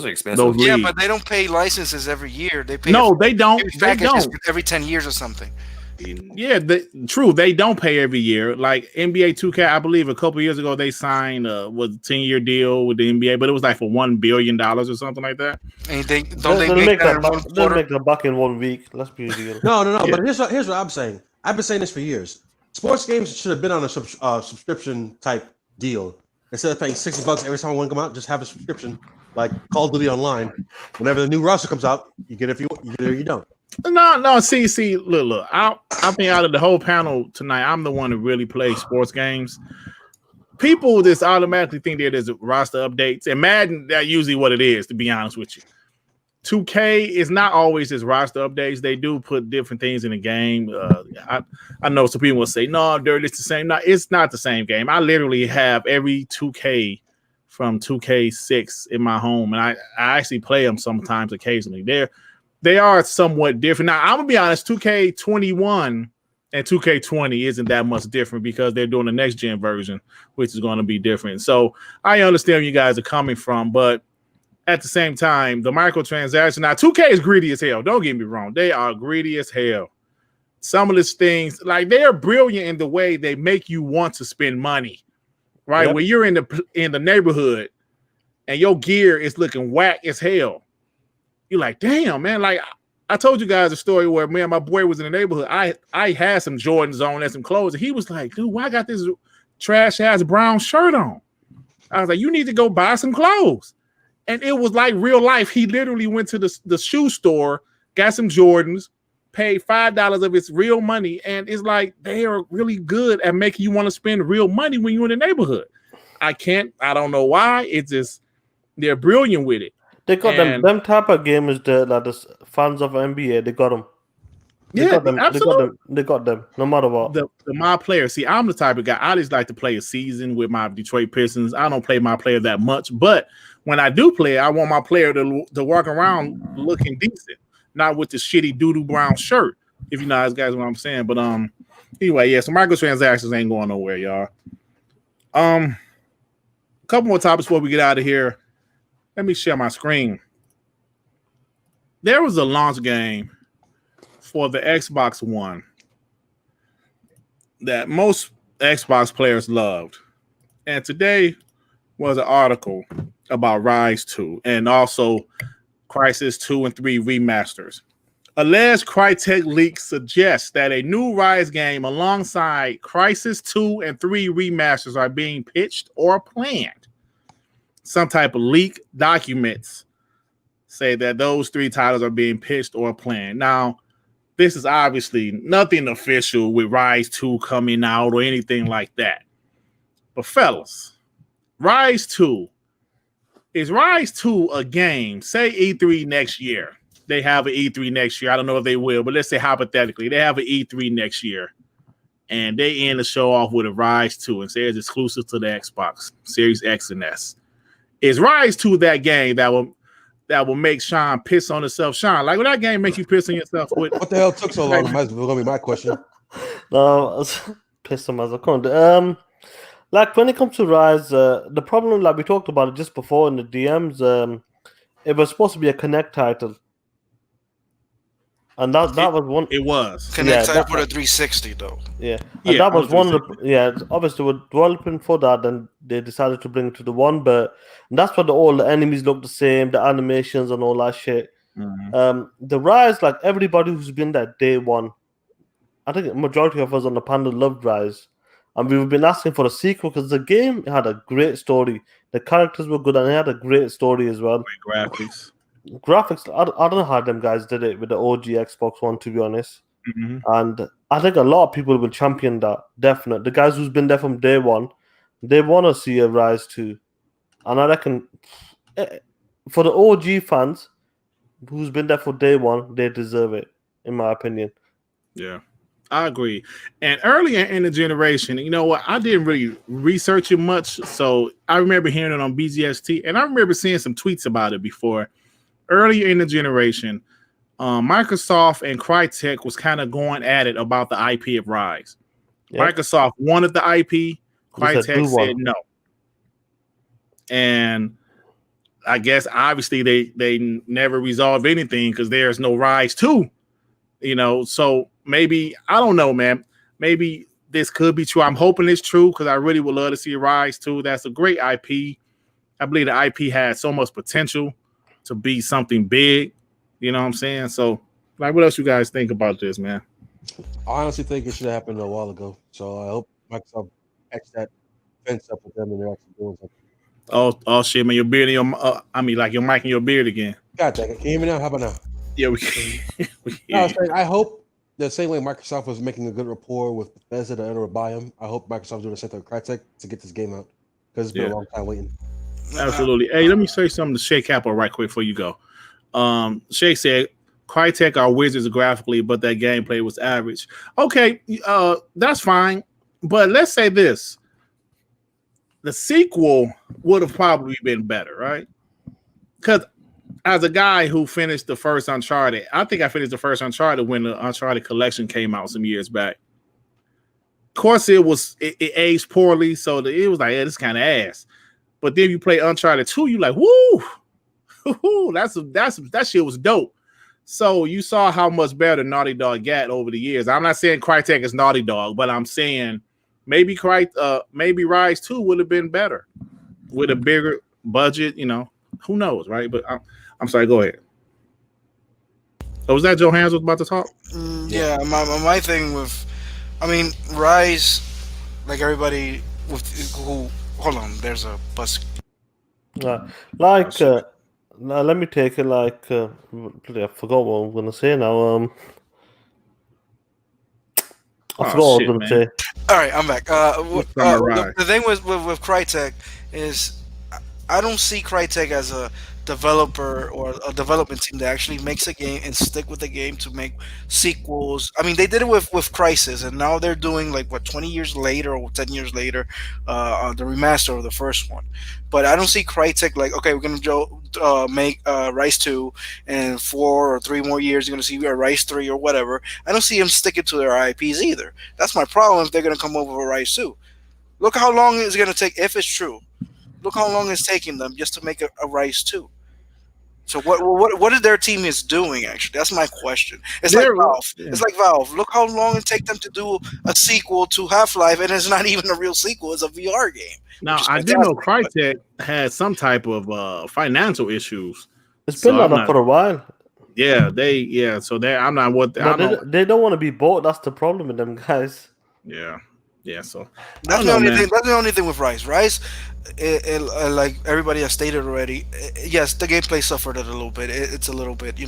are expensive. Yeah, but they don't pay licenses every year. They pay. No, they don't. They don't. Every 10 years or something. Yeah, true. They don't pay every year. Like NBA 2K, I believe a couple years ago they signed a 10-year deal with the NBA, but it was like for $1 billion or something like that. And they make that they'll make the buck in 1 week. Let's be real. No. Yeah. But here's what I'm saying. I've been saying this for years. Sports games should have been on a subscription type deal. Instead of paying $60 every time one come out, just have a subscription like Call of Duty Online. Whenever the new roster comes out, you get it if you get it or you don't. No. See, look. I think out of the whole panel tonight, I'm the one who really plays sports games. People just automatically think that there's roster updates, and Madden, that's usually what it is. To be honest with you, 2K is not always just roster updates. They do put different things in the game. I know some people will say, "No, Dirt, it's the same." No, it's not the same game. I literally have every 2K from 2K6 in my home, and I actually play them sometimes, occasionally. They are somewhat different. Now, I'm gonna be honest. 2K21 and 2K20 isn't that much different because they're doing the next gen version, which is going to be different. So I understand where you guys are coming from, but at the same time, the microtransaction. Now, 2K is greedy as hell. Don't get me wrong; they are greedy as hell. Some of these things, like they are brilliant in the way they make you want to spend money, right? Yep. When you're in the neighborhood and your gear is looking whack as hell. You're like, damn, man. Like I told you guys a story where me and my boy was in the neighborhood. I had some Jordans on and some clothes, and he was like, dude, why I got this trash ass brown shirt on? I was like, you need to go buy some clothes. And it was like real life. He literally went to the shoe store, got some Jordans, paid $5 of his real money, and it's like they are really good at making you want to spend real money when you're in the neighborhood. I don't know why. It's just they're brilliant with it. They got them type of gamers, the fans of NBA. They got them. Absolutely. They got them. No matter what. The my player. See, I'm the type of guy. I just like to play a season with my Detroit Pistons. I don't play my player that much, but when I do play, I want my player to walk around looking decent, not with the shitty doo-doo brown shirt. If you know, guys, what I'm saying. But anyway, yeah. So microtransactions ain't going nowhere, y'all. A couple more topics before we get out of here. Let me share my screen. There was a launch game for the Xbox One that most Xbox players loved. And today was an article about Ryse 2 and also Crysis 2 and 3 remasters. Alleged Crytek leaks suggest that a new Ryse game alongside Crysis 2 and 3 remasters are being pitched or planned. Some type of leak documents say that those 3 titles are being pitched or planned. Now, this is obviously nothing official with Ryse 2 coming out or anything like that. But fellas, Ryse 2. Is Ryse 2 a game? Say E3 next year. They have an E3 next year. I don't know if they will, but let's say hypothetically, they have an E3 next year. And they end the show off with a Ryse 2 and say it's exclusive to the Xbox Series X and S. Is Ryse 2 that game that will make Sean piss on himself? Sean, like, will that game make you piss on yourself? What the hell took so long? Might as well gonna be my question. No, piss on myself. Like when it comes to Ryse, the problem, like we talked about it just before in the DMs, it was supposed to be a Connect title, and that was one. It was Connect title for the 360 though. Yeah, and that was one of the. Obviously, we're developing for that, and they decided to bring it to the one, but that's what all the enemies look the same, the animations and all that shit. Mm-hmm. The Ryse, like everybody who's been there day one, I think the majority of us on the panel loved Ryse. And we've been asking for a sequel because the game had a great story. The characters were good and it had a great story as well. Great graphics. I don't know how them guys did it with the OG Xbox One, to be honest. Mm-hmm. And I think a lot of people will champion that, definitely. The guys who's been there from day one, they want to see a Ryse 2. And I reckon for the OG fans who's been there for day one, they deserve it, in my opinion. Yeah. I agree. And earlier in the generation, you know what? I didn't really research it much. So I remember hearing it on BGST, and I remember seeing some tweets about it before. Earlier in the generation, Microsoft and Crytek was kind of going at it about the IP of Ryse. Yep. Microsoft wanted the IP. Crytek said no. And I guess obviously they never resolved anything because there's no Ryse 2. You know, so maybe, I don't know, man. Maybe this could be true. I'm hoping it's true because I really would love to see Ryse 2. That's a great IP. I believe the IP has so much potential to be something big. You know what I'm saying? So, like, what else you guys think about this, man? I honestly think it should have happened a while ago. So I hope Microsoft X that fence up with them and they're actually doing something. Oh shit, man! Your beard and your, like your mic and your beard again. God dang it! Can you hear me now? How about now? Yeah, we can. No, I hope the same way Microsoft was making a good rapport with Bethesda to enter buy them. I hope Microsoft doing the same thing with Crytek to get this game out because it's been a long time waiting. Absolutely. Hey, let me say something to Shay Capo right quick before you go. Shay said Crytek are wizards graphically, but that gameplay was average. Okay, that's fine. But let's say this. The sequel would have probably been better, right? Because as a guy who finished the first Uncharted, I think I finished the first Uncharted when the Uncharted collection came out some years back. Of course, it aged poorly, so it was like, yeah, this kind of ass. But then you play Uncharted 2, you like, woo, that shit was dope. So you saw how much better Naughty Dog got over the years. I'm not saying Crytek is Naughty Dog, but I'm saying maybe Ryse 2 would have been better with a bigger budget. You know, who knows, right? But I'm sorry. Go ahead. Oh, was that Joe Hans was about to talk? Yeah, my thing with, I mean, Ryse, like everybody with who. Hold on, there's a bus. Now, let me take it like I forgot what I'm gonna say now. I forgot what I was gonna say. All right, I'm back. Right. The thing with Crytek is I don't see Crytek as a developer or a development team that actually makes a game and stick with the game to make sequels. I mean, they did it with Crysis, and now they're doing like what 20 years later or 10 years later, the remaster of the first one. But I don't see Crytek like, okay, we're gonna make Ryse 2, and 4 or 3 more years you're gonna see Ryse 3 or whatever. I don't see them sticking to their IPs either. That's my problem if they're gonna come over with Ryse 2. Look how long it's gonna take if it's true. Look how long it's taking them just to make a Ryse 2. So what is their team is doing actually? That's my question. It's like Valve. Yeah. It's like Valve. Look how long it take them to do a sequel to Half-Life, and it's not even a real sequel. It's a VR game. Now I do know Crytek had some type of financial issues. It's been like that for a while. Yeah, So I'm not what they don't want to be bought. That's the problem with them guys. Yeah. So that's the only thing. That's the only thing with Ryse. Ryse, like everybody has stated already. Yes, the gameplay suffered a little bit. It's a little bit,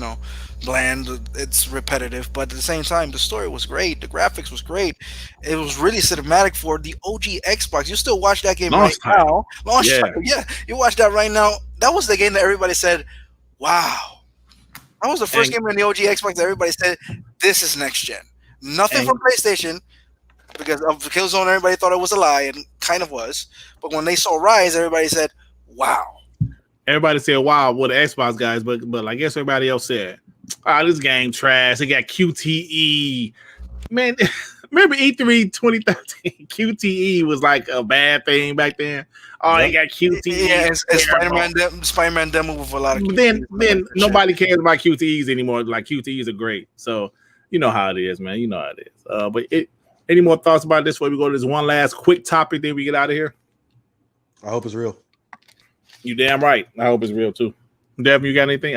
bland. It's repetitive, but at the same time, the story was great. The graphics was great. It was really cinematic for the OG Xbox. You still watch that game now. Launch time. Yeah, you watch that right now. That was the game that everybody said, "Wow." That was the first game in the OG Xbox that everybody said, "This is next gen." Nothing from PlayStation. Because of Killzone, everybody thought it was a lie, and kind of was. But when they saw Ryse, everybody said, "Wow!" Everybody said, "Wow!" Well, the Xbox guys, but I guess everybody else said, this game trash. It got QTE. Man, remember E3 2013? QTE was like a bad thing back then. Oh, it got QTE. Yeah, it's Spider-Man demo with a lot of QTEs. Then nobody cares about QTEs anymore. Like QTEs are great, so you know how it is, man. You know how it is. But any more thoughts about this before we go to this one last quick topic, then we get out of here? I hope it's real. You damn right. I hope it's real too. Devin, you got anything?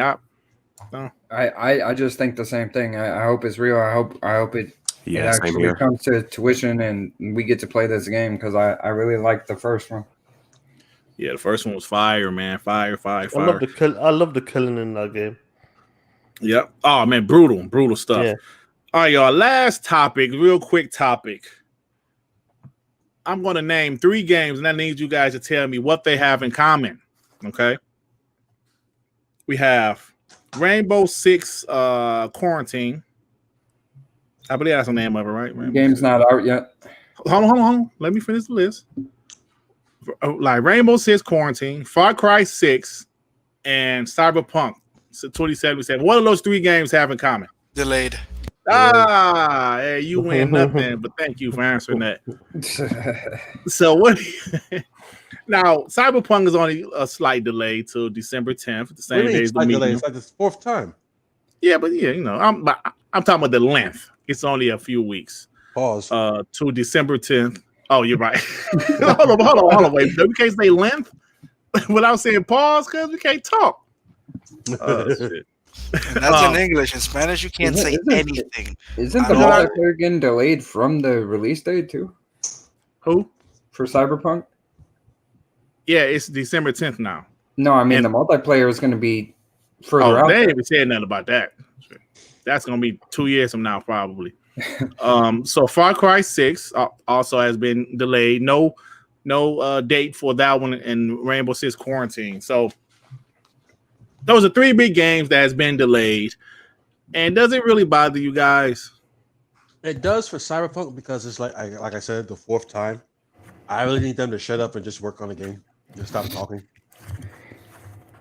No. I just think the same thing. I hope it's real. I hope it actually comes to tuition and we get to play this game because I really like the first one. Yeah, the first one was fire, man. Fire. I love the killing in that game. Yep. Oh man, brutal stuff. Yeah. All right, y'all. Last topic, real quick topic. I'm going to name 3 games, and I need you guys to tell me what they have in common. Okay. We have Rainbow Six Quarantine. I believe that's the name of it, right? The game's not out yet. Hold on. Let me finish the list. Like Rainbow Six Quarantine, Far Cry 6, and Cyberpunk 2077. What do those 3 games have in common? Delayed. Hey, you win nothing, but thank you for answering that. So what? Now, Cyberpunk is only a slight delay till December 10th, the same day as the meeting. It's like the 4th time. Yeah, but I'm talking about the length. It's only a few weeks. Pause. To December 10th. Oh, you're right. hold on. Wait, we can't say length without saying pause because we can't talk. Oh, shit. And that's in English. In Spanish, you can't say anything. Isn't the multiplayer getting delayed from the release date too? Who? For Cyberpunk? Yeah, it's December 10th now. No, I mean the multiplayer is going to be further out. They ain't even said nothing about that. That's going to be 2 years from now, probably. So Far Cry 6 also has been delayed. No date for that one, and Rainbow Six Quarantine. So those are 3 big games that has been delayed. And does it really bother you guys? It does for Cyberpunk because it's like I said, the 4th time. I really need them to shut up and just work on the game. Just stop talking.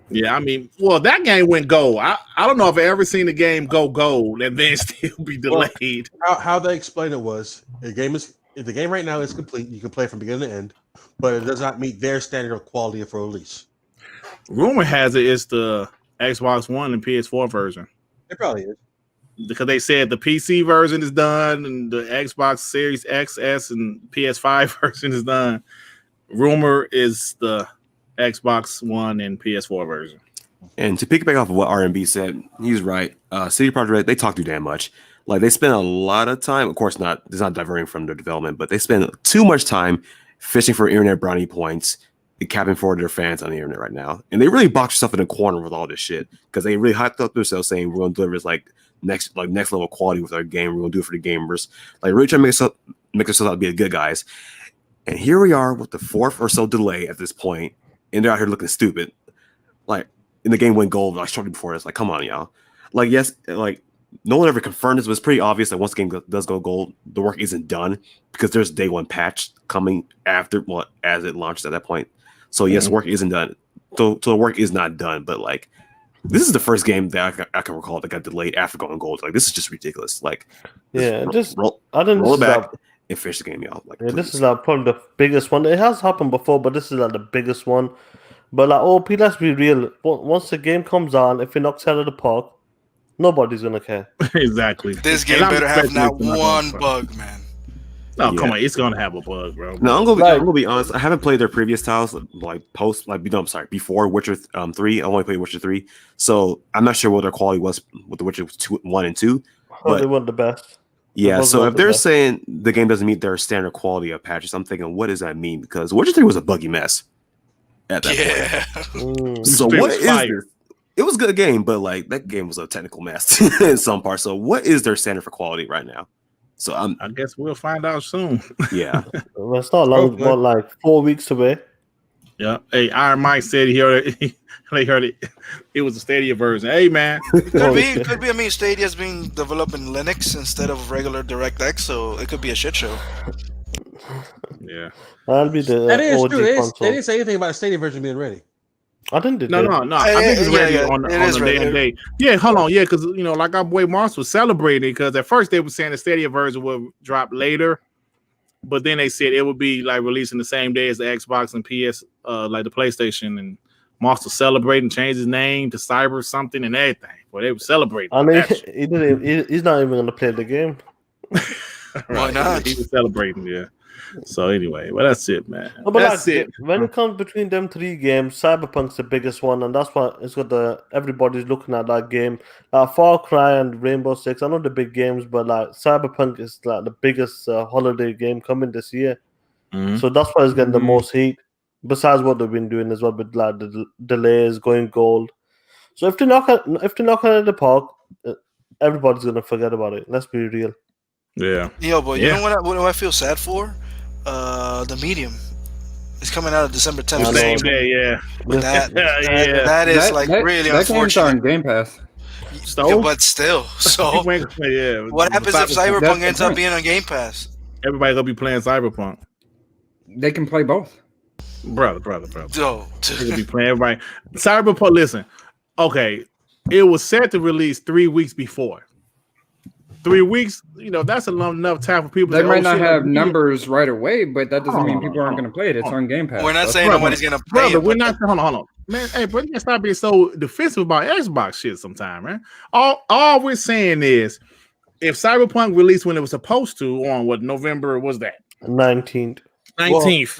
Yeah, I mean, well, that game went gold. I don't know if I've ever seen a game go gold and then still be delayed. Well, how they explained it was the game right now is complete. You can play from beginning to end, but it does not meet their standard of quality for release. Rumor has it's the Xbox One and PS4 version. It probably is. Because they said the PC version is done and the Xbox Series XS and PS5 version is done. Rumor is the Xbox One and PS4 version. And to piggyback off of what R&B said, he's right. CD Projekt Red, they talk too damn much. Like they spend a lot of time, of course, it's not diverting from their development, but they spend too much time fishing for internet brownie points, capping for their fans on the internet right now, and they really boxed yourself in a corner with all this shit because they really hyped up themselves saying we're gonna deliver this next level quality with our game. We're gonna do it for the gamers. Like really trying to make us out to be the good guys. And here we are with the fourth or so delay at this point, and they're out here looking stupid. Like, and the game went gold like shortly before this. Like, come on, y'all. Like, yes, like no one ever confirmed this, but it's pretty obvious that once the game does go gold, the work isn't done because there's a day one patch coming after as it launches at that point. So yes, work isn't done. So the work is not done. But like, this is the first game that I can recall that got delayed after going gold. Like, this is just ridiculous. Like, roll it back. And finish the game, y'all. Like, this is like probably the biggest one. It has happened before, but this is like the biggest one. But like, OP, let's be real. Once the game comes on, if it knocks out of the park, nobody's gonna care. Exactly. This game better have not one bug, man. No, come on, it's gonna have a bug, bro. No, I'm gonna be honest. I haven't played their previous titles, before Witcher 3. I only played Witcher 3, so I'm not sure what their quality was with the Witcher 1 and 2. But they weren't the best. Yeah, so if they're saying the game doesn't meet their standard quality of patches, I'm thinking, what does that mean? Because Witcher 3 was a buggy mess at that point. So what is this? It was a good game, but like that game was a technical mess in some parts. So what is their standard for quality right now? So I guess we'll find out soon. Yeah. Well, it's not long, but like 4 weeks away. Yeah. Hey, Iron Mike said he heard it. It was a Stadia version. Hey, man. Could be. I mean, Stadia's being developed in Linux instead of regular DirectX, so it could be a shit show. Yeah. That'll be the that is OG true. console. They didn't say anything about the Stadia version being ready. I didn't. No. I think it's ready on the day and day. Yeah, hold on. Yeah, because like our boy Mars was celebrating because at first they were saying the Stadia version would drop later, but then they said it would be like releasing the same day as the Xbox and PS, like the PlayStation. And Mars was celebrating, changed his name to Cyber something and everything. But they were celebrating. I mean, he's not even gonna play the game. Right. Why not? He was celebrating. Yeah. So anyway, well, that's it, man. No, but that's like, it. When it comes between them three games, Cyberpunk's the biggest one, and that's why it's got everybody's looking at that game. Like Far Cry and Rainbow Six, I know the big games, but like Cyberpunk is like the biggest holiday game coming this year. Mm-hmm. So that's why it's getting the most heat. Besides what they've been doing as well with like the delays, going gold. So if they knock it out of the park, everybody's gonna forget about it. Let's be real. Yeah. Yo, but you know what I feel sad for? The Medium. It's coming out of December 10th. Same day, yeah. That is really that game's unfortunate. on Game Pass. Yeah, but still, so what happens if Cyberpunk ends up being on Game Pass? Everybody gonna be playing Cyberpunk. They can play both. Brother. Yo, They gonna be playing everybody. Cyberpunk. Listen, okay, it was set to release 3 weeks before. 3 weeks, that's enough time for people. They might not have numbers right away, but that doesn't mean people aren't going to play it. It's on Game Pass. We're not saying nobody's going to play it. We're not. Hold on, man. Hey, but you can stop being so defensive about Xbox shit sometime, man. All we're saying is, if Cyberpunk released when it was supposed to on November was that 19th.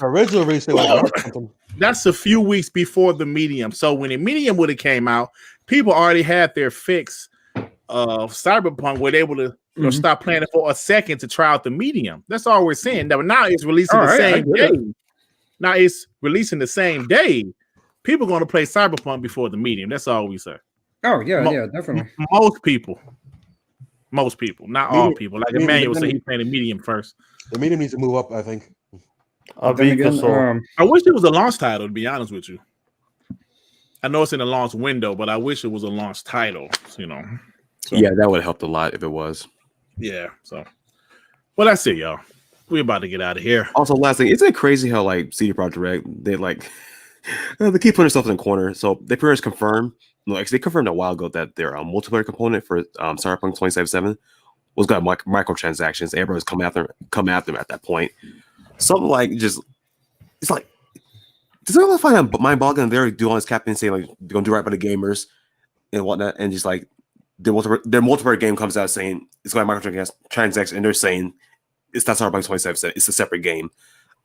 Original release. That's a few weeks before the Medium. So when the Medium would have came out, people already had their fix of Cyberpunk were able to stop playing it for a second to try out the Medium. That's all we're saying. Now it's releasing the same day. Now it's releasing the same day. People are going to play Cyberpunk before the Medium. That's all we say. Oh yeah, definitely. Most people, not all people. Like Emmanuel said, he's playing the Medium first. The Medium needs to move up, I think. I wish it was a launch title, to be honest with you. I know it's in the launch window, but I wish it was a launch title, So, yeah, that would have helped a lot if it was. Yeah. So, well, that's it, y'all. We're about to get out of here. Also, last thing, isn't it crazy how CD Projekt Red they they keep putting themselves in the corner? So they pretty much confirmed. They confirmed a while ago that their multiplayer component for Cyberpunk 2077 was got microtransactions. Everyone was come at them at that point. Something like just it's like. Does anyone find that mind-boggling? They're doing all this campaign saying like they're gonna do right by the gamers and whatnot, and just like their multiplayer game comes out saying it's going to microtransactions, and they're saying it's not Cyberpunk 2077, it's a separate game.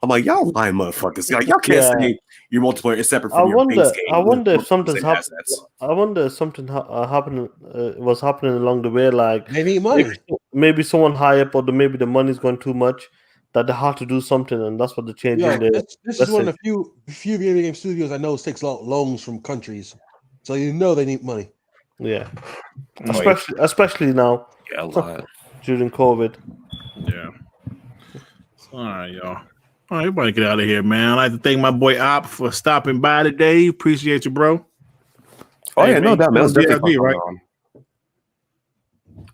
I'm like, y'all lying motherfuckers. Like, y'all can't say your multiplayer is separate from your base game. I wonder if something's happening. I wonder if something was happening along the way. Like they need money. Maybe someone high up, or maybe the money's going too much. that they had to do something, and that's what they're changing. Yeah, the this is one of message. the few video game studios I know takes loans from countries, so you know they need money. Yeah, Oh, especially now yeah, a lot. during COVID. Yeah. All right, y'all. All right, everybody get out of here, man. I'd like to thank my boy Op for stopping by today. Appreciate you, bro. Oh Hey, yeah, no man, doubt, man. It was you still definitely DRG, fun right? coming on.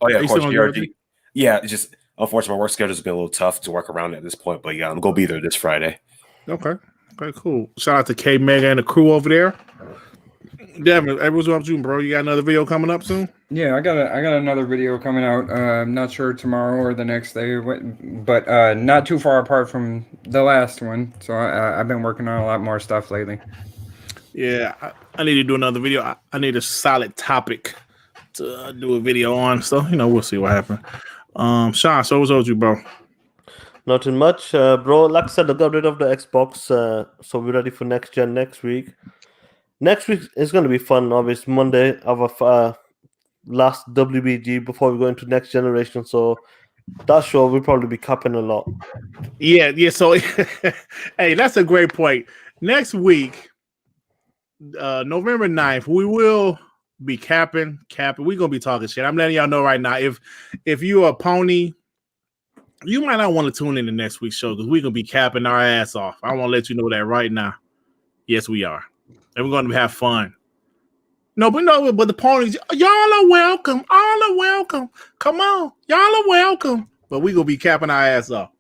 Oh yeah, Are of you course, still on DRG. DRG? Yeah, it's just unfortunately my work schedule's been a little tough to work around at this point, but yeah, I'm gonna be there this Friday. Okay. Okay, cool. Shout out to K Mega and the crew over there. Devin, what's up, you, bro? You got another video coming up soon? Yeah, I got another video coming out. I'm not sure tomorrow or the next day, but not too far apart from the last one. So I've been working on a lot more stuff lately. Yeah, I need to do another video. I need a solid topic to do a video on. So, we'll see what happens. Sean, so what's up with you, bro? Nothing much, bro. Like I said, I got rid of the Xbox, so we're ready for next gen next week. Next week is going to be fun. Obviously, Monday of our last WBG before we go into next generation. So that show we'll probably be capping a lot. Yeah. So, hey, that's a great point. Next week, November 9th, we will be capping. We're gonna be talking shit. I'm letting y'all know right now. If you're a pony, you might not want to tune in to next week's show because we're gonna be capping our ass off. I want to let you know that right now. Yes, we are, and we're gonna have fun. But the ponies, y'all are welcome. All are welcome. Come on, y'all are welcome. But we're gonna be capping our ass off.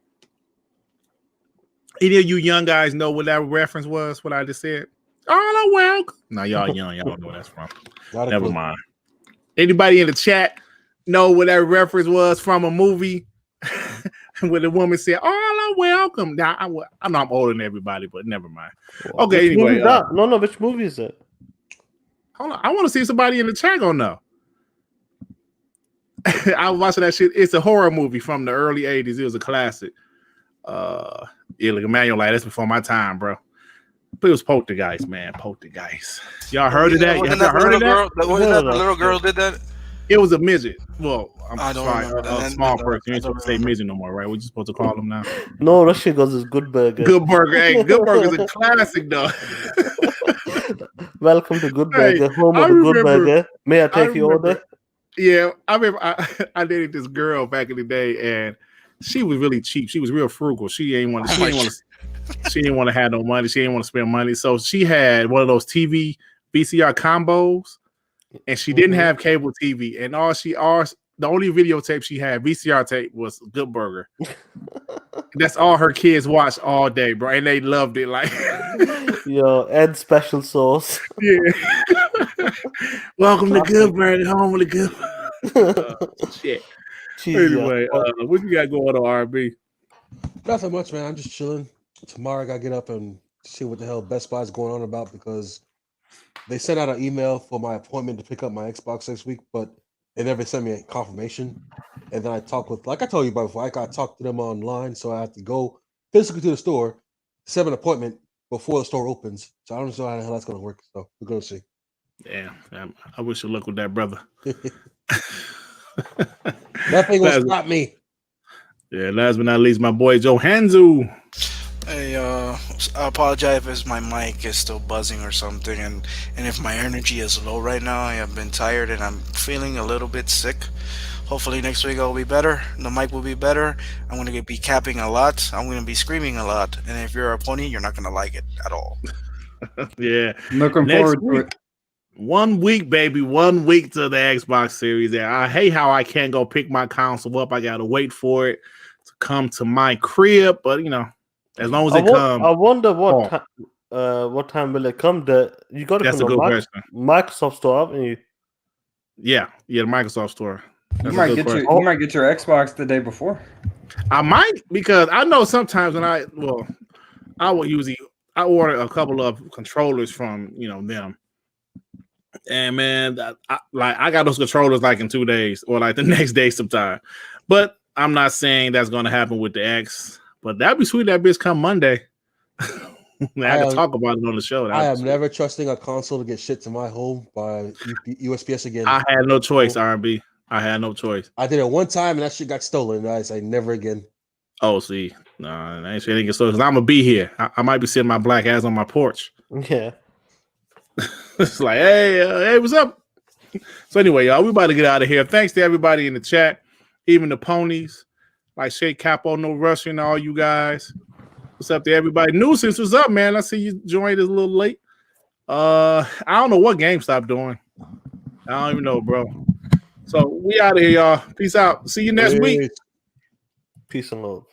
Any of you young guys know what that reference was? What I just said? All are welcome. No, y'all young. Y'all don't know where that's from. Never mind. Anybody in the chat know what that reference was from a movie where the woman said, all are welcome. Now, I know I'm older than everybody, but never mind. Okay, which anyway. No, which movie is it? Hold on. I want to see if somebody in the chat gonna know. I was watching that shit. It's a horror movie from the early 80s. It was a classic. Yeah, look, Emmanuel, like, that's before my time, bro. But it was Poltergeist, man. Poltergeist. Y'all heard of that? Y'all heard of that? Wasn't that the little girl did that? It was a midget. Well, I don't sorry, remember a that. small person. You ain't supposed to say midget no more, right? We're just supposed to call them now. No, Russian goes is Good Burger. Good Burger. Hey, Good Burger's a classic, though. Welcome to Good Burger, Hey, home of the Good Burger. May I take your order? Yeah, I remember I dated this girl back in the day, and she was really cheap. She was real frugal. She didn't want to have no money. She didn't want to spend money. So she had one of those TV VCR combos, and she didn't have cable TV. And the only videotape she had, VCR tape, was Good Burger. That's all her kids watched all day, bro, and they loved it. Like, yo, Ed special sauce. Yeah. Welcome to Good Burger, home of the Good. Shit. Anyway, what you got going on, RB? Nothing much, man. I'm just chilling. Tomorrow I gotta get up and see what the hell Best Buy is going on about because they sent out an email for my appointment to pick up my Xbox next week, but they never sent me a confirmation. And then I talked with, like I told you about before, I got to talk to them online, so I have to go physically to the store, set an appointment before the store opens. So I don't know how the hell that's going to work. So we're going to see. Damn, I wish you luck with that, brother. Nothing will stop me. Yeah, last but not least, my boy Joe Hanzu. Hey, I apologize if my mic is still buzzing or something, and if my energy is low right now. I have been tired and I'm feeling a little bit sick. Hopefully next week I'll be better. The mic will be better. I'm going to be capping a lot. I'm going to be screaming a lot. And if you're a pony, you're not going to like it at all. Yeah. Looking forward to it. 1 week, baby. 1 week to the Xbox Series. I hate how I can't go pick my console up. I got to wait for it to come to my crib. But, as long as it comes. I wonder what time will it come? You got to That's come a to good question. Microsoft store, haven't you? Yeah, the Microsoft store. You might get your Xbox the day before. I might, because I know sometimes when I order a couple of controllers from them, and man, I got those controllers like in 2 days or like the next day sometime. But I'm not saying that's gonna happen with the X, but that'd be sweet. That bitch come Monday. I can talk about it on the show. I am never trusting a console to get shipped to my home by USPS again. I had no choice, R&B. I had no choice. I did it one time and that shit got stolen. I say never again. Oh, see, Nah, I ain't sure they get started. I'm gonna be here. I might be sitting my black ass on my porch. Yeah. It's like, hey, what's up? So anyway, y'all, we about to get out of here. Thanks to everybody in the chat, even the ponies, like Shake Capo, No Russian, all you guys. What's up to everybody? Nuisance, what's up, man? I see you joined us a little late. I don't know what GameStop doing. I don't even know, bro. So we out of here, y'all. Peace out. See you next week. Peace and love.